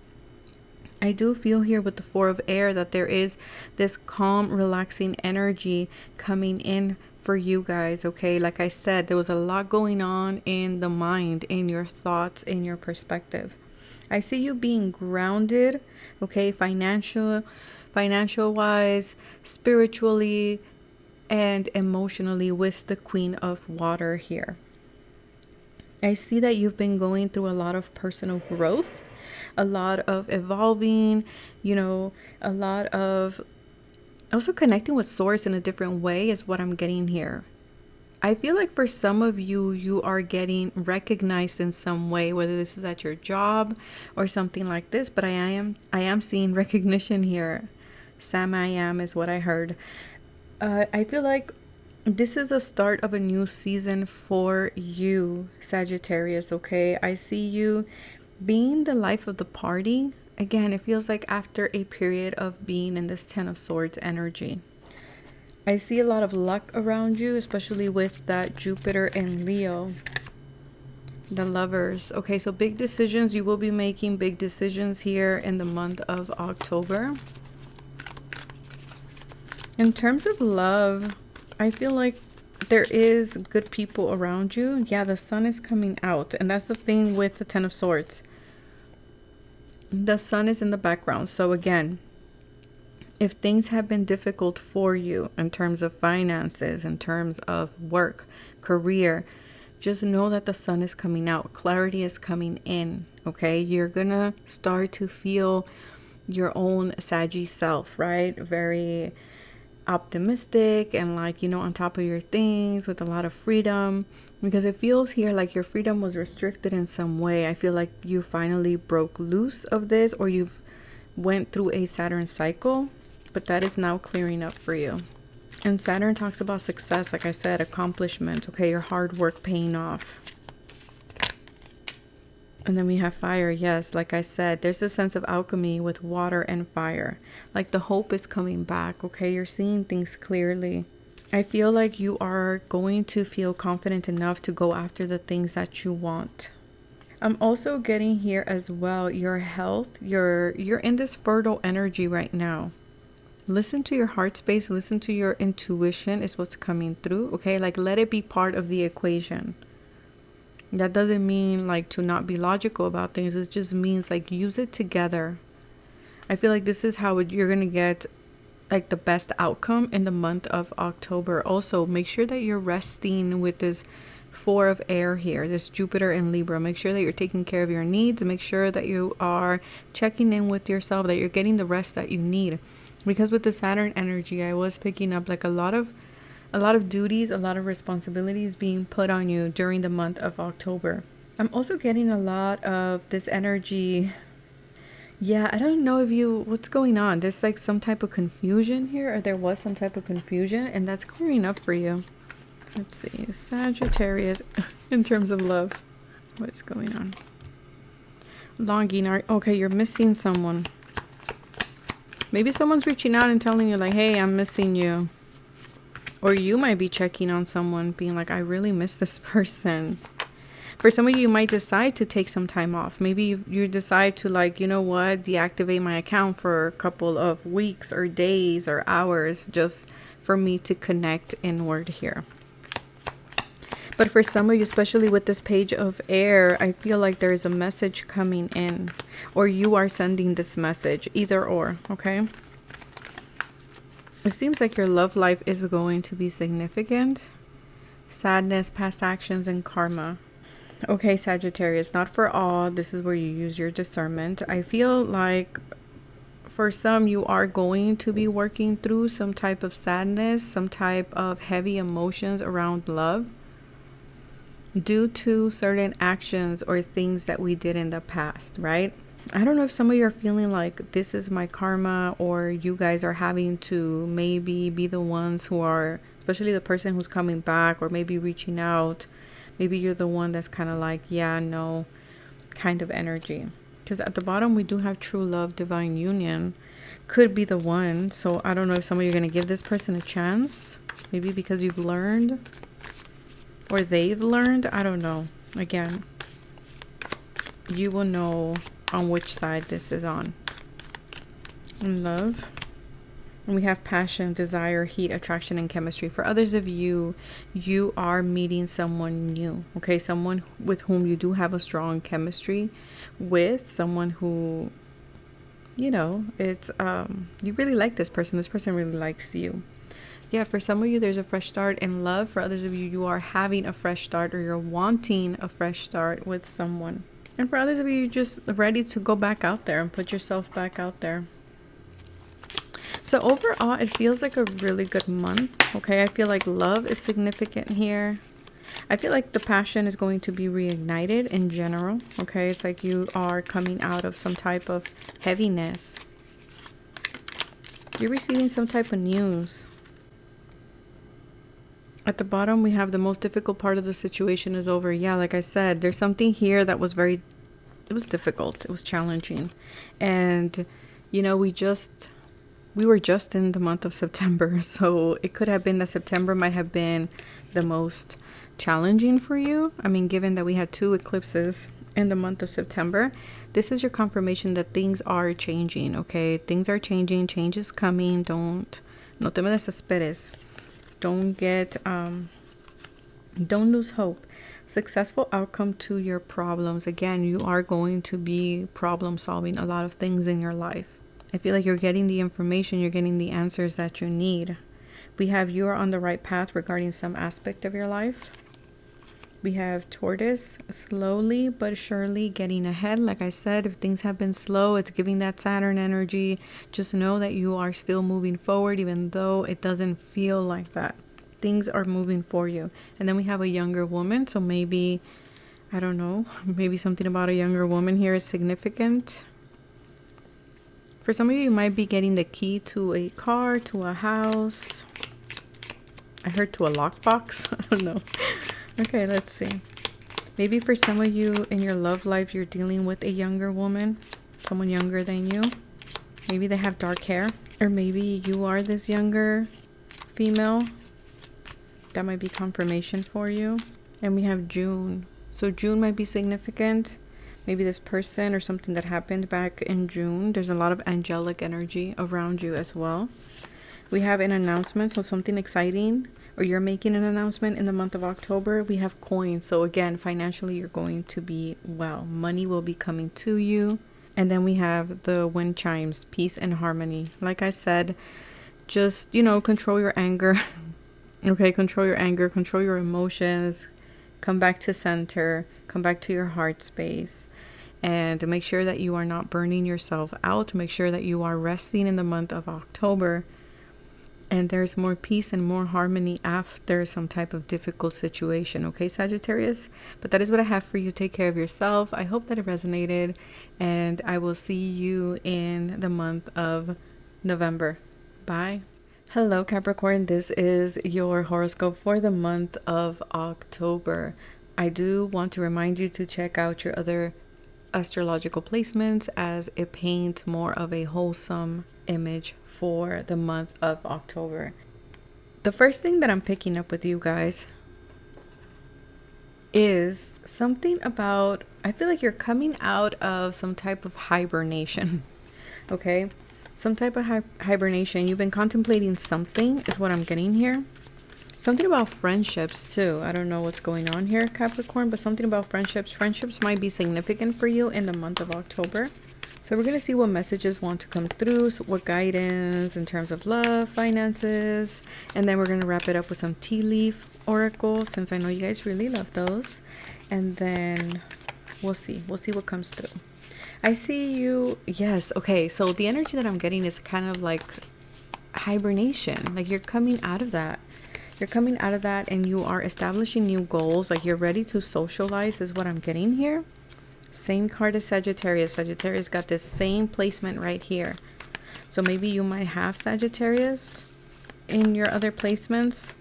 I do feel here with the Four of Air that there is this calm, relaxing energy coming in for you guys, okay? Like I said, there was a lot going on in the mind, in your thoughts, in your perspective. I see you being grounded, okay? Financial wise, spiritually, and emotionally, with the Queen of Water here. I see that you've been going through a lot of personal growth, a lot of evolving, you know, a lot of also connecting with Source in a different way is what I'm getting here. I feel like for some of you, you are getting recognized in some way, whether this is at your job or something like this, but I am seeing recognition here. Sam I am is what I heard. I feel like this is a start of a new season for you, Sagittarius, okay? I see you being the life of the party. Again, it feels like after a period of being in this Ten of Swords energy. I see a lot of luck around you, especially with that Jupiter and Leo. The Lovers. Okay, so big decisions. You will be making big decisions here in the month of October. In terms of love, I feel like there is good people around you. Yeah, the sun is coming out. And that's the thing with the Ten of Swords. The sun is in the background. So again, if things have been difficult for you in terms of finances, in terms of work, career, just know that the sun is coming out. Clarity is coming in, okay? You're gonna start to feel your own Saggy self, right? Very optimistic and, like, you know, on top of your things with a lot of freedom, because it feels here like your freedom was restricted in some way. I feel like you finally broke loose of this, or you've went through a Saturn cycle, but that is now clearing up for you. And Saturn talks about success, like I said, accomplishment, okay, your hard work paying off. And then we have fire. Yes, like I said, there's a sense of alchemy with water and fire. Like the hope is coming back, okay? You're seeing things clearly. I feel like you are going to feel confident enough to go after the things that you want. I'm also getting here as well, your health. You're in this fertile energy right now. Listen to your heart space. Listen to your intuition is what's coming through, okay? Like, let it be part of the equation. That doesn't mean like to not be logical about things. It just means like use it together. I feel like this is how you're going to get like the best outcome in the month of October. Also, make sure that you're resting with this Four of Air here, this Jupiter in Libra. Make sure that you're taking care of your needs. Make sure that you are checking in with yourself, that you're getting the rest that you need. Because with the Saturn energy, I was picking up like a lot of duties, a lot of responsibilities being put on you during the month of October. I'm also getting a lot of this energy. Yeah, I don't know what's going on. There's like some type of confusion here, or there was some type of confusion, and that's clearing up for you. Let's see, Sagittarius, in terms of love, what's going on? Longing, okay, you're missing someone. Maybe someone's reaching out and telling you like, hey, I'm missing you. Or you might be checking on someone, being like, I really miss this person. For some of you might decide to take some time off. Maybe you decide to like, you know what, deactivate my account for a couple of weeks or days or hours just for me to connect inward here. But for some of you, especially with this Page of Air, I feel like there is a message coming in, or you are sending this message, either or, okay? It seems like your love life is going to be significant. Sadness, past actions, and karma. Okay, Sagittarius, not for all. This is where you use your discernment. I feel like for some, you are going to be working through some type of sadness, some type of heavy emotions around love, due to certain actions or things that we did in the past, right? I don't know if some of you are feeling like this is my karma, or you guys are having to maybe be the ones who are, especially the person who's coming back or maybe reaching out. Maybe you're the one that's kind of like, yeah, no, kind of energy. Because at the bottom, we do have true love, divine union. Could be the one. So I don't know if some of you are going to give this person a chance. Maybe because you've learned, or they've learned. I don't know. Again, you will know on which side this is on. In love, and we have passion, desire, heat, attraction, and chemistry. For others of you, you are meeting someone new, okay? Someone with whom you do have a strong chemistry with, someone who, you know, it's you really like this person really likes you. Yeah, for some of you, there's a fresh start in love. For others of you, you are having a fresh start, or you're wanting a fresh start with someone. And for others of you, you're just ready to go back out there and put yourself back out there. So overall, it feels like a really good month. Okay, I feel like love is significant here. I feel like the passion is going to be reignited in general. Okay, it's like you are coming out of some type of heaviness. You're receiving some type of news. At the bottom, we have the most difficult part of the situation is over. Yeah, like I said, there's something here that was it was difficult. It was challenging. And, you know, we were just in the month of September. So it could have been that September might have been the most challenging for you. I mean, given that we had 2 eclipses in the month of September, this is your confirmation that things are changing, okay? Things are changing. Change is coming. No te me desesperes. Don't lose hope. Successful outcome to your problems. Again, you are going to be problem solving a lot of things in your life. I feel like you're getting the information, you're getting the answers that you need. We have you are on the right path regarding some aspect of your life. We have Taurus, slowly but surely getting ahead. Like I said, if things have been slow, it's giving that Saturn energy. Just know that you are still moving forward, even though it doesn't feel like that. Things are moving for you. And then we have a younger woman. So maybe, I don't know, maybe something about a younger woman here is significant. For some of you, you might be getting the key to a car, to a house. I heard to a lockbox. I don't know. Okay, let's see. Maybe for some of you in your love life, you're dealing with a younger woman, someone younger than you. Maybe they have dark hair, or maybe you are this younger female. That might be confirmation for you. And we have June. So June might be significant. Maybe this person or something that happened back in June. There's a lot of angelic energy around you as well. We have an announcement, so something exciting, or you're making an announcement in the month of October. We have coins. So again, financially, you're going to be well. Money will be coming to you. And then we have the wind chimes, peace and harmony. Like I said, just, you know, control your anger. Okay, control your anger, control your emotions, come back to center, come back to your heart space, and make sure that you are not burning yourself out. Make sure that you are resting in the month of October, and there's more peace and more harmony after some type of difficult situation. Okay, Sagittarius? But that is what I have for you. Take care of yourself. I hope that it resonated, and I will see you in the month of November. Bye. Hello, Capricorn. This is your horoscope for the month of October. I do want to remind you to check out your other astrological placements, as it paints more of a wholesome image for the month of October. The first thing that I'm picking up with you guys is something about, I feel like you're coming out of some type of hibernation. Okay, some type of hibernation. You've been contemplating something is what I'm getting here. Something about friendships too. I don't know what's going on here, Capricorn, but something about friendships. Friendships might be significant for you in the month of October. So we're going to see what messages want to come through, so what guidance in terms of love, finances, and then we're going to wrap it up with some tea leaf oracles, since I know you guys really love those. And then we'll see what comes through. I see you. Yes. Okay. So the energy that I'm getting is kind of like hibernation. Like you're coming out of that. You're coming out of that and you are establishing new goals. Like you're ready to socialize is what I'm getting here. Same card as Sagittarius. Sagittarius got this same placement right here. So maybe you might have Sagittarius in your other placements.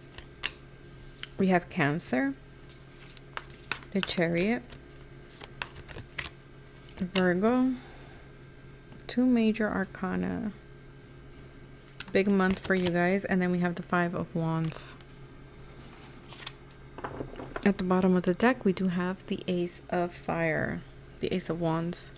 We have Cancer, the Chariot, Virgo, two major arcana. Big month for you guys. And then we have the Five of Wands. At the bottom of the deck, we do have the Ace of Fire, the Ace of Wands.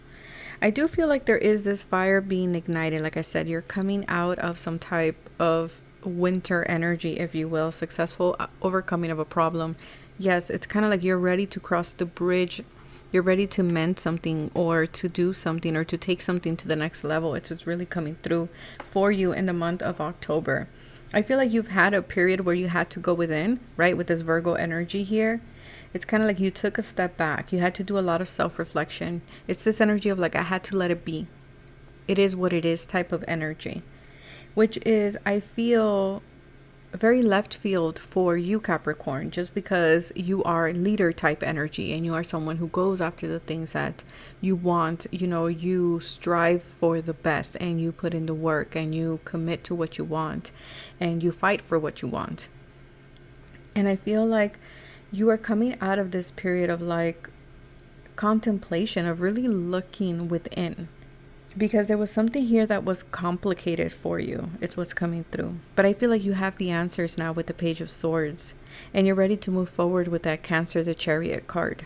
I do feel like there is this fire being ignited. Like I said, you're coming out of some type of winter energy, if you will, successful overcoming of a problem. Yes, it's kind of like you're ready to cross the bridge. You're ready to mend something or to do something or to take something to the next level. It's what's really coming through for you in the month of October. I feel like you've had a period where you had to go within, right? With this Virgo energy here. It's kind of like you took a step back. You had to do a lot of self-reflection. It's this energy of like, I had to let it be. It is what it is type of energy, which is, I feel, very left field for you, Capricorn, just because you are leader type energy and you are someone who goes after the things that you want. You know, you strive for the best and you put in the work and you commit to what you want and you fight for what you want. And I feel like you are coming out of this period of like contemplation, of really looking within. Because there was something here that was complicated for you. It's what's coming through. But I feel like you have the answers now with the Page of Swords. And you're ready to move forward with that Cancer, the Chariot card.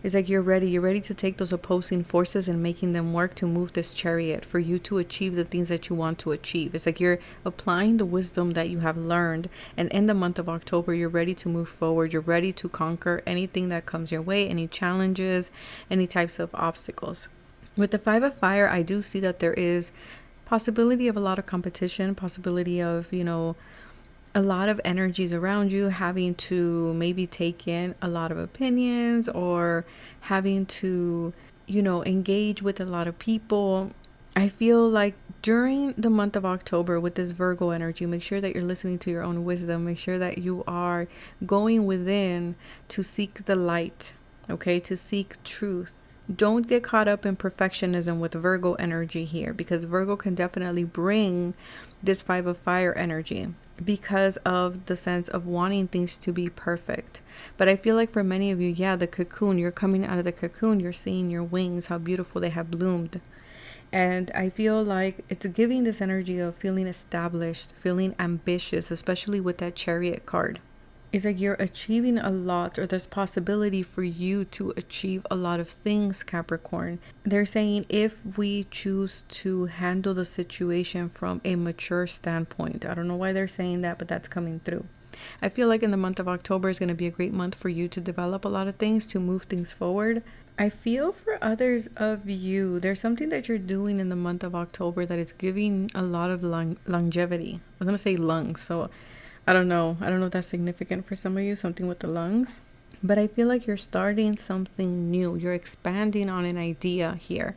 It's like you're ready. You're ready to take those opposing forces and making them work to move this chariot for you to achieve the things that you want to achieve. It's like you're applying the wisdom that you have learned. And in the month of October, you're ready to move forward. You're ready to conquer anything that comes your way, any challenges, any types of obstacles. With the Five of Fire, I do see that there is possibility of a lot of competition, possibility of, you know, a lot of energies around you, having to maybe take in a lot of opinions or having to, you know, engage with a lot of people. I feel like during the month of October with this Virgo energy, make sure that you're listening to your own wisdom. Make sure that you are going within to seek the light, okay, to seek truth. Don't get caught up in perfectionism with Virgo energy here, because Virgo can definitely bring this Five of Fire energy because of the sense of wanting things to be perfect. But I feel like for many of you, yeah, the cocoon, you're coming out of the cocoon, you're seeing your wings, how beautiful they have bloomed. And I feel like it's giving this energy of feeling established, feeling ambitious, especially with that Chariot card. It's like you're achieving a lot, or there's possibility for you to achieve a lot of things, Capricorn. They're saying if we choose to handle the situation from a mature standpoint. I don't know why they're saying that, but that's coming through. I feel like in the month of October is going to be a great month for you to develop a lot of things, to move things forward. I feel for others of you, there's something that you're doing in the month of October that is giving a lot of longevity. I'm going to say lungs. So I don't know. I don't know if that's significant for some of you, something with the lungs. But I feel like you're starting something new. You're expanding on an idea here.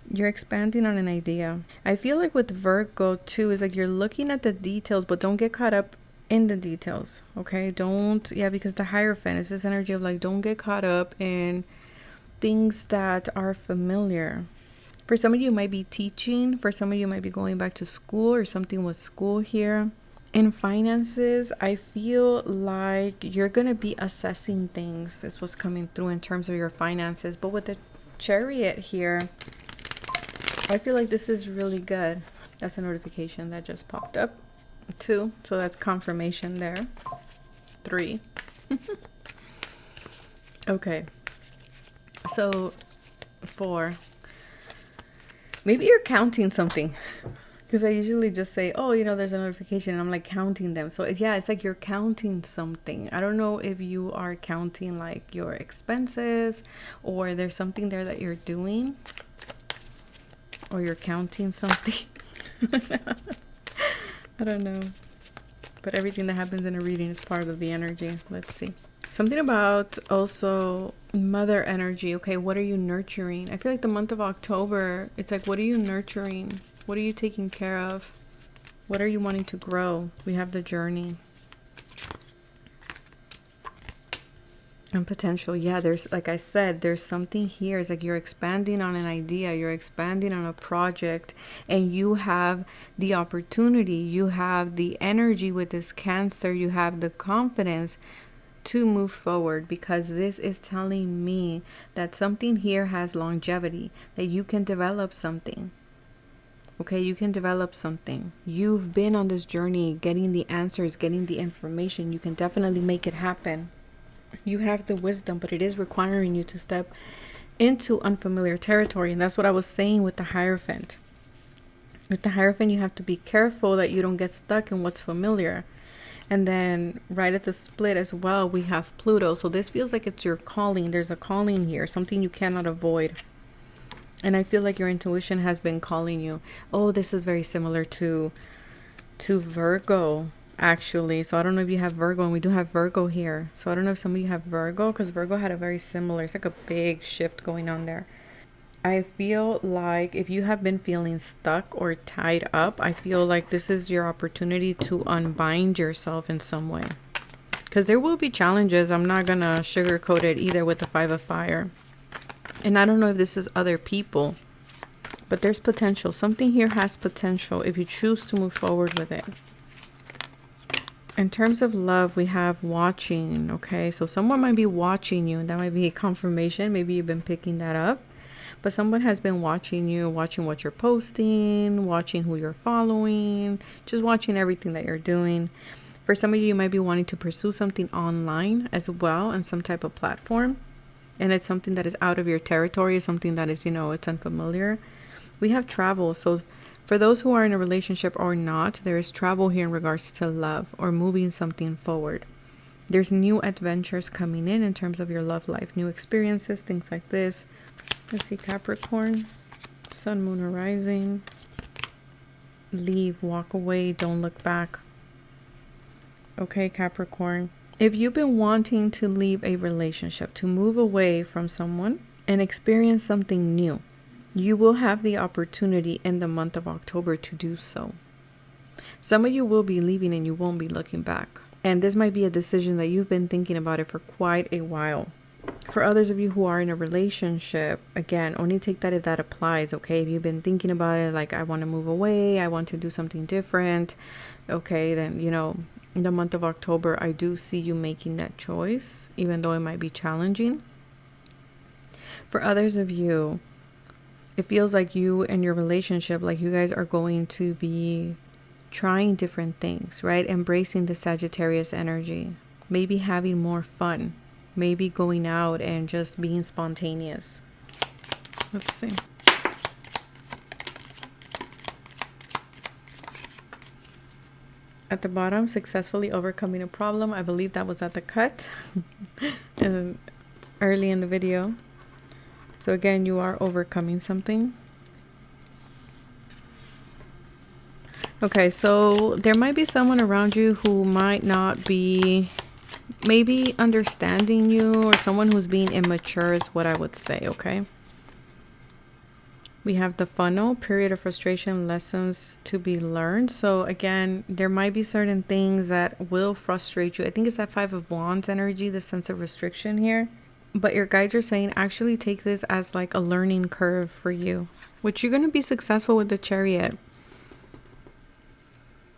You're expanding on an idea. I feel like with Virgo too, is like you're looking at the details, but don't get caught up in the details. Okay. Don't, yeah, because the Hierophant is this energy of like, don't get caught up in things that are familiar. For some of you, might be teaching. For some of you, might be going back to school or something with school here. In finances, I feel like you're going to be assessing things. This was coming through in terms of your finances. But with the Chariot here, I feel like this is really good. That's a notification that just popped up. 2. So that's confirmation there. 3. Okay. So 4. Maybe you're counting something. Because I usually just say, oh, you know, there's a notification. And I'm like counting them. So yeah, it's like you're counting something. I don't know if you are counting like your expenses, or there's something there that you're doing, or you're counting something. I don't know. But everything that happens in a reading is part of the energy. Let's see. Something about also mother energy. Okay, what are you nurturing? I feel like the month of October, it's like, what are you nurturing? What are you taking care of? What are you wanting to grow? We have the journey. And potential. Yeah, there's, like I said, there's something here. It's like you're expanding on an idea. You're expanding on a project. And you have the opportunity. You have the energy with this Cancer. You have the confidence to move forward, because this is telling me that something here has longevity, that you can develop something. Okay, you can develop something. You've been on this journey, getting the answers, getting the information. You can definitely make it happen. You have the wisdom, but it is requiring you to step into unfamiliar territory. And that's what I was saying with the Hierophant. With the Hierophant, you have to be careful that you don't get stuck in what's familiar. And then right at the split as well, we have Pluto. So this feels like it's your calling. There's a calling here, something you cannot avoid. And I feel like your intuition has been calling you. Oh, this is very similar to Virgo, actually. So I don't know if you have Virgo, and we do have Virgo here. So I don't know if some of you have Virgo, because Virgo had a very similar, it's like a big shift going on there. I feel like if you have been feeling stuck or tied up, I feel like this is your opportunity to unbind yourself in some way. Because there will be challenges. I'm not going to sugarcoat it either with the 5 of Fire. And I don't know if this is other people, but there's potential. Something here has potential if you choose to move forward with it. In terms of love, we have watching. Okay, so someone might be watching you, and that might be a confirmation. Maybe you've been picking that up. But someone has been watching you, watching what you're posting, watching who you're following, just watching everything that you're doing. For some of you, you might be wanting to pursue something online as well on some type of platform. And it's something that is out of your territory, something that is, you know, it's unfamiliar. We have travel. So for those who are in a relationship or not, there is travel here in regards to love or moving something forward. There's new adventures coming in terms of your love life, new experiences, things like this. Let's see, Capricorn, Sun, Moon, or Rising. Leave, walk away, don't look back. Okay, Capricorn. If you've been wanting to leave a relationship, to move away from someone and experience something new, you will have the opportunity in the month of October to do so. Some of you will be leaving and you won't be looking back. And this might be a decision that you've been thinking about it for quite a while. For others of you who are in a relationship, again, only take that if that applies, okay? If you've been thinking about it, like, I want to move away, I want to do something different, okay, then, you know, in the month of October, I do see you making that choice, even though it might be challenging. For others of you, it feels like you and your relationship, like you guys are going to be trying different things, right? Embracing the Sagittarius energy, maybe having more fun, maybe going out and just being spontaneous. Let's see. At the bottom, successfully overcoming a problem. I believe that was at the cut early in the video. So again, you are overcoming something. Okay, so there might be someone around you who might not be maybe understanding you, or someone who's being immature is what I would say, okay? We have the funnel, period of frustration, lessons to be learned. So again, there might be certain things that will frustrate you. I think it's that Five of Wands energy, the sense of restriction here. But your guides are saying actually take this as like a learning curve for you, which you're going to be successful with the Chariot.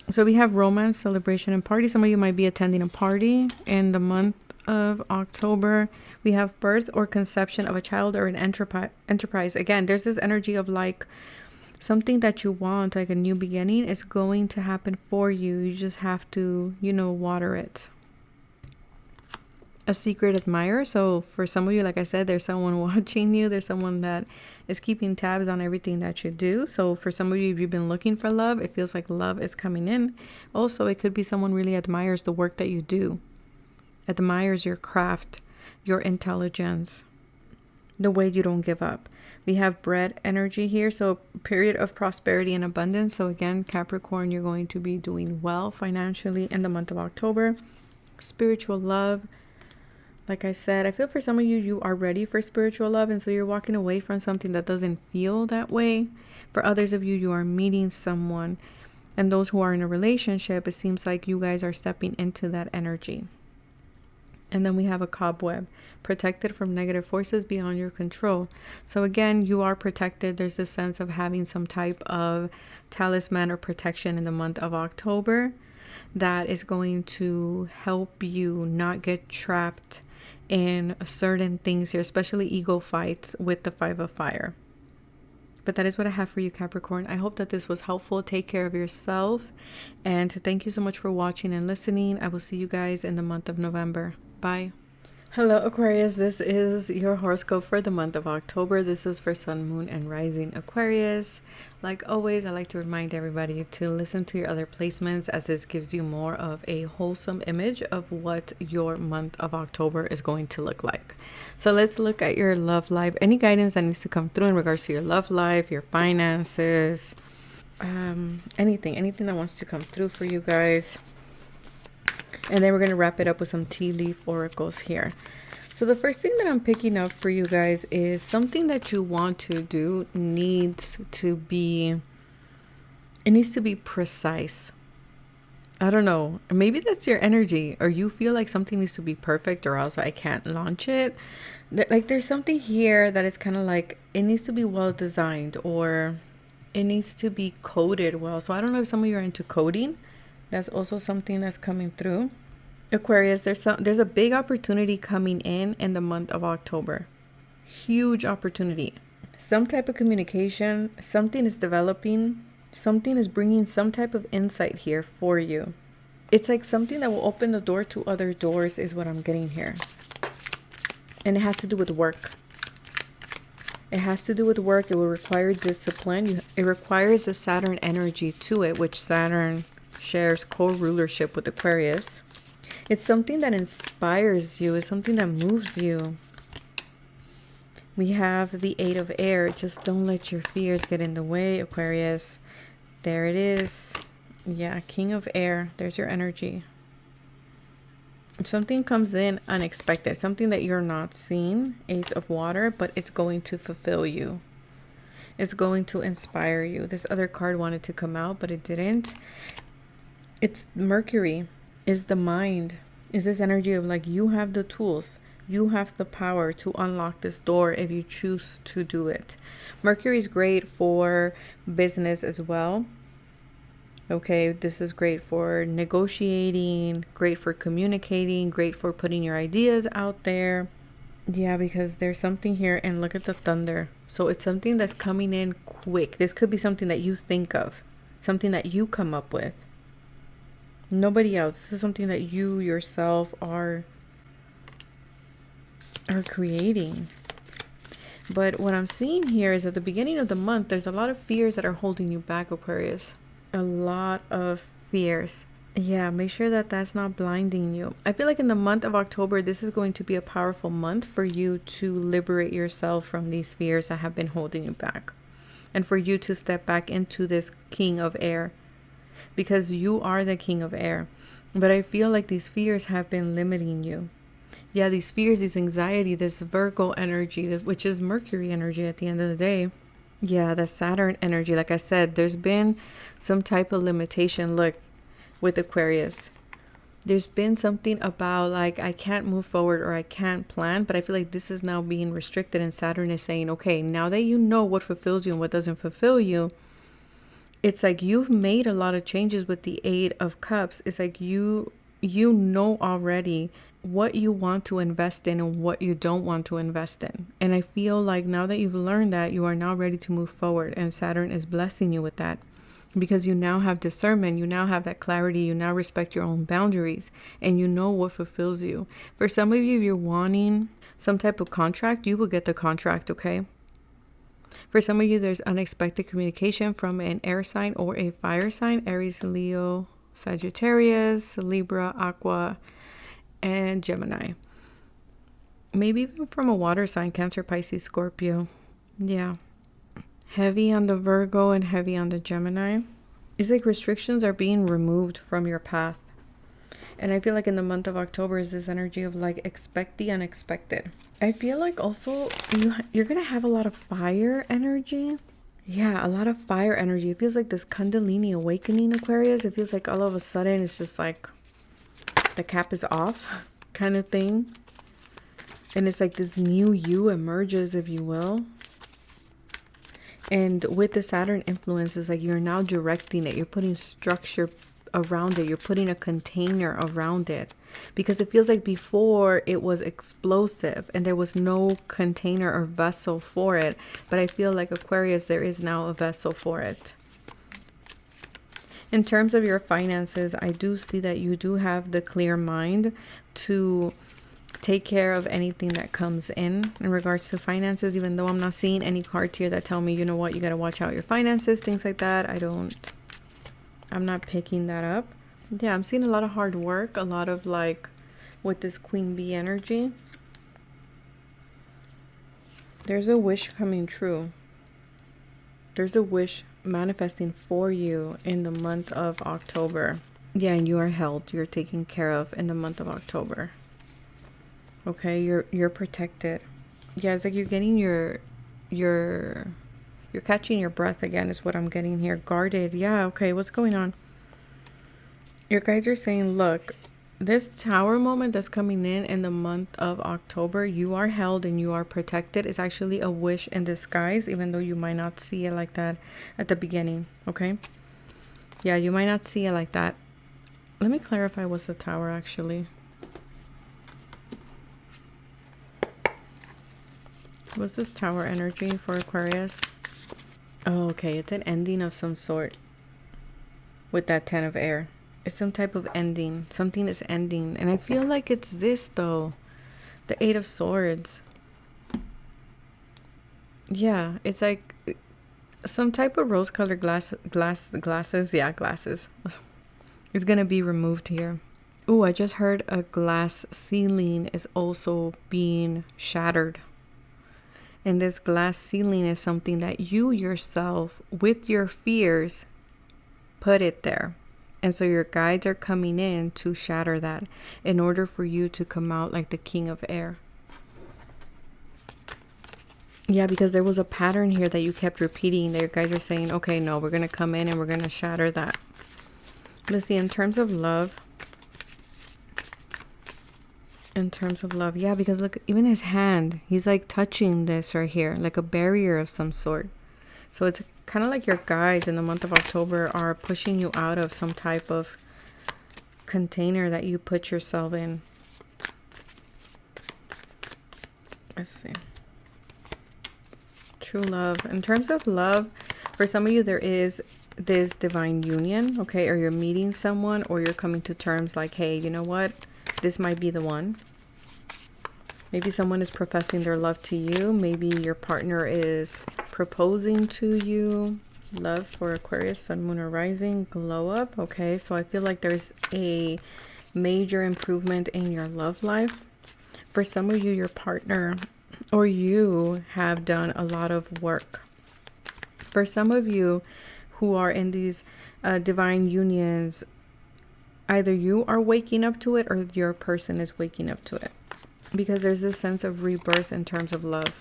So we have romance, celebration, and party. Some of you might be attending a party in the month of October. We have birth or conception of a child or an enterprise. Again, there's this energy of like something that you want, like a new beginning, is going to happen for you. You just have to, you know, water it. A secret admirer. So for some of you, like I said, there's someone watching you. There's someone that is keeping tabs on everything that you do. So for some of you, if you've been looking for love, it feels like love is coming in. Also, it could be someone really admires the work that you do, admires your craft, your intelligence, the way you don't give up. We have bread energy here. So period of prosperity and abundance. So again, Capricorn, you're going to be doing well financially in the month of October. Spiritual love. Like I said, I feel for some of you, you are ready for spiritual love. And so you're walking away from something that doesn't feel that way. For others of you, you are meeting someone. And those who are in a relationship, it seems like you guys are stepping into that energy. And then we have a cobweb, protected from negative forces beyond your control. So again, you are protected. There's this sense of having some type of talisman or protection in the month of October that is going to help you not get trapped in certain things here, especially ego fights with the Five of Fire. But that is what I have for you, Capricorn. I hope that this was helpful. Take care of yourself. And thank you so much for watching and listening. I will see you guys in the month of November. Bye. Hello, Aquarius. This is your horoscope for the month of October. This is for Sun, Moon, and Rising Aquarius. Like always, I like to remind everybody to listen to your other placements, as this gives you more of a wholesome image of what your month of October is going to look like. So let's look at your love life. Any guidance that needs to come through in regards to your love life, your finances, anything that wants to come through for you guys. And then we're going to wrap it up with some tea leaf oracles here. So the first thing that I'm picking up for you guys is something that you want to do needs to be precise. I don't know. Maybe that's your energy, or you feel like something needs to be perfect or else I can't launch it. Like there's something here that is kind of like it needs to be well designed, or it needs to be coded well. So I don't know if some of you are into coding. That's also something that's coming through. Aquarius, there's a big opportunity coming in the month of October. Huge opportunity. Some type of communication, something is developing, something is bringing some type of insight here for you. It's like something that will open the door to other doors is what I'm getting here. And it has to do with work. It has to do with work. It will require discipline. It requires the Saturn energy to it, which Saturn shares co-rulership with Aquarius. It's something that inspires you. It's something that moves you. We have the Eight of Air. Just don't let your fears get in the way, Aquarius. There it is. Yeah, King of Air. There's your energy. Something comes in unexpected. Something that you're not seeing. Ace of Water. But it's going to fulfill you. It's going to inspire you. This other card wanted to come out, but it didn't. It's Mercury. Is the mind. Is this energy of like you have the tools. You have the power to unlock this door if you choose to do it. Mercury is great for business as well. Okay, this is great for negotiating, great for communicating, great for putting your ideas out there. Yeah, because there's something here, and look at the thunder. So it's something that's coming in quick. This could be something that you think of, something that you come up with. Nobody else. This is something that you yourself are creating. But what I'm seeing here is at the beginning of the month, there's a lot of fears that are holding you back, Aquarius. A lot of fears. Yeah, make sure that that's not blinding you. I feel like in the month of October, this is going to be a powerful month for you to liberate yourself from these fears that have been holding you back. And for you to step back into this king of air. Because you are the king of air. But I feel like these fears have been limiting you. Yeah, these fears, this anxiety, this Virgo energy, which is Mercury energy at the end of the day. Yeah, the Saturn energy. Like I said, there's been some type of limitation. Look, with Aquarius, there's been something about like I can't move forward or I can't plan, but I feel like this is now being restricted, and Saturn is saying, okay, now that you know what fulfills you and what doesn't fulfill you, it's like you've made a lot of changes with the Eight of Cups. It's like you know already what you want to invest in and what you don't want to invest in. And I feel like now that you've learned that, you are now ready to move forward, and Saturn is blessing you with that. Because you now have discernment, you now have that clarity, you now respect your own boundaries, and you know what fulfills you. For some of you, if you're wanting some type of contract, you will get the contract, okay? For some of you, there's unexpected communication from an air sign or a fire sign: Aries, Leo, Sagittarius, Libra, Aqua, and Gemini. Maybe even from a water sign: Cancer, Pisces, Scorpio. Yeah. Heavy on the Virgo and heavy on the Gemini. It's like restrictions are being removed from your path. And I feel like in the month of October is this energy of like expect the unexpected. I feel like also you're going to have a lot of fire energy. Yeah, a lot of fire energy. It feels like this Kundalini awakening, Aquarius. It feels like all of a sudden it's just like the cap is off kind of thing. And it's like this new you emerges, if you will. And with the Saturn influence, it's like you're now directing it. You're putting structure around it. You're putting a container around it. Because it feels like before it was explosive and there was no container or vessel for it. But I feel like Aquarius, there is now a vessel for it. In terms of your finances, I do see that you do have the clear mind to take care of anything that comes in regards to finances, even though I'm not seeing any cards here that tell me, you know what, you got to watch out your finances, things like that. I'm not picking that up. Yeah, I'm seeing a lot of hard work, a lot of like with this Queen Bee energy. There's a wish coming true. There's a wish manifesting for you in the month of October. Yeah, and you are held, you're taken care of in the month of October. Okay, you're protected. Yeah, it's like you're getting you're catching your breath again is what I'm getting here. Guarded. Yeah, okay, what's going on? Your guides are saying, look, this Tower moment that's coming in the month of October, you are held and you are protected. It's actually a wish in disguise, even though you might not see it like that at the beginning, okay? Yeah, you might not see it like that. Let me clarify what's the Tower actually. What's this Tower energy for Aquarius? Oh, okay. It's an ending of some sort with that 10 of air. It's some type of ending. Something is ending. And I feel like it's this, though. The 8 of Swords. Yeah, it's like some type of rose-colored glasses. Yeah, glasses. It's going to be removed here. Oh, I just heard a glass ceiling is also being shattered. And this glass ceiling is something that you yourself, with your fears, put it there. And so your guides are coming in to shatter that in order for you to come out like the king of air. Yeah, because there was a pattern here that you kept repeating. Your guides are saying, okay, no, we're going to come in and we're going to shatter that. Let's see, in terms of love. In terms of love, yeah, because look, even his hand, he's like touching this right here, like a barrier of some sort. So it's kind of like your guides in the month of October are pushing you out of some type of container that you put yourself in. Let's see. True love. In terms of love, for some of you, there is this divine union, okay? Or you're meeting someone, or you're coming to terms like, hey, you know what? This might be the one. Maybe someone is professing their love to you. Maybe your partner is proposing to you. Love for Aquarius, Sun, Moon, or Rising, glow up. Okay, so I feel like there's a major improvement in your love life. For some of you, your partner or you have done a lot of work. For some of you who are in these divine unions, either you are waking up to it or your person is waking up to it, because there's this sense of rebirth in terms of love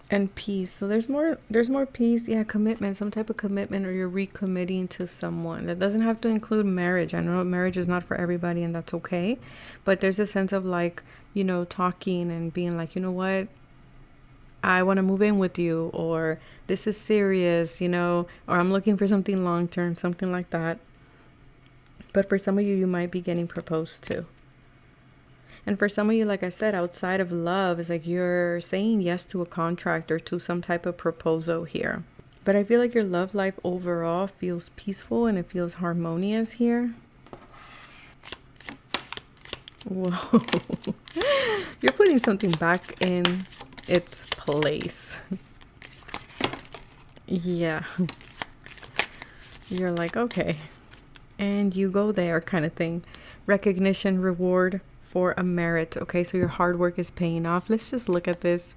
and peace. So there's more peace. Yeah, commitment, some type of commitment, or you're recommitting to someone. That doesn't have to include marriage. I know marriage is not for everybody, and that's okay, but there's a sense of like, you know, talking and being like, you know what, I want to move in with you, or this is serious, you know, or I'm looking for something long term, something like that. But for some of you, you might be getting proposed to. And for some of you, like I said, outside of love, it's like you're saying yes to a contract or to some type of proposal here. But I feel like your love life overall feels peaceful and it feels harmonious here. Whoa. You're putting something back in its place. Yeah. You're like, okay. And you go there kind of thing. Recognition, reward for a merit. Okay, so your hard work is paying off. Let's just look at this.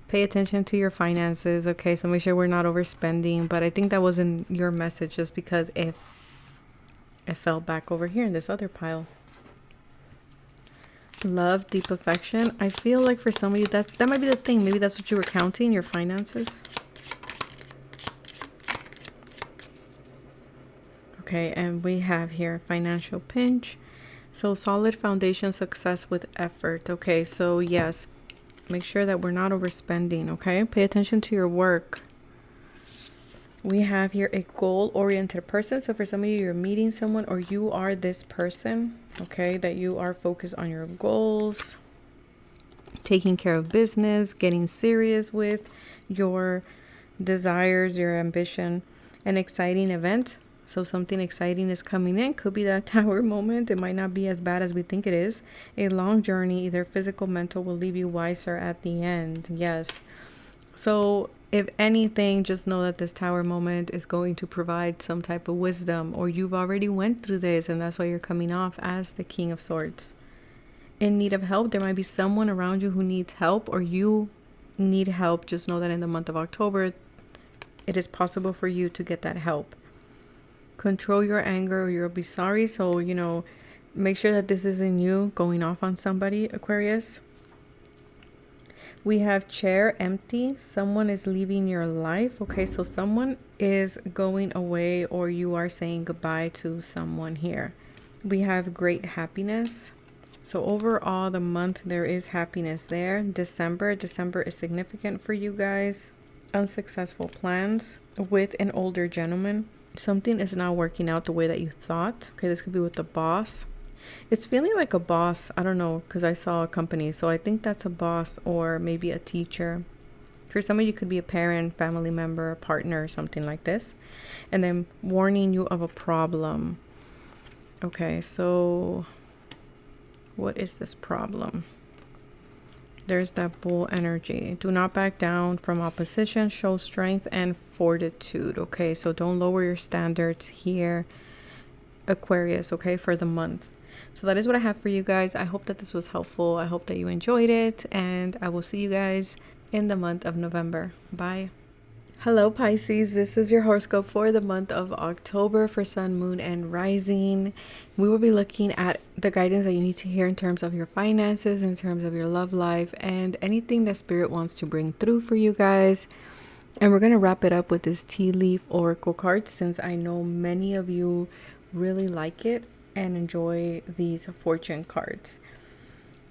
Pay attention to your finances. Okay, so make sure we're not overspending. But I think that wasn't your message, just because it fell back over here in this other pile. Love, deep affection. I feel like for some of you, that might be the thing. Maybe that's what you were counting, your finances. Okay, and we have here financial pinch. So solid foundation, success with effort. Okay, so yes, make sure that we're not overspending. Okay, pay attention to your work. We have here a goal-oriented person. So for some of you, you're meeting someone, or you are this person, okay, that you are focused on your goals, taking care of business, getting serious with your desires, your ambition. An exciting event. So something exciting is coming in. Could be that tower moment. It might not be as bad as we think it is. A long journey, either physical, mental, will leave you wiser at the end. Yes. So if anything, just know that this tower moment is going to provide some type of wisdom, or you've already went through this and that's why you're coming off as the King of Swords. In need of help, there might be someone around you who needs help, or you need help. Just know that in the month of October, it is possible for you to get that help. Control your anger or you'll be sorry. So, you know, make sure that this isn't you going off on somebody, Aquarius. We have chair empty. Someone is leaving your life. Okay, so someone is going away, or you are saying goodbye to someone here. We have great happiness. So overall, the month, there is happiness there. December is significant for you guys. Unsuccessful plans with an older gentleman. Something is not working out the way that you thought. Okay, this could be with the boss. It's feeling like a boss. I don't know, because I saw a company. So I think that's a boss, or maybe a teacher. For some of you, could be a parent, family member, a partner, or something like this. And then warning you of a problem. Okay, so what is this problem? There's that bull energy. Do not back down from opposition. Show strength and fortitude. Okay, so don't lower your standards here, Aquarius, okay, for the month. So that is what I have for you guys. I hope that this was helpful. I hope that you enjoyed it, and I will see you guys in the month of November. Bye. Hello, Pisces. This is your horoscope for the month of October for Sun, Moon, and Rising. We will be looking at the guidance that you need to hear in terms of your finances, in terms of your love life, and anything that Spirit wants to bring through for you guys. And we're going to wrap it up with this tea leaf oracle card, since I know many of you really like it and enjoy these fortune cards.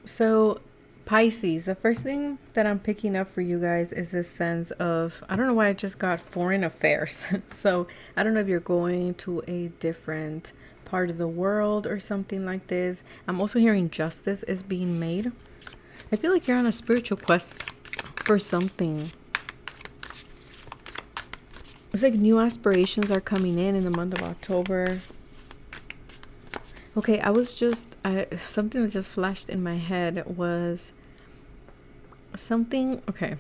So Pisces, the first thing that I'm picking up for you guys is this sense of, I don't know why I just got foreign affairs. So I don't know if you're going to a different part of the world or something like this. I'm also hearing justice is being made. I feel like you're on a spiritual quest for something. It's like new aspirations are coming in the month of October. Okay, something that just flashed in my head was something, okay,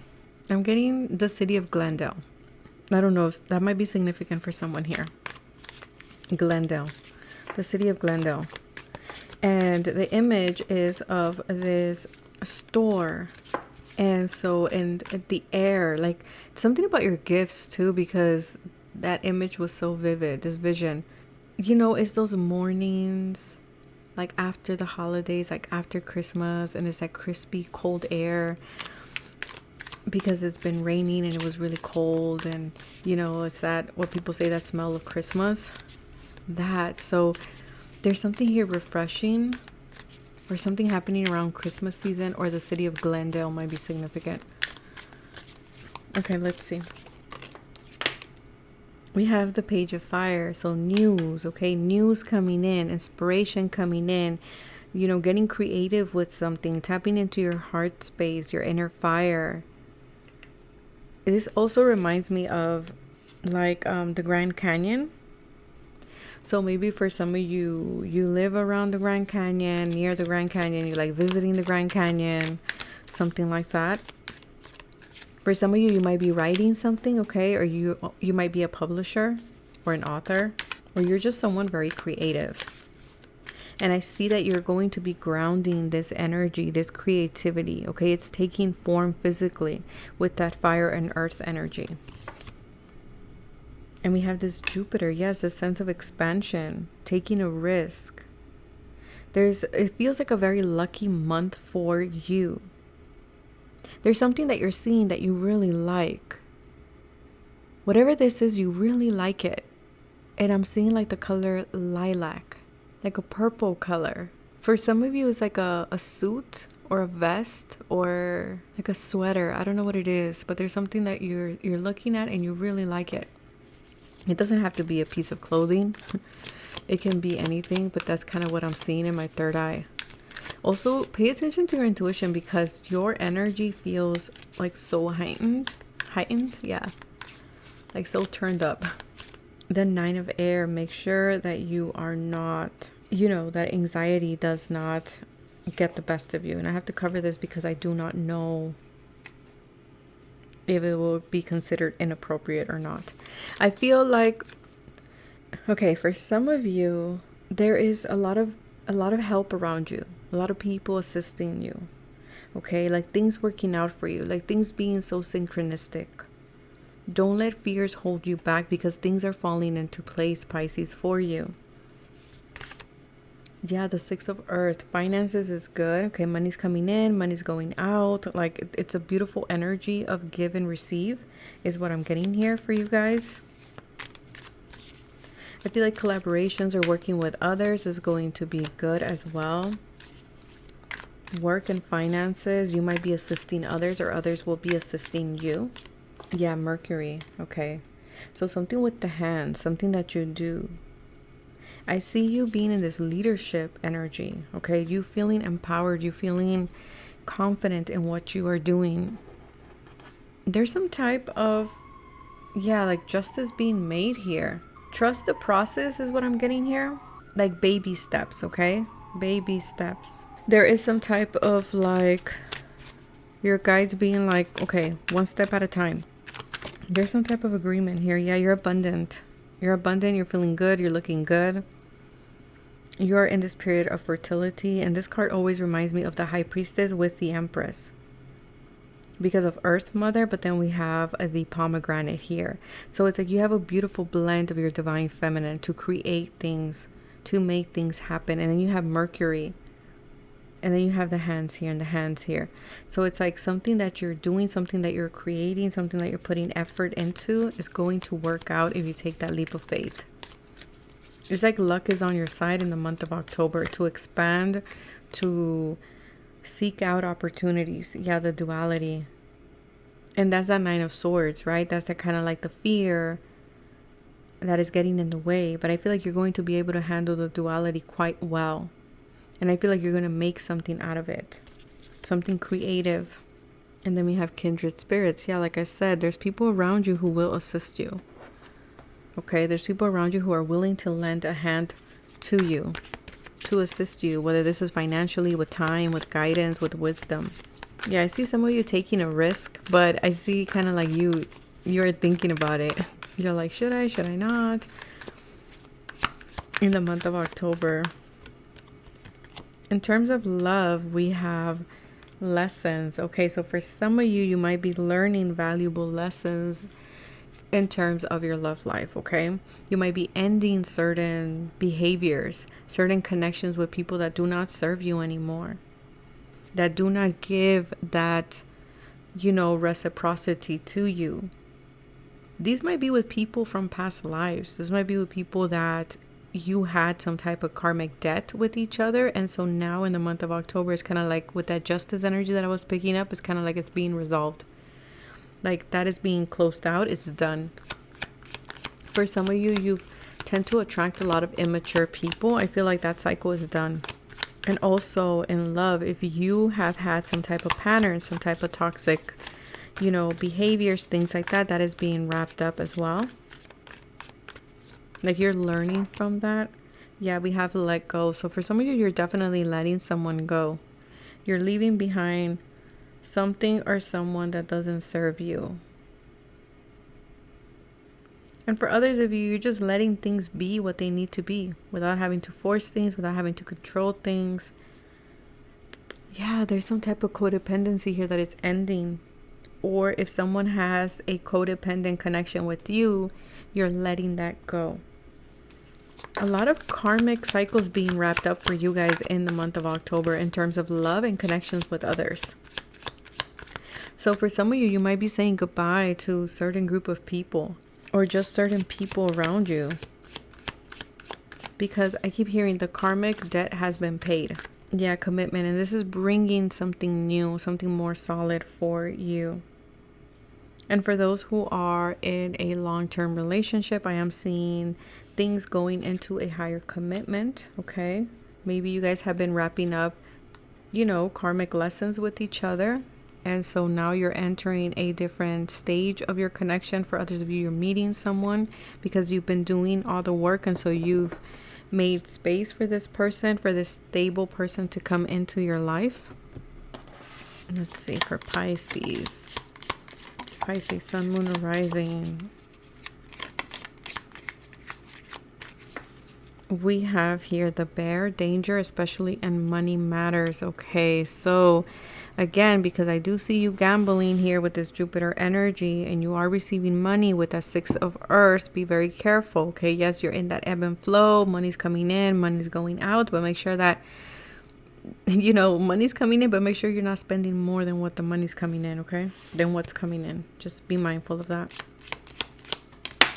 I'm getting the city of Glendale. I don't know, that might be significant for someone here. Glendale, the city of Glendale. And the image is of this store. And so, and the air, like something about your gifts too, because that image was so vivid, this vision. You know, it's those mornings, like after the holidays, like after Christmas, and it's that crispy, cold air. Because it's been raining and it was really cold, and you know, it's that what people say, that smell of Christmas. That, so there's something here refreshing, or something happening around Christmas season, or the city of Glendale might be significant. Okay, let's see. We have the Page of Fire, so news, okay, news coming in, inspiration coming in, you know, getting creative with something, tapping into your heart space, your inner fire. This also reminds me of like the Grand Canyon. So maybe for some of you, you live around the Grand Canyon, near the Grand Canyon, you like visiting the Grand Canyon, something like that. For some of you, you might be writing something, okay? Or you might be a publisher or an author, or you're just someone very creative. And I see that you're going to be grounding this energy, this creativity, okay? It's taking form physically with that fire and earth energy. And we have this Jupiter, yes, a sense of expansion, taking a risk. It feels like a very lucky month for you. There's something that you're seeing that you really like. Whatever this is, you really like it. And I'm seeing like the color lilac. Like a purple color. For some of you, it's like a suit or a vest or like a sweater. I don't know what it is, but there's something that you're looking at and you really like it. It doesn't have to be a piece of clothing. It can be anything, but that's kind of what I'm seeing in my third eye. Also, pay attention to your intuition, because your energy feels like so heightened, yeah, like so turned up. The Nine of Air, make sure that you are not, you know, that anxiety does not get the best of you. And I have to cover this because I do not know if it will be considered inappropriate or not. I feel like, okay, for some of you, there is a lot of help around you, a lot of people assisting you, okay, like things working out for you, like things being so synchronistic. Don't let fears hold you back, because things are falling into place, Pisces, for you. Yeah, the Six of Earth, finances is good. Okay, money's coming in, money's going out. Like it's a beautiful energy of give and receive is what I'm getting here for you guys. I feel like collaborations or working with others is going to be good as well. Work and finances, you might be assisting others or others will be assisting you. Yeah, Mercury. Okay, so something with the hands, something that you do. I see you being in this leadership energy, okay? You feeling empowered, you feeling confident in what you are doing. There's some type of, yeah, like justice being made here. Trust the process is what I'm getting here. Like baby steps, okay? Baby steps. There is some type of like, your guides being like, okay, one step at a time. There's some type of agreement here. Yeah, you're abundant. You're abundant, you're feeling good, you're looking good. You're in this period of fertility, and this card always reminds me of the High Priestess with the Empress because of Earth Mother, but then we have the pomegranate here. So it's like you have a beautiful blend of your divine feminine to create things, to make things happen. And then you have Mercury, and then you have the hands here and the hands here. So it's like something that you're doing, something that you're creating, something that you're putting effort into is going to work out if you take that leap of faith. It's like luck is on your side in the month of October to expand, to seek out opportunities. Yeah, the duality. And that's that Nine of Swords, right? That's that kind of like the fear that is getting in the way. But I feel like you're going to be able to handle the duality quite well. And I feel like you're going to make something out of it. Something creative. And then we have kindred spirits. Yeah, like I said, there's people around you who will assist you. Okay, there's people around you who are willing to lend a hand to you, to assist you, whether this is financially, with time, with guidance, with wisdom. Yeah, I see some of you taking a risk, but I see kind of like you're thinking about it. You're like, should I not? In the month of October. In terms of love, we have lessons. Okay, so for some of you, you might be learning valuable lessons in terms of your love life. Okay, you might be ending certain behaviors, certain connections with people that do not serve you anymore, that do not give that, reciprocity to you. These might be with people from past lives. This might be with people that you had some type of karmic debt with each other. And so now in the month of October, it's kind of like with that justice energy that I was picking up, it's kind of like it's being resolved. Like that is being closed out. It's done. For some of you, you tend to attract a lot of immature people. I feel like that cycle is done. And also in love, if you have had some type of pattern, some type of toxic, behaviors, things like that, that is being wrapped up as well. Like you're learning from that. Yeah, we have to let go. So for some of you, you're definitely letting someone go. You're leaving behind something or someone that doesn't serve you. And for others of you, you're just letting things be what they need to be without having to force things, without having to control things. Yeah, there's some type of codependency here that it's ending. Or if someone has a codependent connection with you, you're letting that go. A lot of karmic cycles being wrapped up for you guys in the month of October in terms of love and connections with others. So for some of you, you might be saying goodbye to a certain group of people or just certain people around you. Because I keep hearing the karmic debt has been paid. Yeah, commitment. And this is bringing something new, something more solid for you. And for those who are in a long-term relationship, I am seeing things going into a higher commitment. Okay. Maybe you guys have been wrapping up, karmic lessons with each other. And so now you're entering a different stage of your connection. For others of you, you're meeting someone because you've been doing all the work. And so you've made space for this person, for this stable person to come into your life. Let's see, for Pisces, sun, moon, or rising. We have here the bear, danger, especially in money matters. Okay, so again, because I do see you gambling here with this Jupiter energy and you are receiving money with that 6 of Earth, be very careful. Okay, yes, you're in that ebb and flow. Money's coming in, money's going out, but make sure that, money's coming in, but make sure you're not spending more than what the money's coming in, okay? Than what's coming in. Just be mindful of that.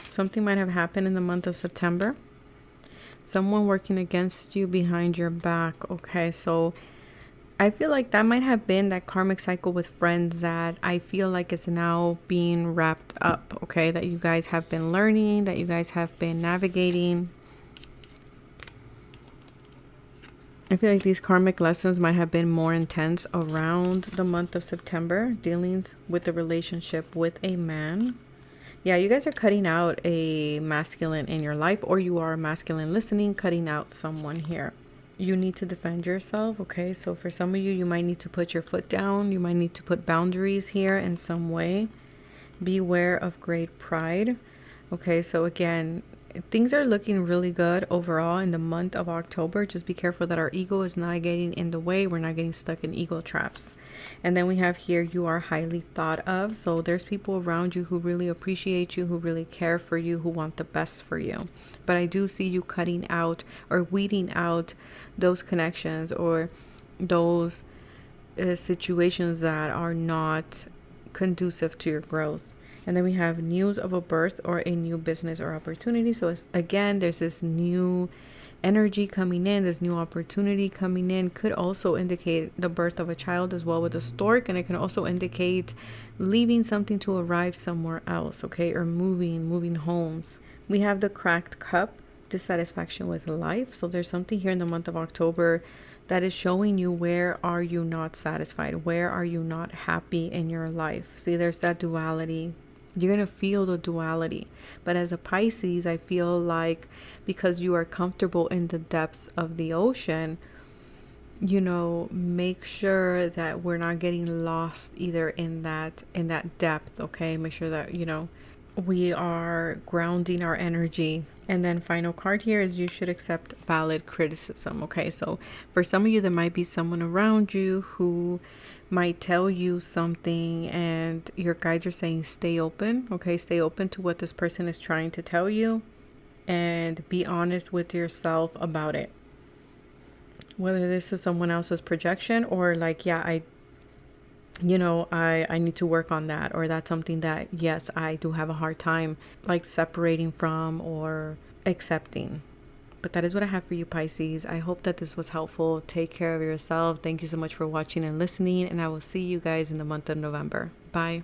Something might have happened in the month of September. Someone working against you behind your back. Okay, so I feel like that might have been that karmic cycle with friends that I feel like is now being wrapped up. Okay, that you guys have been learning, that you guys have been navigating. I feel like these karmic lessons might have been more intense around the month of September, dealings with the relationship with a man. Yeah, you guys are cutting out a masculine in your life, or you are masculine listening, cutting out someone here. You need to defend yourself, okay? So for some of you, you might need to put your foot down. You might need to put boundaries here in some way. Beware of great pride. Okay, so again, things are looking really good overall in the month of October. Just be careful that our ego is not getting in the way. We're not getting stuck in ego traps. And then we have here, you are highly thought of. So there's people around you who really appreciate you, who really care for you, who want the best for you. But I do see you cutting out or weeding out those connections or those situations that are not conducive to your growth. And then we have news of a birth or a new business or opportunity. So it's, again, there's this new energy coming in, this new opportunity coming in. Could also indicate the birth of a child as well with a stork. And it can also indicate leaving something to arrive somewhere else, okay? Or moving homes. We have the cracked cup, dissatisfaction with life. So there's something here in the month of October that is showing you where are you not satisfied? Where are you not happy in your life? See, there's that duality. You're going to feel the duality. But as a Pisces, I feel like because you are comfortable in the depths of the ocean, you know, make sure that we're not getting lost either in that depth. Okay, make sure that, you know, we are grounding our energy. And then final card here is you should accept valid criticism. Okay, so for some of you, there might be someone around you who might tell you something and your guides are saying stay open. Okay, stay open to what this person is trying to tell you and be honest with yourself about it. Whether this is someone else's projection or like, yeah, I need to work on that, or that's something that, yes, I do have a hard time like separating from or accepting. But that is what I have for you, Pisces. I hope that this was helpful. Take care of yourself. Thank you so much for watching and listening, and I will see you guys in the month of November. Bye.